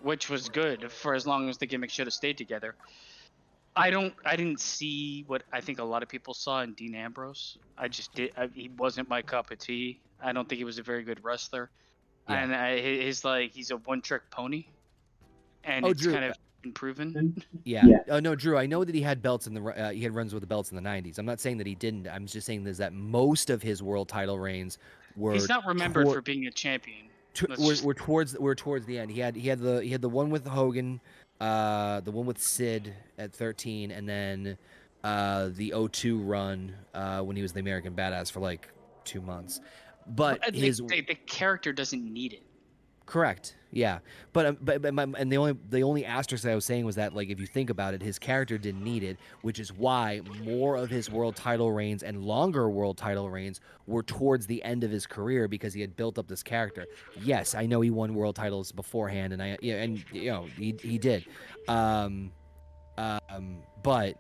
which was good for as long as the gimmick should have stayed together. I didn't see what I think a lot of people saw in Dean Ambrose. He wasn't my cup of tea. I don't think he was a very good wrestler. Yeah. And he's a one-trick pony. And it's Drew, kind of been proven. Yeah. Oh no, Drew. I know that he had belts he had runs with the belts in the '90s. I'm not saying that he didn't. I'm just saying that most of his world title reigns were. He's not remembered for being a champion. We're towards the end. He had the one with Hogan, the one with Sid at 13, and then the 02 run when he was the American Badass for like 2 months. But the character doesn't need it. Correct. Yeah, and the only asterisk that I was saying was that, like, if you think about it, his character didn't need it, which is why more of his world title reigns and longer world title reigns were towards the end of his career because he had built up this character. Yes, I know he won world titles beforehand, and he did, but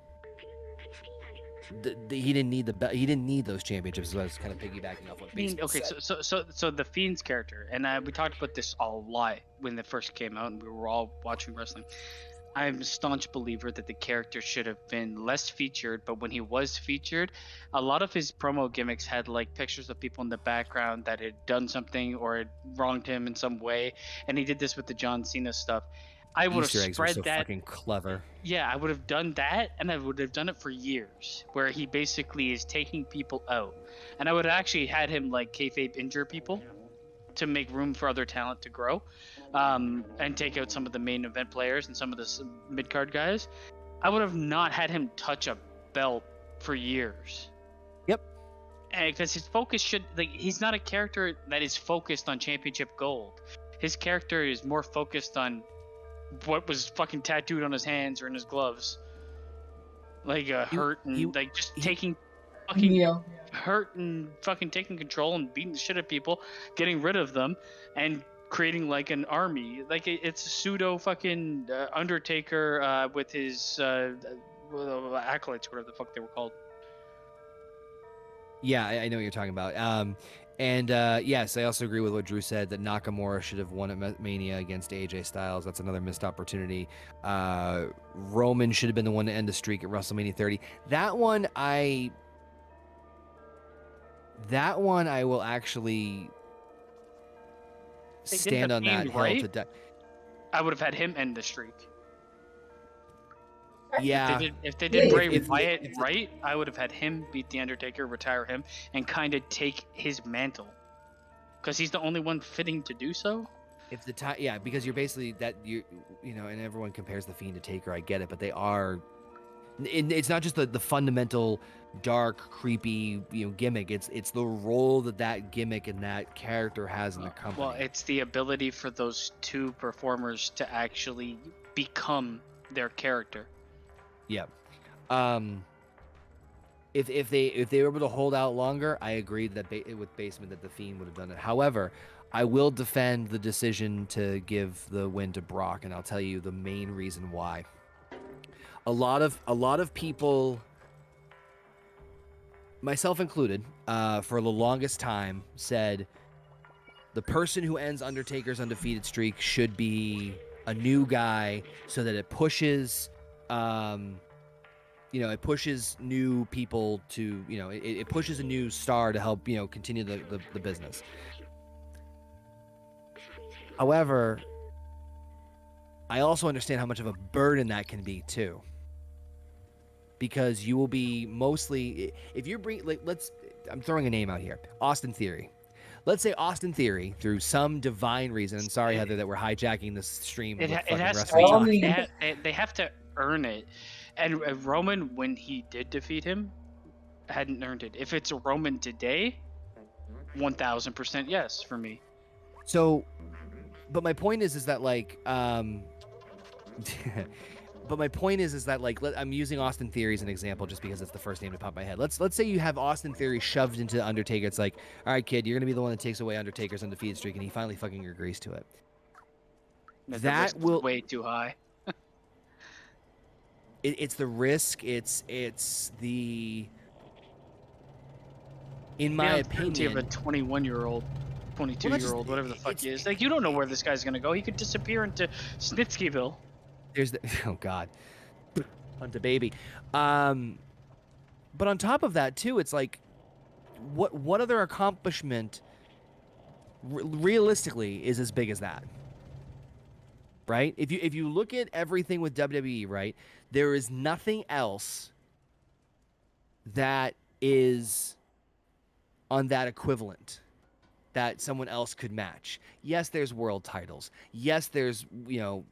he didn't need he didn't need those championships. So I was kind of piggybacking off what I mean, Baseman okay, said. so the Fiend's character, and we talked about this a lot when it first came out, and we were all watching wrestling. I'm a staunch believer that the character should have been less featured, but when he was featured, a lot of his promo gimmicks had like pictures of people in the background that had done something or had wronged him in some way, and he did this with the John Cena stuff. I would have Easter eggs were spread so that. fucking clever. Yeah, I would have done that, and I would have done it for years, where he basically is taking people out, and I would have actually had him like kayfabe injure people to make room for other talent to grow, and take out some of the main event players and some of the mid card guys. I would have not had him touch a belt for years. Yep. And because his focus he's not a character that is focused on championship gold. His character is more focused on what was fucking tattooed on his hands or in his gloves, like hurt and like just taking fucking Neo. hurt and fucking taking control and beating the shit out of people, getting rid of them, and creating like an army. Like it's a pseudo fucking Undertaker with his acolytes, whatever the fuck they were called. Yeah, I know what you're talking about. And yes, I also agree with what Drew said that Nakamura should have won at Mania against AJ Styles. That's another missed opportunity. Roman should have been the one to end the streak at WrestleMania 30. That one I will actually stand on that hill to die. I would have had him end the streak. Yeah. If they did Bray Wyatt right, I would have had him beat The Undertaker, retire him, and kind of take his mantle. Because he's the only one fitting to do so. If the time, yeah, because you're basically and everyone compares the Fiend to Taker. I get it, but they are. It's not just the fundamental dark, creepy, gimmick. It's the role that gimmick and that character has in the company. Well, it's the ability for those two performers to actually become their character. Yeah. If they were able to hold out longer, I agree that with Basement that the Fiend would have done it. However, I will defend the decision to give the win to Brock, and I'll tell you the main reason why. A lot of people, myself included, for the longest time said the person who ends Undertaker's undefeated streak should be a new guy so that it pushes it pushes new people to, it pushes a new star to help, continue the business. However, I also understand how much of a burden that can be too. Because you will be mostly, if you're I'm throwing a name out here, Austin Theory. Let's say Austin Theory, through some divine reason, and sorry, Heather, that we're hijacking this stream. It has to be, they have to earn it. And Roman, when he did defeat him, hadn't earned it. If it's a Roman today, 1000% yes for me. So, but my point is that like, but my point is that like, I'm using Austin Theory as an example just because it's the first name to pop in my head. Let's say you have Austin Theory shoved into Undertaker. It's like, all right, kid, you're gonna be the one that takes away Undertaker's undefeated streak, and he finally fucking agrees to it. That will way too high. It's the risk. It's the. In my opinion, of a 21-year-old, 22-year-old, whatever the fuck he is. Like, you don't know where this guy's gonna go. He could disappear into Snitskyville. There's oh god, hunt a baby. But on top of that too, it's like, what other accomplishment realistically is as big as that? Right? If you look at everything with WWE, right, there is nothing else that is on that equivalent that someone else could match. Yes, there's world titles. Yes, there's, no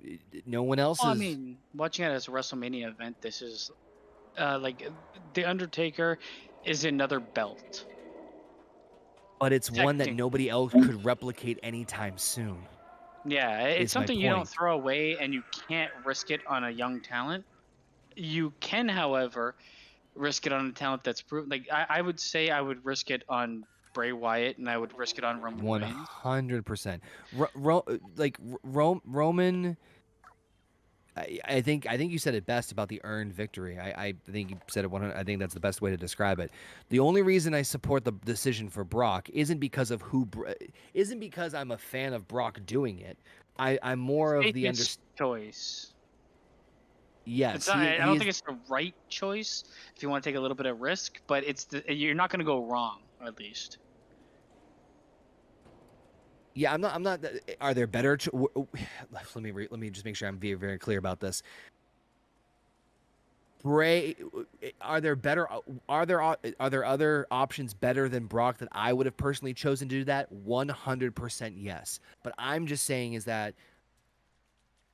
one else Well, is... I mean, watching it as a WrestleMania event, this is like The Undertaker is another belt. But it's one that nobody else could replicate anytime soon. Yeah, it's is my something you don't point. throw away, and you can't risk it on a young talent. You can, however, risk it on a talent that's proven. Like I would say, I would risk it on Bray Wyatt, and I would risk it on Roman Reigns. 100%. Roman. I think you said it best about the earned victory. I think you said it 100. I think that's the best way to describe it. The only reason I support the decision for Brock isn't because of isn't because I'm a fan of Brock doing it. I'm more of the It's choice. It's Yes, not. I he don't is. think it's the right choice if you want to take a little bit of risk, but you're not going to go wrong, at least. Yeah, I'm not. Are there better? Let me just make sure I'm very very clear about this. Bray, are there better? Are there other options better than Brock that I would have personally chosen to do that? 100% yes. But I'm just saying is that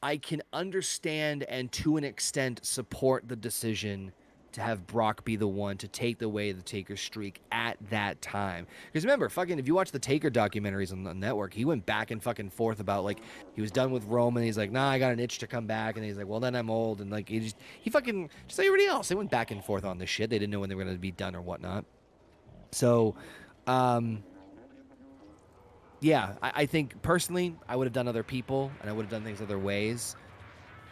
I can understand and to an extent support the decision to have Brock be the one to take away the Taker streak at that time. Because remember, fucking, if you watch the Taker documentaries on the network, he went back and fucking forth about like he was done with Roman. He's like, nah, I got an itch to come back, and he's like, well, then I'm old, and like he fucking just like everybody else. They went back and forth on this shit. They didn't know when they were gonna be done or whatnot. So, yeah, I think personally, I would have done other people, and I would have done things other ways.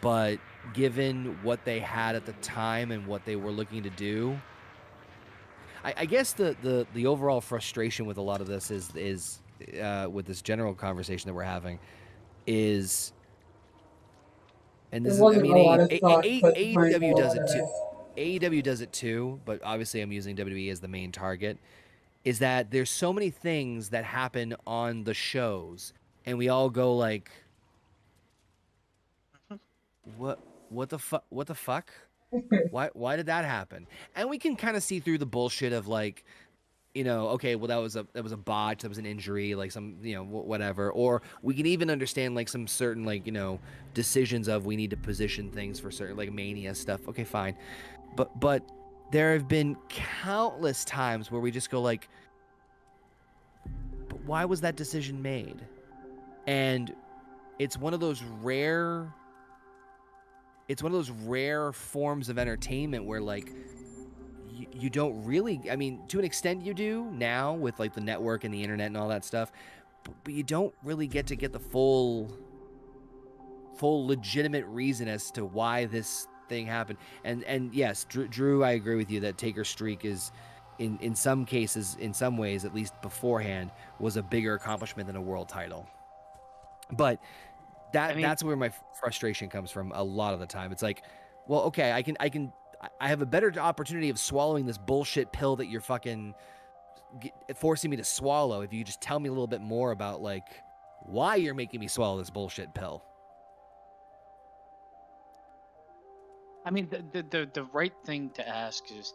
But given what they had at the time and what they were looking to do, I guess the overall frustration with a lot of this is with this general conversation that we're having is, and There this is, I wasn't a mean, lot of thought put behind AEW a does lot it of too. it. AEW does it too, but obviously I'm using WWE as the main target. Is that there's so many things that happen on the shows, and we all go like, what what the fuck? Why did that happen? And we can kind of see through the bullshit of like, okay, well that was a botch, that was an injury, like some, whatever. Or we can even understand like some certain like, decisions of we need to position things for certain like Mania stuff. Okay, fine. But there have been countless times where we just go like, but why was that decision made? And it's one of those rare forms of entertainment where like you don't really, I mean, to an extent you do now with like the network and the internet and all that stuff, but you don't really get the full legitimate reason as to why this thing happened. And yes, Drew, I agree with you that Taker's streak is in some cases, in some ways, at least beforehand, was a bigger accomplishment than a world title. But I mean, that's where my frustration comes from a lot of the time. It's like, well, okay, I have a better opportunity of swallowing this bullshit pill that you're fucking forcing me to swallow if you just tell me a little bit more about like why you're making me swallow this bullshit pill. I mean, the right thing to ask is,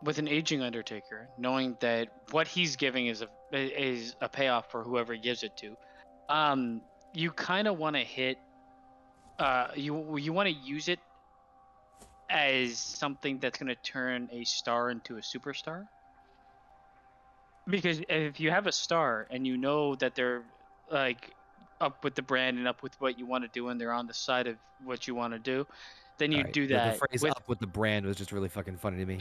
with an aging Undertaker, knowing that what he's giving is a payoff for whoever he gives it to, you kind of want to hit, you want to use it as something that's going to turn a star into a superstar. Because if you have a star and you know that they're like up with the brand and up with what you want to do, and they're on the side of what you want to do, then you All right. do The that phrase with. "up with the brand" was just really fucking funny to me.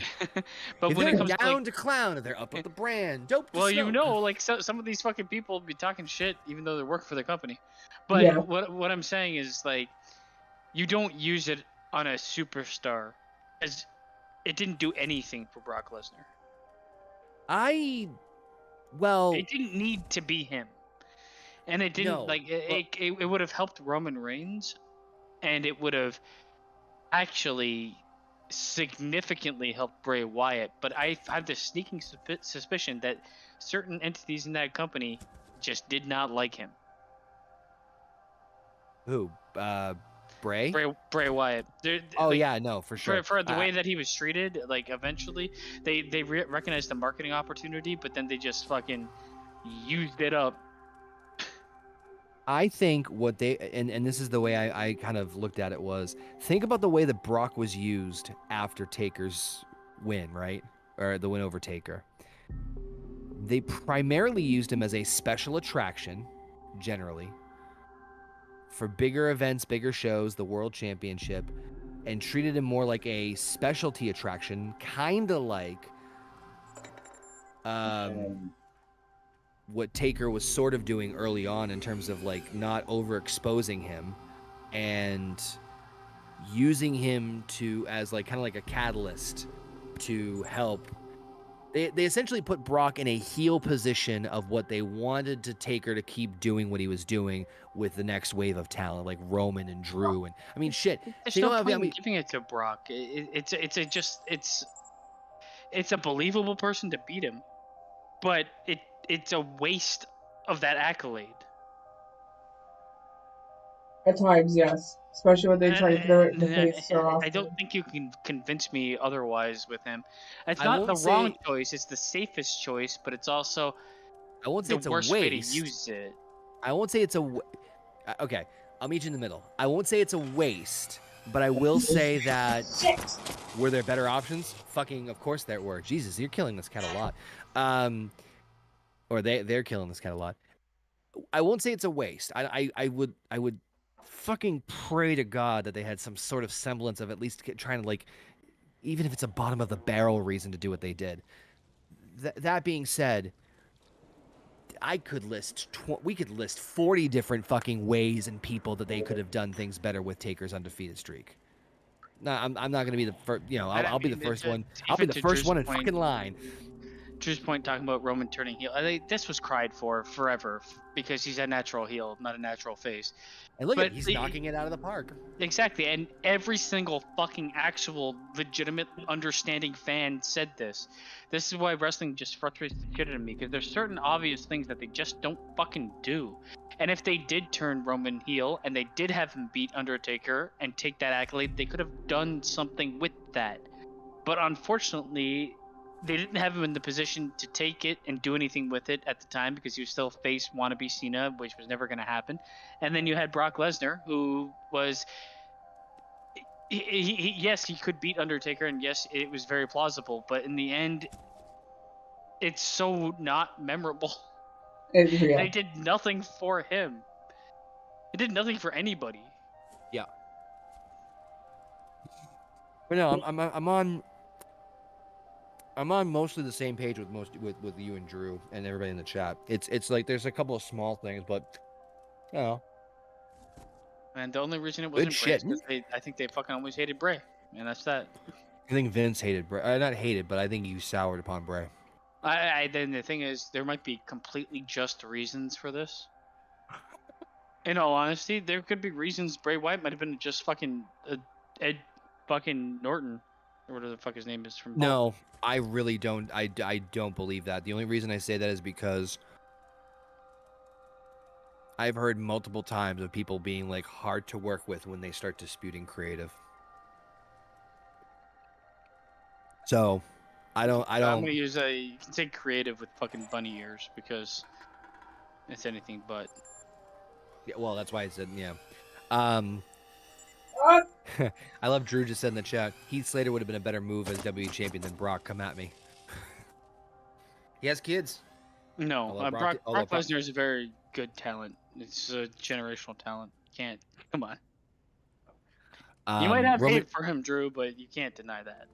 But If when they're it comes to down like, to clown, if they're up with the brand, dope to well, smoke. like some of these fucking people be talking shit even though they work for the company. But Yeah. what I'm saying is like, you don't use it on a superstar, as it didn't do anything for Brock Lesnar. Well, It didn't need to be him, and it didn't no. like Well, it would have helped Roman Reigns, and it would have actually significantly helped Bray Wyatt. But I have this sneaking suspicion that certain entities in that company just did not like him. who? Bray? Bray Wyatt. Oh Like, yeah, no, for sure. for the way that he was treated, like eventually they recognized the marketing opportunity, but then they just fucking used it up. I think what they and this is the way I kind of looked at it was, think about the way that Brock was used after Taker's win, right? Or the win over Taker. They primarily used him as a special attraction, generally. for bigger events, bigger shows, the World Championship, and treated him more like a specialty attraction, kind of like what Taker was sort of doing early on in terms of like not overexposing him and using him to as like kind of like a catalyst to help. They essentially put Brock in a heel position of what they wanted to Taker to keep doing what he was doing with the next wave of talent, like Roman and Drew. And I mean, shit. There's Think no about, point I mean, in giving it to Brock. It's a believable person to beat him, but it's a waste of that accolade. At times, yes. Especially when they try to throw it in the face so I don't often. think you can convince me otherwise with him. It's I not the won't wrong say choice; it's the safest choice, but it's also I won't say the it's a worst way to waste. use it. I won't say it's a okay. I'll meet you in the middle. I won't say it's a waste, but I will say that were there better options? Fucking, of course there were. Jesus, you're killing this cat a lot. Or they're killing this cat a lot. I won't say it's a waste. I would fucking pray to God that they had some sort of semblance of at least trying to, like, even if it's a bottom of the barrel reason to do what they did. That being said, we could list 40 different fucking ways and people that they could have done things better with Taker's undefeated streak. No, I'm not gonna be the first. You know, I'll be the first one. I'll be the first one in fucking line. Drew's point talking about Roman turning heel. I think this was cried for forever because he's a natural heel, not a natural face. And look at But him, he's knocking it out of the park. Exactly, and every single fucking actual legitimate understanding fan said this. This is why wrestling just frustrates the shit out of me, because there's certain obvious things that they just don't fucking do. And if they did turn Roman heel and they did have him beat Undertaker and take that accolade, they could have done something with that. But unfortunately, they didn't have him in the position to take it and do anything with it at the time because he was still face wannabe Cena, which was never going to happen. And then you had Brock Lesnar, who was, yes, he could beat Undertaker, and yes, it was very plausible. But in the end, it's so not memorable. Yeah. They did nothing for him. It did nothing for anybody. Yeah. But no, I'm on mostly the same page with you and Drew and everybody in the chat. It's like there's a couple of small things, but you know. And the only reason it wasn't Bray is because I think they fucking always hated Bray, and that's that. I think Vince hated Bray. Not hated, but I think you soured upon Bray. Then the thing is, there might be completely just reasons for this. In all honesty, there could be reasons Bray Wyatt might have been just fucking Ed fucking Norton, or whatever the fuck his name is from. No, I really don't. I don't believe that. The only reason I say that is because I've heard multiple times of people being like hard to work with when they start disputing creative. So, I don't. I'm gonna use you can say creative with fucking bunny ears because it's anything but. Yeah, well, that's why I said yeah. What? I love Drew just said in the chat. Heath Slater would have been a better move as WWE champion than Brock. Come at me. He has kids. No, Brock Lesnar is a very good talent. It's a generational talent. Can't come on. You might have hate for him, Drew, but you can't deny that.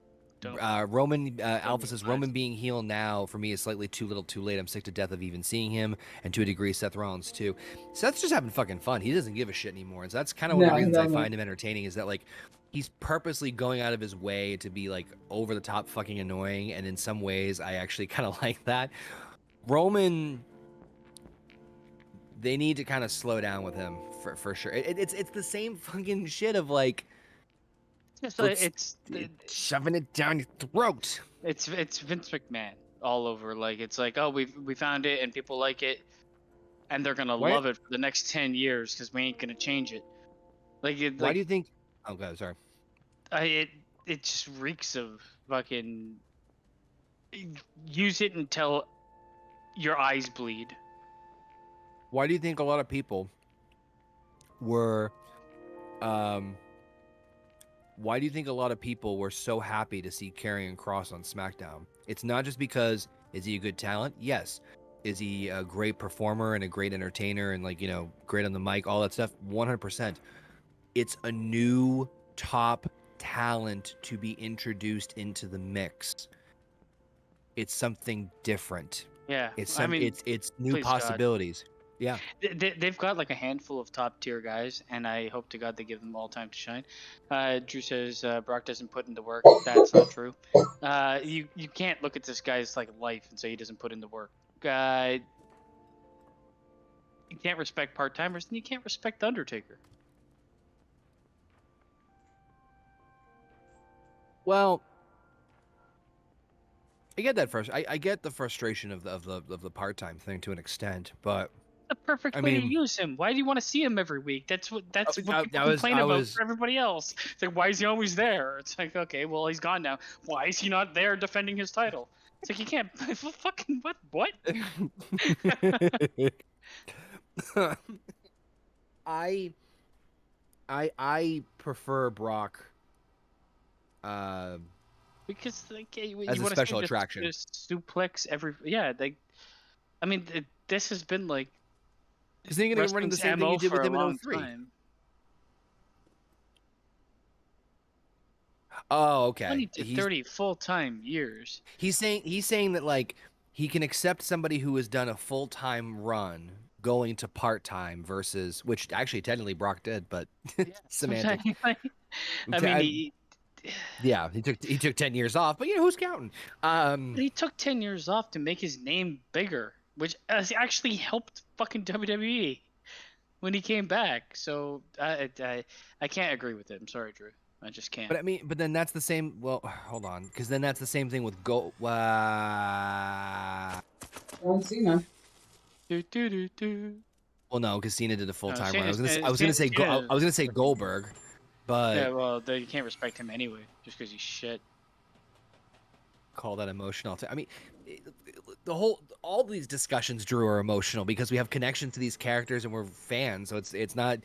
Roman Alpha says Roman being heel now for me is slightly too little, too late. I'm sick to death of even seeing him, and to a degree, Seth Rollins too. Seth's just having fucking fun. He doesn't give a shit anymore, and so that's kind of one of the reasons I find him entertaining. Is that like he's purposely going out of his way to be like over the top fucking annoying, and in some ways, I actually kind of like that. Roman, they need to kind of slow down with him for sure. It's the same fucking shit of like. It's shoving it down your throat. It's Vince McMahon all over. Like it's like, oh, we found it and people like it, and they're gonna love it for the next 10 years because we ain't gonna change it. Why do you think? Oh god, sorry. It just reeks of fucking. Use it until your eyes bleed. Why do you think a lot of people were? Why do you think a lot of people were so happy to see Karrion Kross on SmackDown? It's not just because is he a good talent? Yes. Is he a great performer and a great entertainer and like, great on the mic, all that stuff? 100%. It's a new top talent to be introduced into the mix. It's something different. Yeah, It's I mean, it's new please God. possibilities. Yeah. They've got like a handful of top tier guys, and I hope to God they give them all time to shine. Drew says Brock doesn't put into work. That's not true. You can't look at this guy's like life and say he doesn't put in the work. You can't respect part timers, and you can't respect the Undertaker. Well, I get that I get the frustration of the part-time thing to an extent, but The perfect I way to mean, use him. Why do you want to see him every week? That's what people I was complain I about was for everybody else. It's like, why is he always there? It's like, okay, well, he's gone now. Why is he not there defending his title? It's like, you can't fucking what? I I prefer Brock uh Because like as you a want to see special him attraction. just suplex every like I mean this has been like Because then you're gonna run into the wrestling's same thing you MO did for with a him in long 03. time. Oh, okay. 20 to 30 full-time years. He's saying that like he can accept somebody who has done a full-time run going to part-time versus, which actually technically Brock did, but Yeah. semantics. I mean, Yeah, he took 10 years off, but who's counting? he took 10 years off to make his name bigger, which has actually helped fucking WWE when he came back. So I can't agree with it. I'm sorry, Drew. I just can't. But I mean, but then that's the same. Well, hold on, because then that's the same thing with Go. John Cena. Well, no, because Cena did a full No, time run. Cena, I was gonna say Cena, I was gonna say Goldberg, but yeah, well, you can't respect him anyway, just because he's shit. call that emotional. I mean, all these discussions, Drew, are emotional because we have connection to these characters and we're fans. So it's not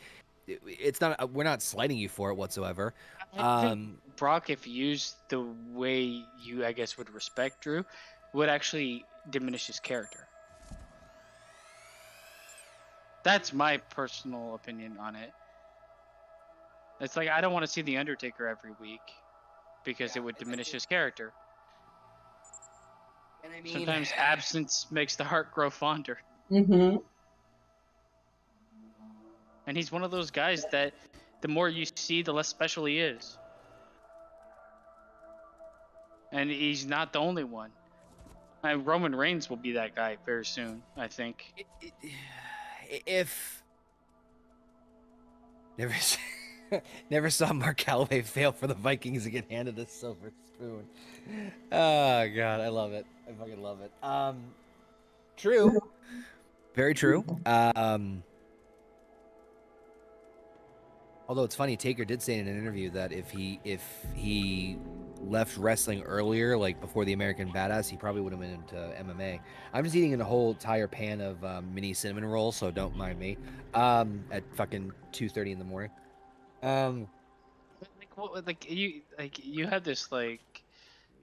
we're not slighting you for it whatsoever. I think Brock, if used the way you, I guess, would respect Drew, would actually diminish his character. That's my personal opinion on it. It's like I don't want to see the Undertaker every week because it would diminish his character. And I mean, Sometimes absence makes the heart grow fonder. Mm-hmm. And he's one of those guys that the more you see, the less special he is. And he's not the only one. Roman Reigns will be that guy very soon, I think. if never saw Mark Calloway fail for the Vikings to get handed a silver spoon. Oh God, I love it. I fucking love it. True, very true. Although it's funny, Taker did say in an interview that if he left wrestling earlier, like before the American Badass, he probably would have been into MMA. I'm just eating a whole entire pan of mini cinnamon rolls, so don't mind me. At fucking 2:30 in the morning. You have this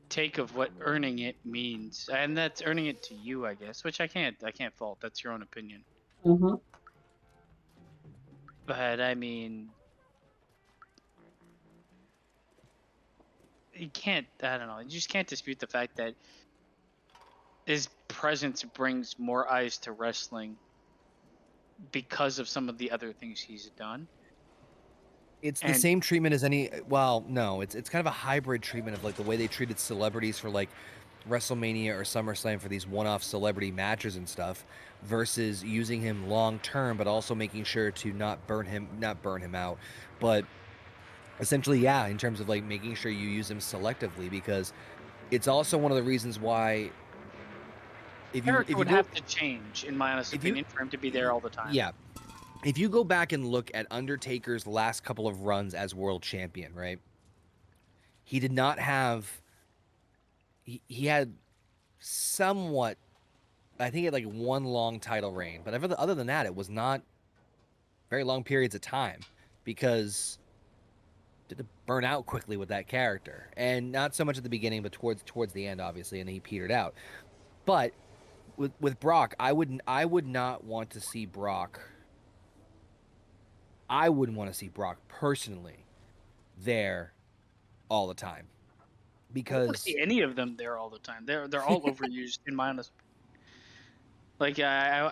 take of what earning it means, and that's earning it to you, I guess, which I can't fault. That's your own opinion. Mm-hmm. But I mean, you can't. I don't know. You just can't dispute the fact that his presence brings more eyes to wrestling because of some of the other things he's done. It's the same treatment as any. Well, no, it's kind of a hybrid treatment of like the way they treated celebrities for like WrestleMania or SummerSlam for these one-off celebrity matches and stuff, versus using him long term, but also making sure to not burn him out, but essentially, yeah, in terms of like making sure you use him selectively, because it's also one of the reasons why if you would have to change, in my honest opinion, for him to be there all the time. Yeah. If you go back and look at Undertaker's last couple of runs as world champion, right? He did not have. He had somewhat. I think he had like one long title reign, but other than that, it was not very long periods of time because did burn out quickly with that character, and not so much at the beginning, but towards the end, obviously, and he petered out. But with Brock, I would not want to see Brock. I wouldn't want to see Brock personally there all the time I don't because see any of them there all the time. They're all overused in my honest. Like I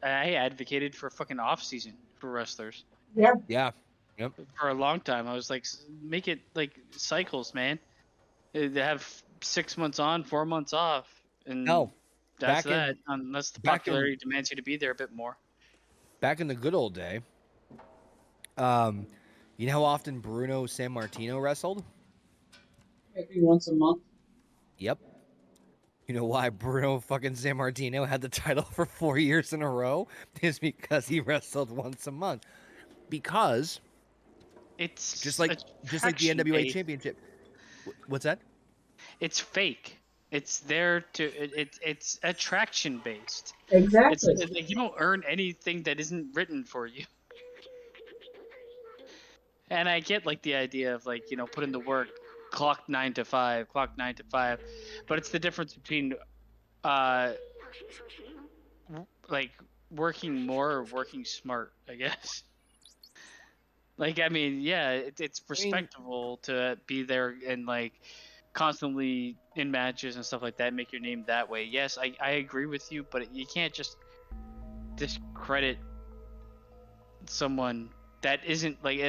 advocated for fucking off season for wrestlers Yeah. yeah, yep. for a long time. I was like, make it like cycles, man. They have 6 months on, 4 months off, and No, that's back that. in Unless the back in popularity demands you to be there a bit more. back in the good old day, um, you know how often Bruno San Martino wrestled? Maybe once a month. Yep. You know why Bruno fucking San Martino had the title for 4 years in a row? Is because he wrestled once a month. Because just It's like just like the attraction NWA based. Championship. What's that? It's fake. It's there to it's attraction based. Exactly. Like you don't earn anything that isn't written for you. And I get like the idea of like put in the work, clock 9 to 5, but it's the difference between uh like working more or working smart, I guess. Like I mean, yeah, it's I mean, respectable to be there and like constantly in matches and stuff like that, make your name that way. Yes, I agree with you, but you can't just discredit someone that isn't like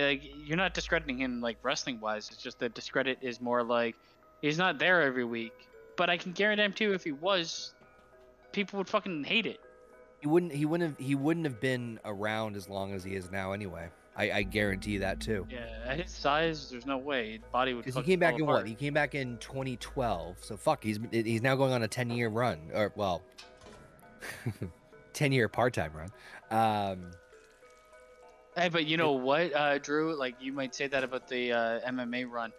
you're not discrediting him like wrestling wise. It's just the discredit is more like he's not there every week. But I can guarantee you, if he was, people would fucking hate it. he wouldn't have been around as long as he is now anyway. I guarantee that too. Yeah, at his size, there's no way his body would Because he fucking came fall back in apart. what? He came back in 2012. So fuck, he's now going on a 10-year run, or well, 10-year part-time run. Hey, but you It, know what, Drew? Like you might say that about the MMA run.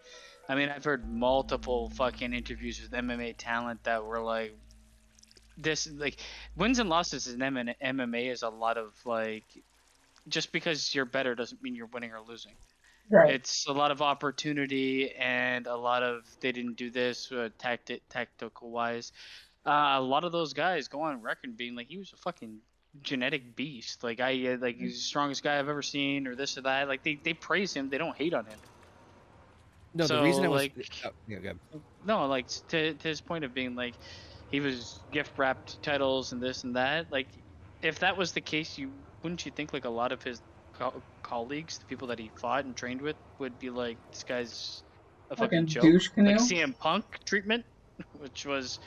I mean, I've heard multiple fucking interviews with MMA talent that were like, this like wins and losses in MMA is a lot of like just because you're better doesn't mean you're winning or losing. Right. It's a lot of opportunity and a lot of they didn't do this tactical wise. A lot of those guys go on record being like he was a fucking genetic beast. Like like he's the strongest guy I've ever seen or this or that. Like they praise him, they don't hate on him. no, the So reason I was like yeah, good. no, like to his point of being like he was gift wrapped titles and this and that. Like if that was the case, you wouldn't you think like a lot of his colleagues, the people that he fought and trained with, would be like this guy's a fucking Fucking joke, douche like canoe. CM Punk treatment, which was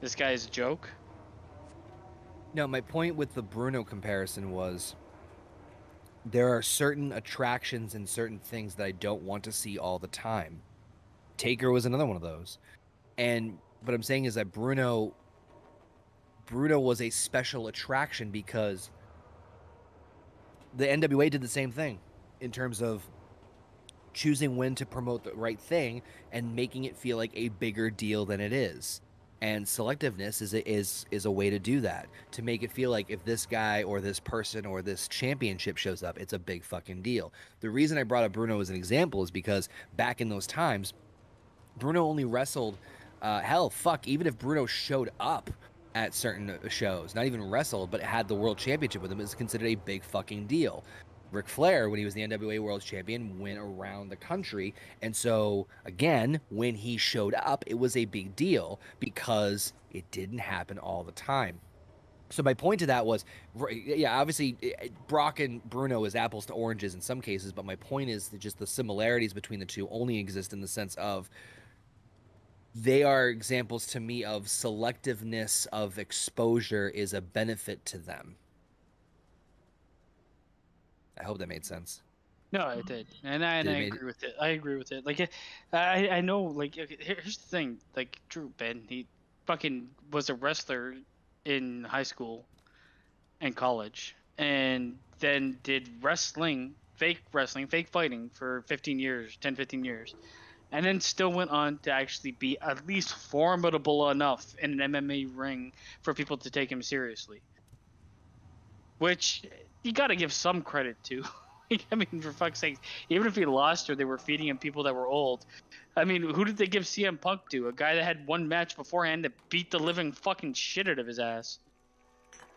this guy's a joke. No, my point with the Bruno comparison was there are certain attractions and certain things that I don't want to see all the time. Taker was another one of those. And what I'm saying is that Bruno was a special attraction because the NWA did the same thing in terms of choosing when to promote the right thing and making it feel like a bigger deal than it is. And selectiveness is a way to do that, to make it feel like if this guy or this person or this championship shows up, it's a big fucking deal. The reason I brought up Bruno as an example is because back in those times, Bruno only wrestled. Hell, fuck, even if Bruno showed up at certain shows, not even wrestled, but had the world championship with him, is considered a big fucking deal. Ric Flair, when he was the NWA World Champion, went around the country. And so, again, when he showed up, it was a big deal because it didn't happen all the time. So my point to that was, yeah, obviously Brock and Bruno is apples to oranges in some cases, but my point is that just the similarities between the two only exist in the sense of they are examples to me of selectiveness of exposure is a benefit to them. I hope that made sense. No, it did, and I Did it made agree with it. I agree with it. Like, I know. Like, okay, here's the thing. Like, Drew Ben, he fucking was a wrestler in high school and college, and then did wrestling, fake fighting for 15 years, 10, 15 years, and then still went on to actually be at least formidable enough in an MMA ring for people to take him seriously. Which you got to give some credit to. I mean, for fuck's sake, even if he lost or they were feeding him people that were old, I mean, who did they give CM Punk to? A guy that had one match beforehand that beat the living fucking shit out of his ass.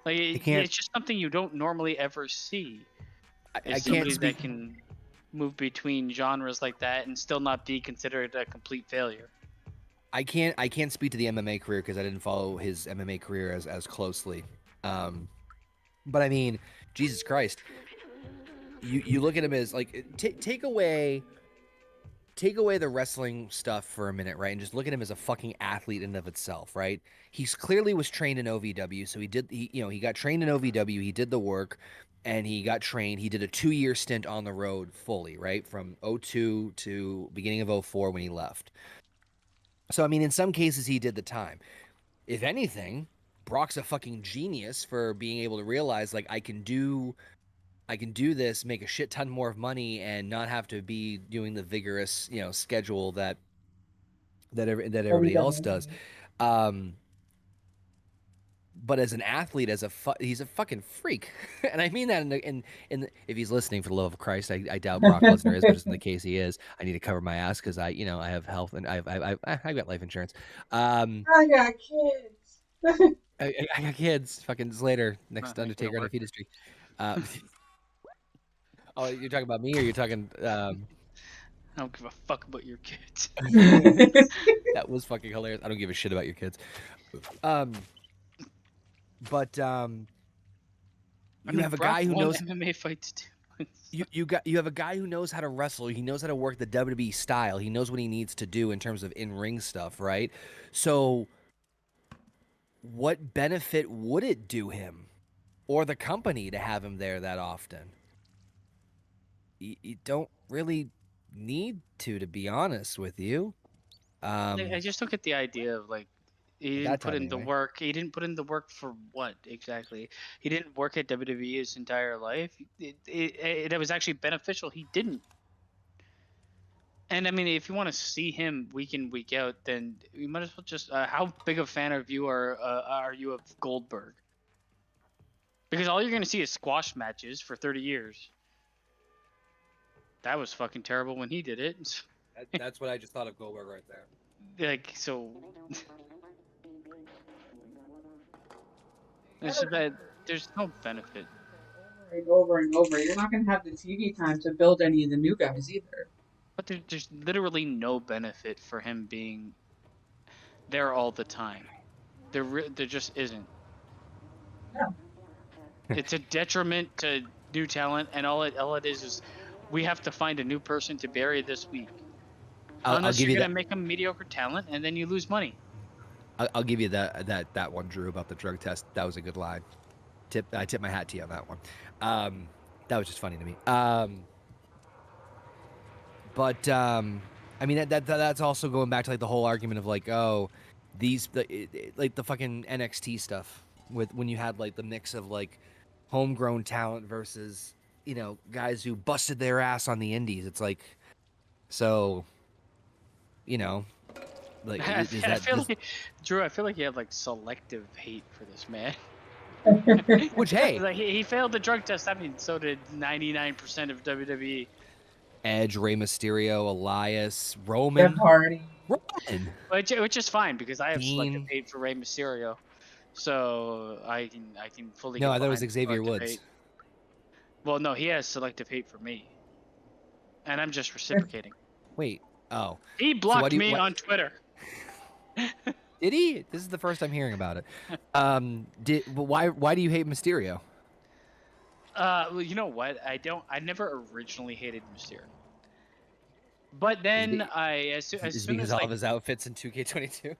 Like, it's just something you don't normally ever see. I Is can't somebody speak. that can move between genres like that and still not be considered a complete failure. I can't speak to the MMA career because I didn't follow his MMA career as closely. But I mean, Jesus Christ, you look at him as like take away the wrestling stuff for a minute, right? And just look at him as a fucking athlete in and of itself, right? He's clearly was trained in OVW, so he got trained in OVW, he did the work, and he got trained. He did a 2-year stint on the road fully, right? From 02 to beginning of 04 when he left. So I mean, in some cases he did the time. If anything, Brock's a fucking genius for being able to realize like I can do this, make a shit ton more of money, and not have to be doing the vigorous, schedule that everybody else does. But as an athlete, he's a fucking freak, and I mean that if he's listening, for the love of Christ, I doubt Brock Lesnar is, but just in the case he is, I need to cover my ass because I have health and I've got life insurance. I got kids. I got kids. Fucking Slater, next Undertaker on the fetus tree. Oh, you're talking about me, or you're talking? I don't give a fuck about your kids. That was fucking hilarious. I don't give a shit about your kids. But you have a guy who knows MMA fights too. you have a guy who knows how to wrestle. He knows how to work the WWE style. He knows what he needs to do in terms of in-ring stuff, right? So what benefit would it do him or the company to have him there that often? You don't really need to be honest with you. I just don't get the idea of like he didn't put in the work. He didn't put in the work for what exactly? He didn't work at WWE his entire life. It was actually beneficial. He didn't. And I mean, if you want to see him week in week out, then you might as well just. How big of a fan of you are you of Goldberg? Because all you're gonna see is squash matches for 30 years. That was fucking terrible when he did it. That's what I just thought of Goldberg right there. Like so. It's just that there's no benefit. Over and over. You're not going to have the TV time to build any of the new guys either. But there's literally no benefit for him being there all the time. There just isn't. No. It's a detriment to new talent, and all it is we have to find a new person to bury this week. Unless you're gonna make him mediocre talent, and then you lose money. I'll give you that one, Drew, about the drug test. That was a good line. I tip my hat to you on that one. That was just funny to me. But I mean that's also going back to like the whole argument of like, oh, like the fucking NXT stuff with when you had like the mix of like homegrown talent versus guys who busted their ass on the indies. It's like, so like Drew, I feel like you have like selective hate for this man. Which, hey, like he failed the drug test. I mean, so did 99% of WWE. Edge, Rey Mysterio, Elias, Roman. Jeff Hardy. Roman. Which is fine because I have selective hate for Rey Mysterio, so I can fully. No, I thought it was Xavier Woods. Hate. Well, no, he has selective hate for me, and I'm just reciprocating. Wait, oh. He blocked me on Twitter. Did he? This is the first I'm hearing about it. Why do you hate Mysterio? Well, you know what? I never originally hated Mysterio. But then as soon because as all of his outfits in 2K22.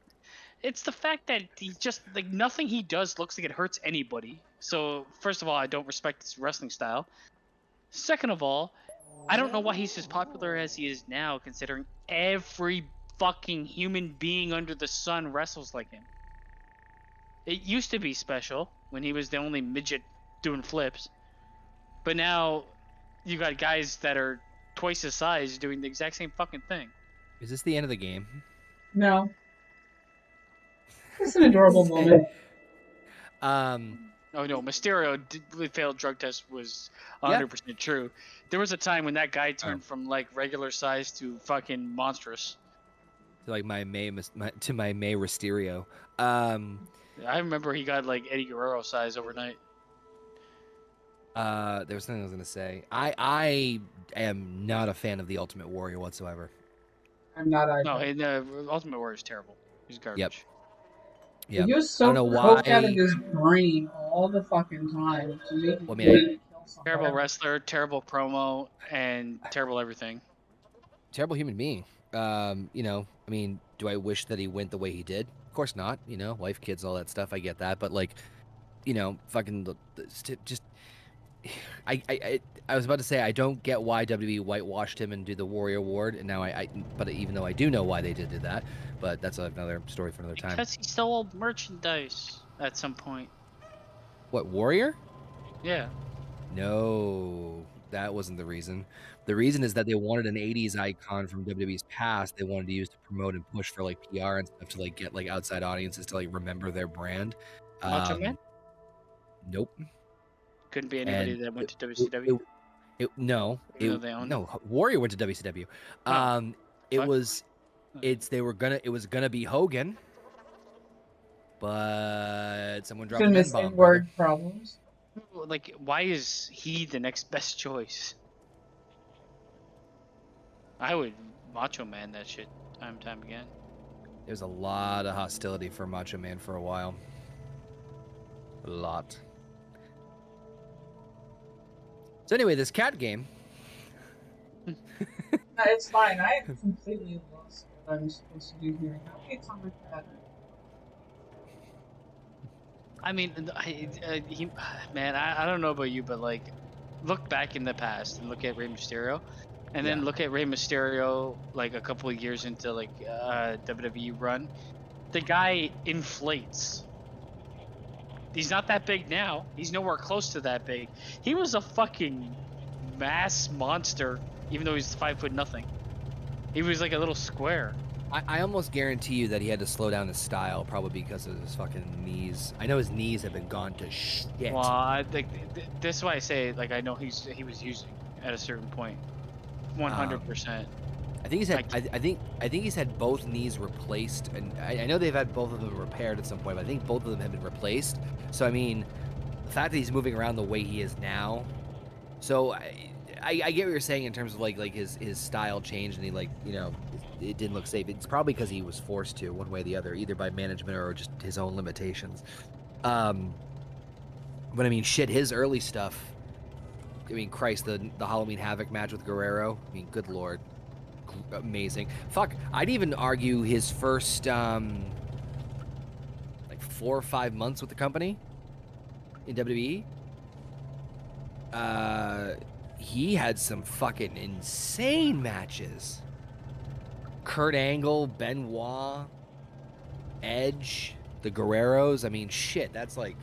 It's the fact that he just like nothing he does looks like it hurts anybody. So first of all, I don't respect his wrestling style. Second of all, I don't know why he's as popular as he is now, considering every fucking human being under the sun wrestles like him. It used to be special when he was the only midget doing flips, but now you got guys that are twice his size doing the exact same fucking thing. Is this the end of the game? No. It's an adorable moment. Oh no, Mysterio failed drug test was Yeah. 100% true. There was a time when that guy Oh. turned from like regular size to fucking monstrous. Like my May Mysterio. I remember he got like Eddie Guerrero size overnight. There was something I was gonna say. I am not a fan of the Ultimate Warrior whatsoever. I'm not No, either. and Ultimate Warrior is terrible. He's garbage. Yep. He was I don't so know coked out of why. his brain all the fucking time to make Well, I him mean, ready to kill Terrible somebody. wrestler, terrible promo, and terrible everything. terrible human being. You know, I mean, do I wish that he went the way he did? Of course not. You know, wife, kids, all that stuff. I get that, but like, you know, fucking just. I was about to say I don't get why WWE whitewashed him and do the Warrior Award, and now but even though I do know why they did that, but that's another story for another time. Because he stole merchandise at some point. What, Warrior? Yeah. No, that wasn't the reason. The reason is that they wanted an 80s icon from WWE's past. They wanted to use to promote and push for like PR and stuff to like get like outside audiences to like remember their brand. Macho Man? Nope. Couldn't be anybody And that went to WCW. Even though they owned no, Warrior went to WCW. Oh, It fuck. was it was gonna be Hogan, but someone dropped an Goodness, N-bomb. word problems. Like, why is he the next best choice? I would Macho Man that shit time and time again. There's a lot of hostility for Macho Man for a while. A lot. So anyway, this cat game. No, it's fine. I am completely lost what I'm supposed to do here. How many times that? I mean, man, I don't know about you, but like, look back in the past and look at Rey Mysterio, and then Yeah. look at Rey Mysterio like a couple of years into like WWE run. The guy inflates. He's not that big now. He's nowhere close to that big. He was a fucking mass monster, even though he's 5 foot nothing. He was like a little square. I almost guarantee you that he had to slow down his style, probably because of his fucking knees. I know his knees have been gone to shit. Well, I think that's why I say like I know he was using at a certain point, 100%. I think he's had. I think he's had both knees replaced, and I know they've had both of them repaired at some point. But I think both of them have been replaced. So I mean, the fact that he's moving around the way he is now. So I get what you're saying in terms of like his style changed and he like it didn't look safe. It's probably because he was forced to one way or the other, either by management or just his own limitations. But I mean, shit, his early stuff. I mean, Christ, the Halloween Havoc match with Guerrero. I mean, good lord, amazing. Fuck, I'd even argue his first like 4 or 5 months with the company in WWE. He had some fucking insane matches. Kurt Angle, Benoit, Edge, the Guerreros. I mean, shit, that's like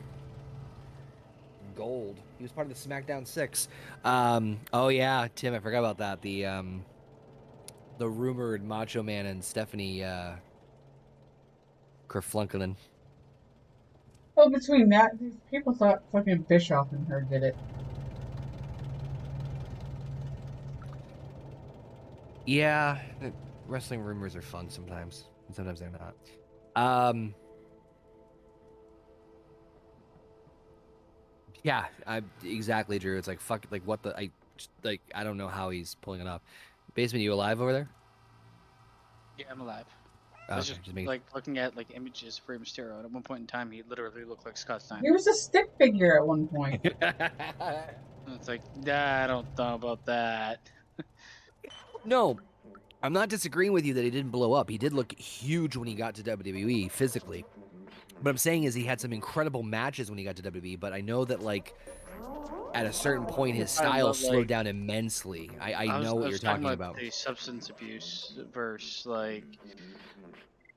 gold. He was part of the SmackDown 6. Oh yeah, Tim, I forgot about that. The rumored Macho Man and Stephanie Kerflunkelen. Well, between that, these people thought fucking Bischoff and her did it. Yeah, wrestling rumors are fun sometimes, and sometimes they're not. Yeah, exactly, Drew. It's like fuck, like what the I don't know how he's pulling it off. Basement, you alive over there? Yeah, I'm alive. Oh, I was okay, just like looking at like images of Rey Mysterio, and at one point in time, he literally looked like Scott Steiner. He was a stick figure at one point. And it's like, nah, I don't know about that. No, I'm not disagreeing with you that he didn't blow up. He did look huge when he got to WWE physically. What I'm saying is he had some incredible matches when he got to WWE, but I know that like at a certain point his style slowed down immensely. I know what you're talking about. The substance abuse versus like,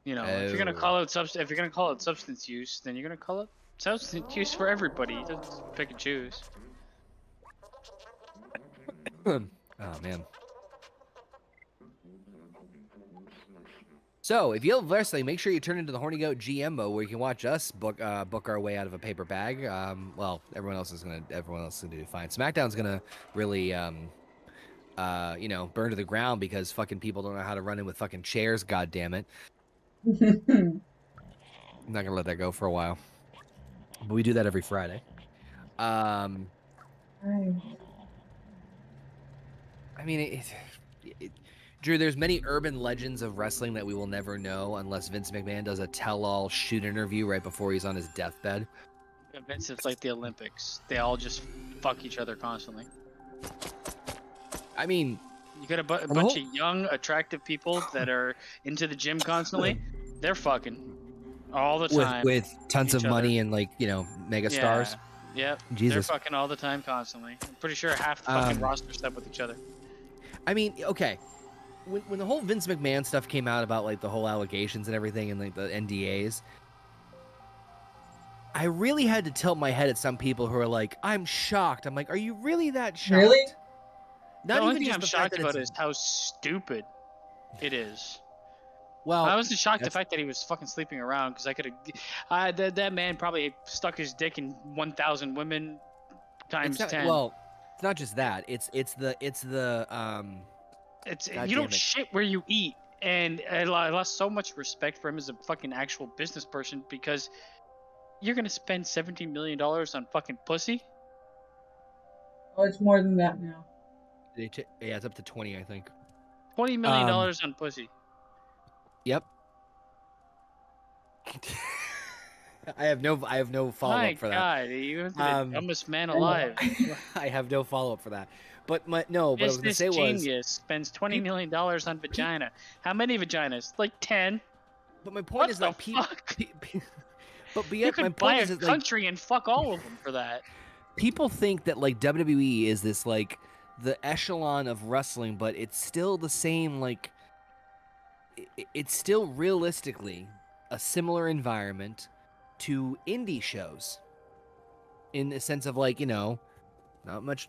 if you're gonna call it substance use, then you're gonna call it substance use for everybody. You just pick and choose. Oh man. So, if you love wrestling, make sure you turn into the Horny Goat GM mode, where you can watch us book our way out of a paper bag. Well, everyone else is gonna do fine. SmackDown's gonna really burn to the ground because fucking people don't know how to run in with fucking chairs. God damn it! I'm not gonna let that go for a while. But we do that every Friday. I mean, Drew, there's many urban legends of wrestling that we will never know unless Vince McMahon does a tell-all shoot interview right before he's on his deathbed. Vince, it's like the Olympics. They all just fuck each other constantly. I mean, you got a bunch of young, attractive people that are into the gym constantly. They're fucking all the time with tons of money and mega stars. Yep. Jesus. They're fucking all the time constantly. I'm pretty sure half the fucking roster step with each other. I mean, okay. When the whole Vince McMahon stuff came out about like the whole allegations and everything and like the NDAs, I really had to tilt my head at some people who are like, "I'm shocked." I'm like, "Are you really that shocked?" Really? The only thing I'm shocked about is how stupid it is. Well, I wasn't shocked the fact that he was fucking sleeping around because I could have. That man probably stuck his dick in 1,000 women times 10. Well, it's not just that. It's you don't shit where you eat, and I lost so much respect for him as a fucking actual business person because you're gonna spend $17 million on fucking pussy. Oh, it's more than that now. Yeah, it's up to 20, I think. $20 million on pussy. Yep. I have no follow up for that. My God, you're the dumbest man alive. I have no follow up for that. But what I was going to say genius spends $20 million on vagina. How many vaginas? Like 10. But my point is that you could buy a country and fuck all of them for that. People think that like WWE is this like the echelon of wrestling, but it's still the same. Like it's still realistically a similar environment to indie shows, in the sense of like not much.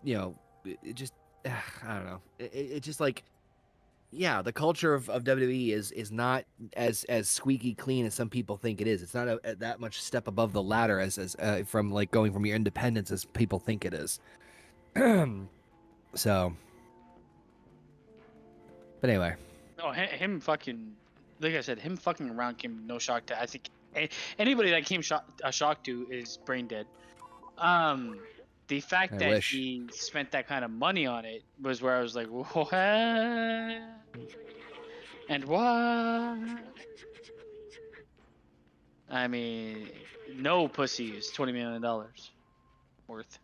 It just I don't know. It just like the culture of WWE is not as squeaky clean as some people think it is. It's not that much step above the ladder as from like going from your independence as people think it is. So, but anyway. No, him fucking, like I said, him fucking around came no shock to. I think anybody that came a shock to is brain dead. The fact that he spent that kind of money on it was where I was like, what? And what? I mean, no pussy is $20 million worth.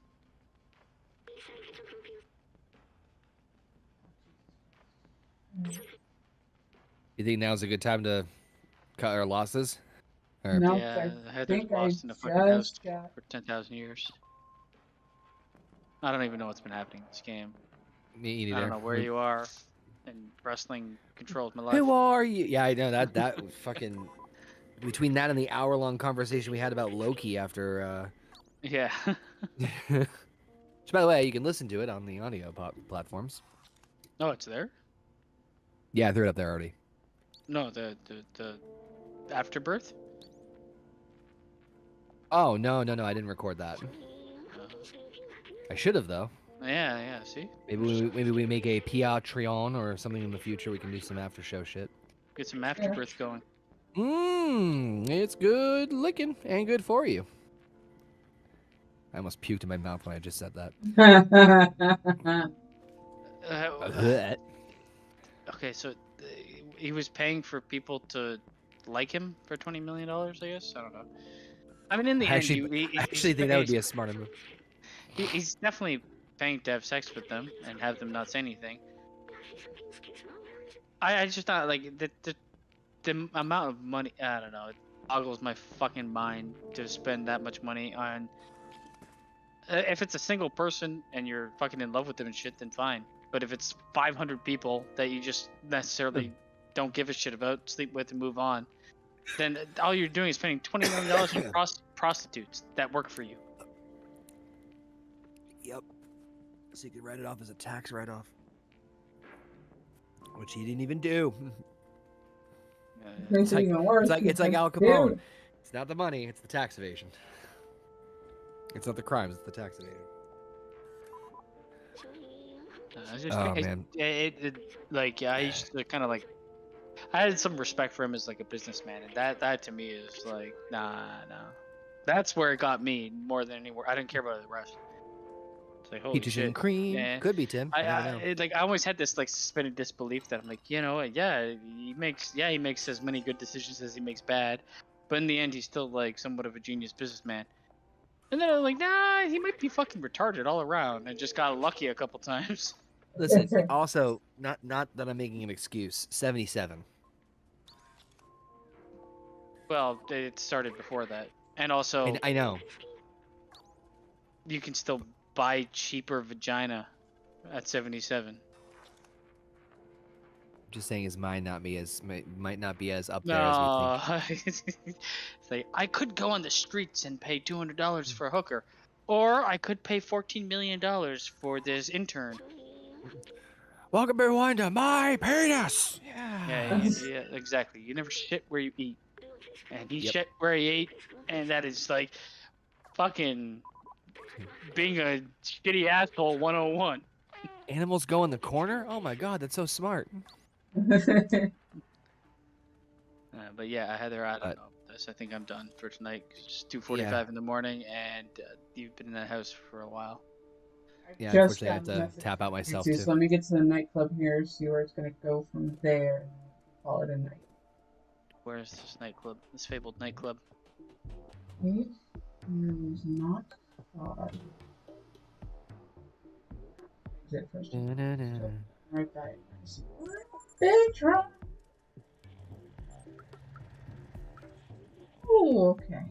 You think now's a good time to cut our losses? Or... No, yeah, Heather's lost in the fucking house for 10,000 years. I don't even know what's been happening in this game. Me either. I don't know where you are, and wrestling controls my life. Who are you? Yeah, I know that fucking between that and the hour-long conversation we had about Loki after. Yeah. Which, by the way, you can listen to it on the audio platforms. Oh, it's there? Yeah, I threw it up there already. No, the Afterbirth? Oh, no, I didn't record that. I should have, though. Yeah, see? Maybe we make a Patreon or something in the future. We can do some after show shit. Get some Afterbirth going. It's good looking and good for you. I almost puked in my mouth when I just said that. Okay, so he was paying for people to like him for $20 million, I guess? I don't know. I mean, in the end, I actually think that would be a smarter move. He's definitely paying to have sex with them and have them not say anything. I just thought, like, the amount of money, I don't know, it boggles my fucking mind to spend that much money on... if it's a single person and you're fucking in love with them and shit, then fine. But if it's 500 people that you just necessarily don't give a shit about, sleep with and move on, then all you're doing is spending $20 million on prostitutes that work for you. Yep. So you could write it off as a tax write-off. Which he didn't even do. Makes it even worse. It's like Al Capone. Dude. It's not the money, it's the tax evasion. It's not the crimes, it's the tax evasion. Oh man. Like I used to kind of like I had some respect for him as like a businessman, and that to me is like nah. That's where it got me more than anywhere. I didn't care about the rest. It's like holy Peaches shit. and cream. Yeah. Could be Tim. I always had this like suspended disbelief that I'm like, you know, yeah, he makes as many good decisions as he makes bad, but in the end he's still like somewhat of a genius businessman. And then I'm like, nah, he might be fucking retarded all around and just got lucky a couple times. Listen, also not that I'm making an excuse. 77. Well, it started before that, and also I know. you can still buy cheaper vagina at 77. Just saying his mind might not be as up there No, as we think. it's like I could go on the streets and pay $200 for a hooker, or I could pay $14 million for this intern. Welcome everyone to my penis. Yeah, exactly. You never shit where you eat, and he Yep. shit where he ate, and that is like fucking being a shitty asshole 101. Animals go in the corner? Oh my god, that's so smart. But yeah, Heather, I don't know. I think I'm done for tonight. It's 2:45 in the morning, and you've been in that house for a while. Yeah, Just unfortunately I have to tap out myself So too. let me get to the nightclub here, see where it's gonna go from there, and call it a night. Where's this nightclub? This fabled nightclub. It is not far. Is it first? Right by it. Big truck. Oh, okay.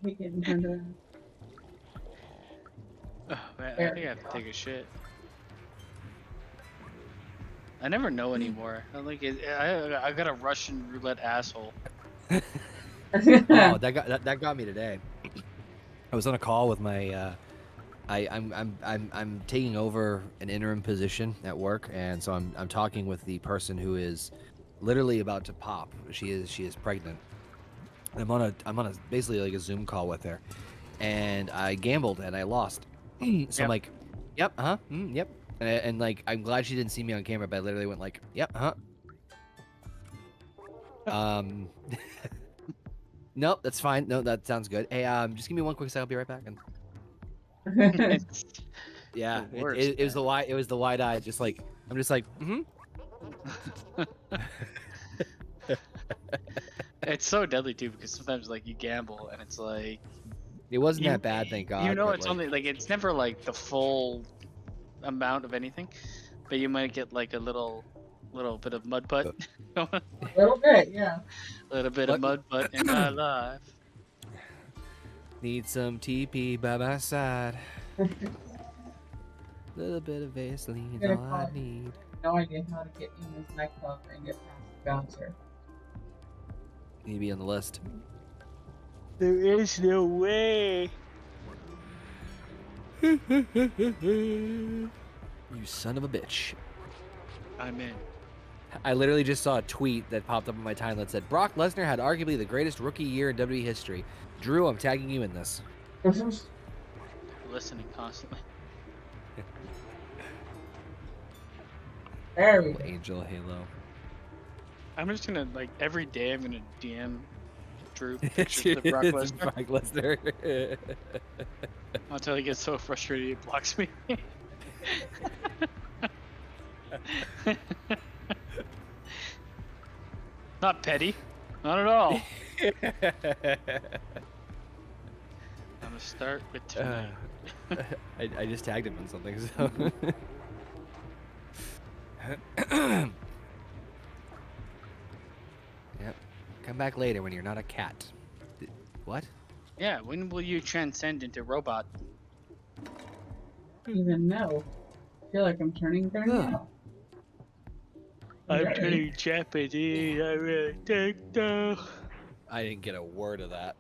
We can handle. Oh man, I think I have to take a shit. I never know anymore. I like it. I got a Russian roulette asshole. Oh, that got me today. I was on a call with my I'm taking over an interim position at work, and so I'm talking with the person who is literally about to pop. She is pregnant. I'm on a basically like a Zoom call with her, and I gambled and I lost. So Yep. I'm like, yep, yep, and like I'm glad she didn't see me on camera, but I literally went like, yep, Nope, that's fine. No, that sounds good. Hey, just give me one quick second. I'll be right back. And yeah, The worst, it was the wide eye. Just like I'm just like, It's so deadly too, because sometimes like you gamble and it's like It wasn't that bad, thank God. You know, but, it's like, only like it's never like the full amount of anything, but you might get like a little bit of mud butt. A little bit, yeah. A little bit of mud butt in my life. Need some TP by my side. Little bit of Vaseline is all I need. No idea how to get in this nightclub and get past the bouncer. Need to be on the list. There is no way. You son of a bitch. I'm in. I literally just saw a tweet that popped up on my timeline that said Brock Lesnar had arguably the greatest rookie year in WWE history. Drew, I'm tagging you in this. Listening constantly. There we go. Angel Halo. I'm just gonna like every day I'm gonna DM Drew pictures of Brock Lesnar Brock Lesnar. until he gets so frustrated he blocks me. Not petty, not at all. I'm gonna start with tonight. I just tagged him on something, so. Yep. Come back later when you're not a cat. What? Yeah, when will you transcend into robot? I don't even know. I feel like I'm turning 30 now. I'm turning Japanese, I really think so. I didn't get a word of that.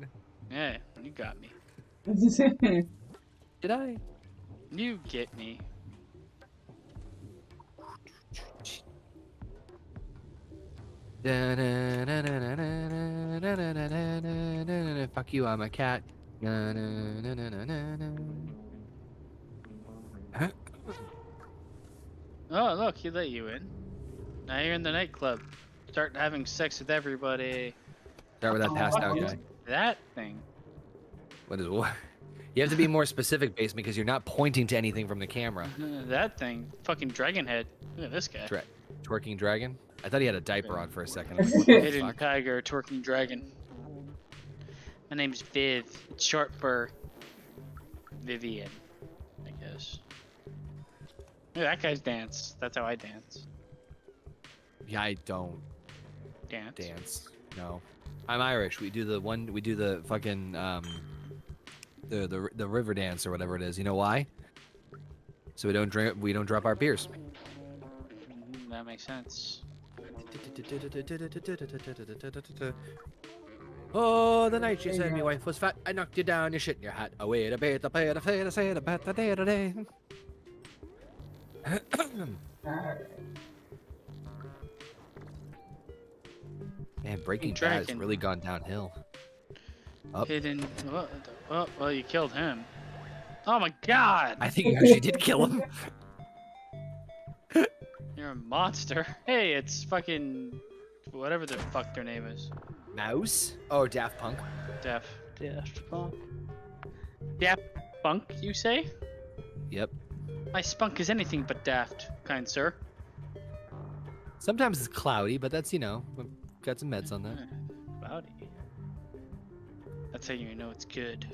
Yeah, you got me. Did I? You get me. Fuck you, I'm a cat. Oh, look, he let you in. Now you're in the nightclub. Start having sex with everybody. Start with that passed out guy. That thing. What is what? You have to be more specific, based because you're not pointing to anything from the camera. That thing. Fucking dragon head. Look at this guy. Twerking dragon? I thought he had a diaper on for a second. Hidden tiger, twerking dragon. My name's Viv. It's short for Vivian, I guess. Yeah, that guy's dance. That's how I dance. Yeah, I don't Dance. No, I'm Irish. We do the fucking the river dance or whatever it is. You know why? So we don't drop our beers. That makes sense. Oh, the night you said my wife was fat, I knocked you down, you shit in your hat. Away to bed, the play, the play, the say, the bet, the day, the day. Man, Breaking Bad has really gone downhill. Up. Hidden. Well, you killed him. Oh my god! I think you actually did kill him. You're a monster. Hey, it's fucking whatever the fuck their name is. Mouse? Oh, Daft Punk. Daft Punk. Daft Punk, you say? Yep. My spunk is anything but daft, kind sir. Sometimes it's cloudy, but that's, we've got some meds on that. Cloudy. That's how you know it's good.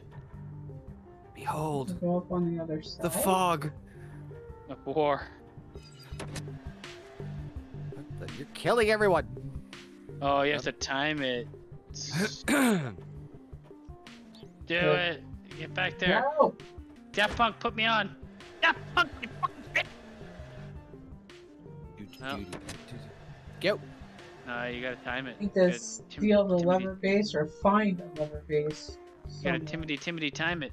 Behold. Go up on the other side. The fog. A war. You're killing everyone. Oh, you have to time it. Do it. Get back there. No. Daft Punk, put me on. Daft Punk, you fucking bitch. Go. No, you gotta time it. I think to steal the lever base or find a lever base. You gotta Timothy time it.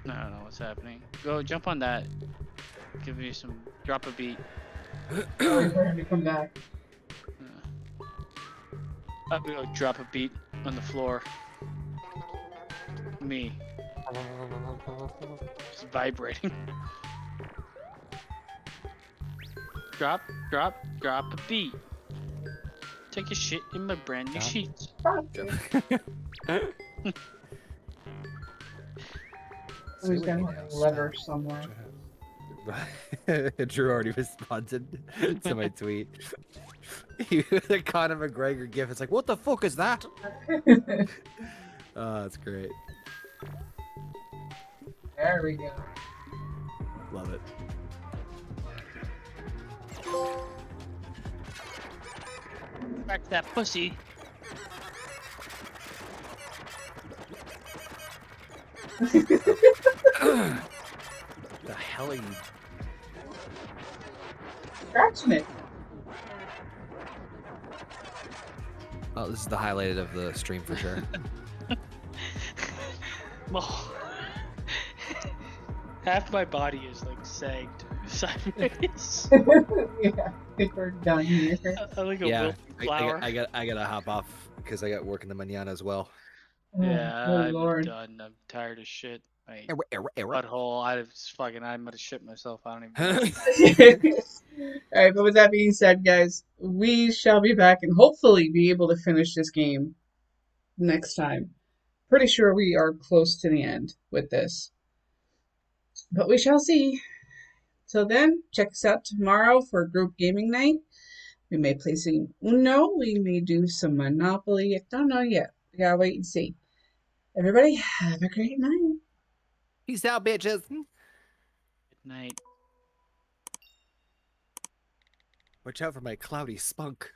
I don't know what's happening. Go jump on that. Give me some drop a beat. Wait for him to come back. I'm gonna go drop a beat on the floor. Me. Just vibrating. Drop a beat. Take a shit in my brand new sheets. There's got a lever somewhere. Drew already responded to my tweet. The Conor McGregor gif. It's like, what the fuck is that? Oh, that's great. There we go. Love it. Back to that pussy. The hell are you? Scratching it. Oh, this is the highlight of the stream for sure. Well, half my body is like sagged sideways. Yeah, I think we're done here. I like a Yeah, flower. I gotta hop off because I got work in the mañana as well. Yeah, Oh, I'm Lord. done. I'm tired of shit. My Error. butthole. I might have shit myself. I don't even know. Alright, but with that being said, guys, we shall be back and hopefully be able to finish this game next time. Pretty sure we are close to the end with this. But we shall see. Till then, check us out tomorrow for group gaming night. We may play some Uno. We may do some Monopoly. I don't know yet. We gotta wait and see. Everybody, have a great night. Peace out, bitches. Good night. Watch out for my cloudy spunk.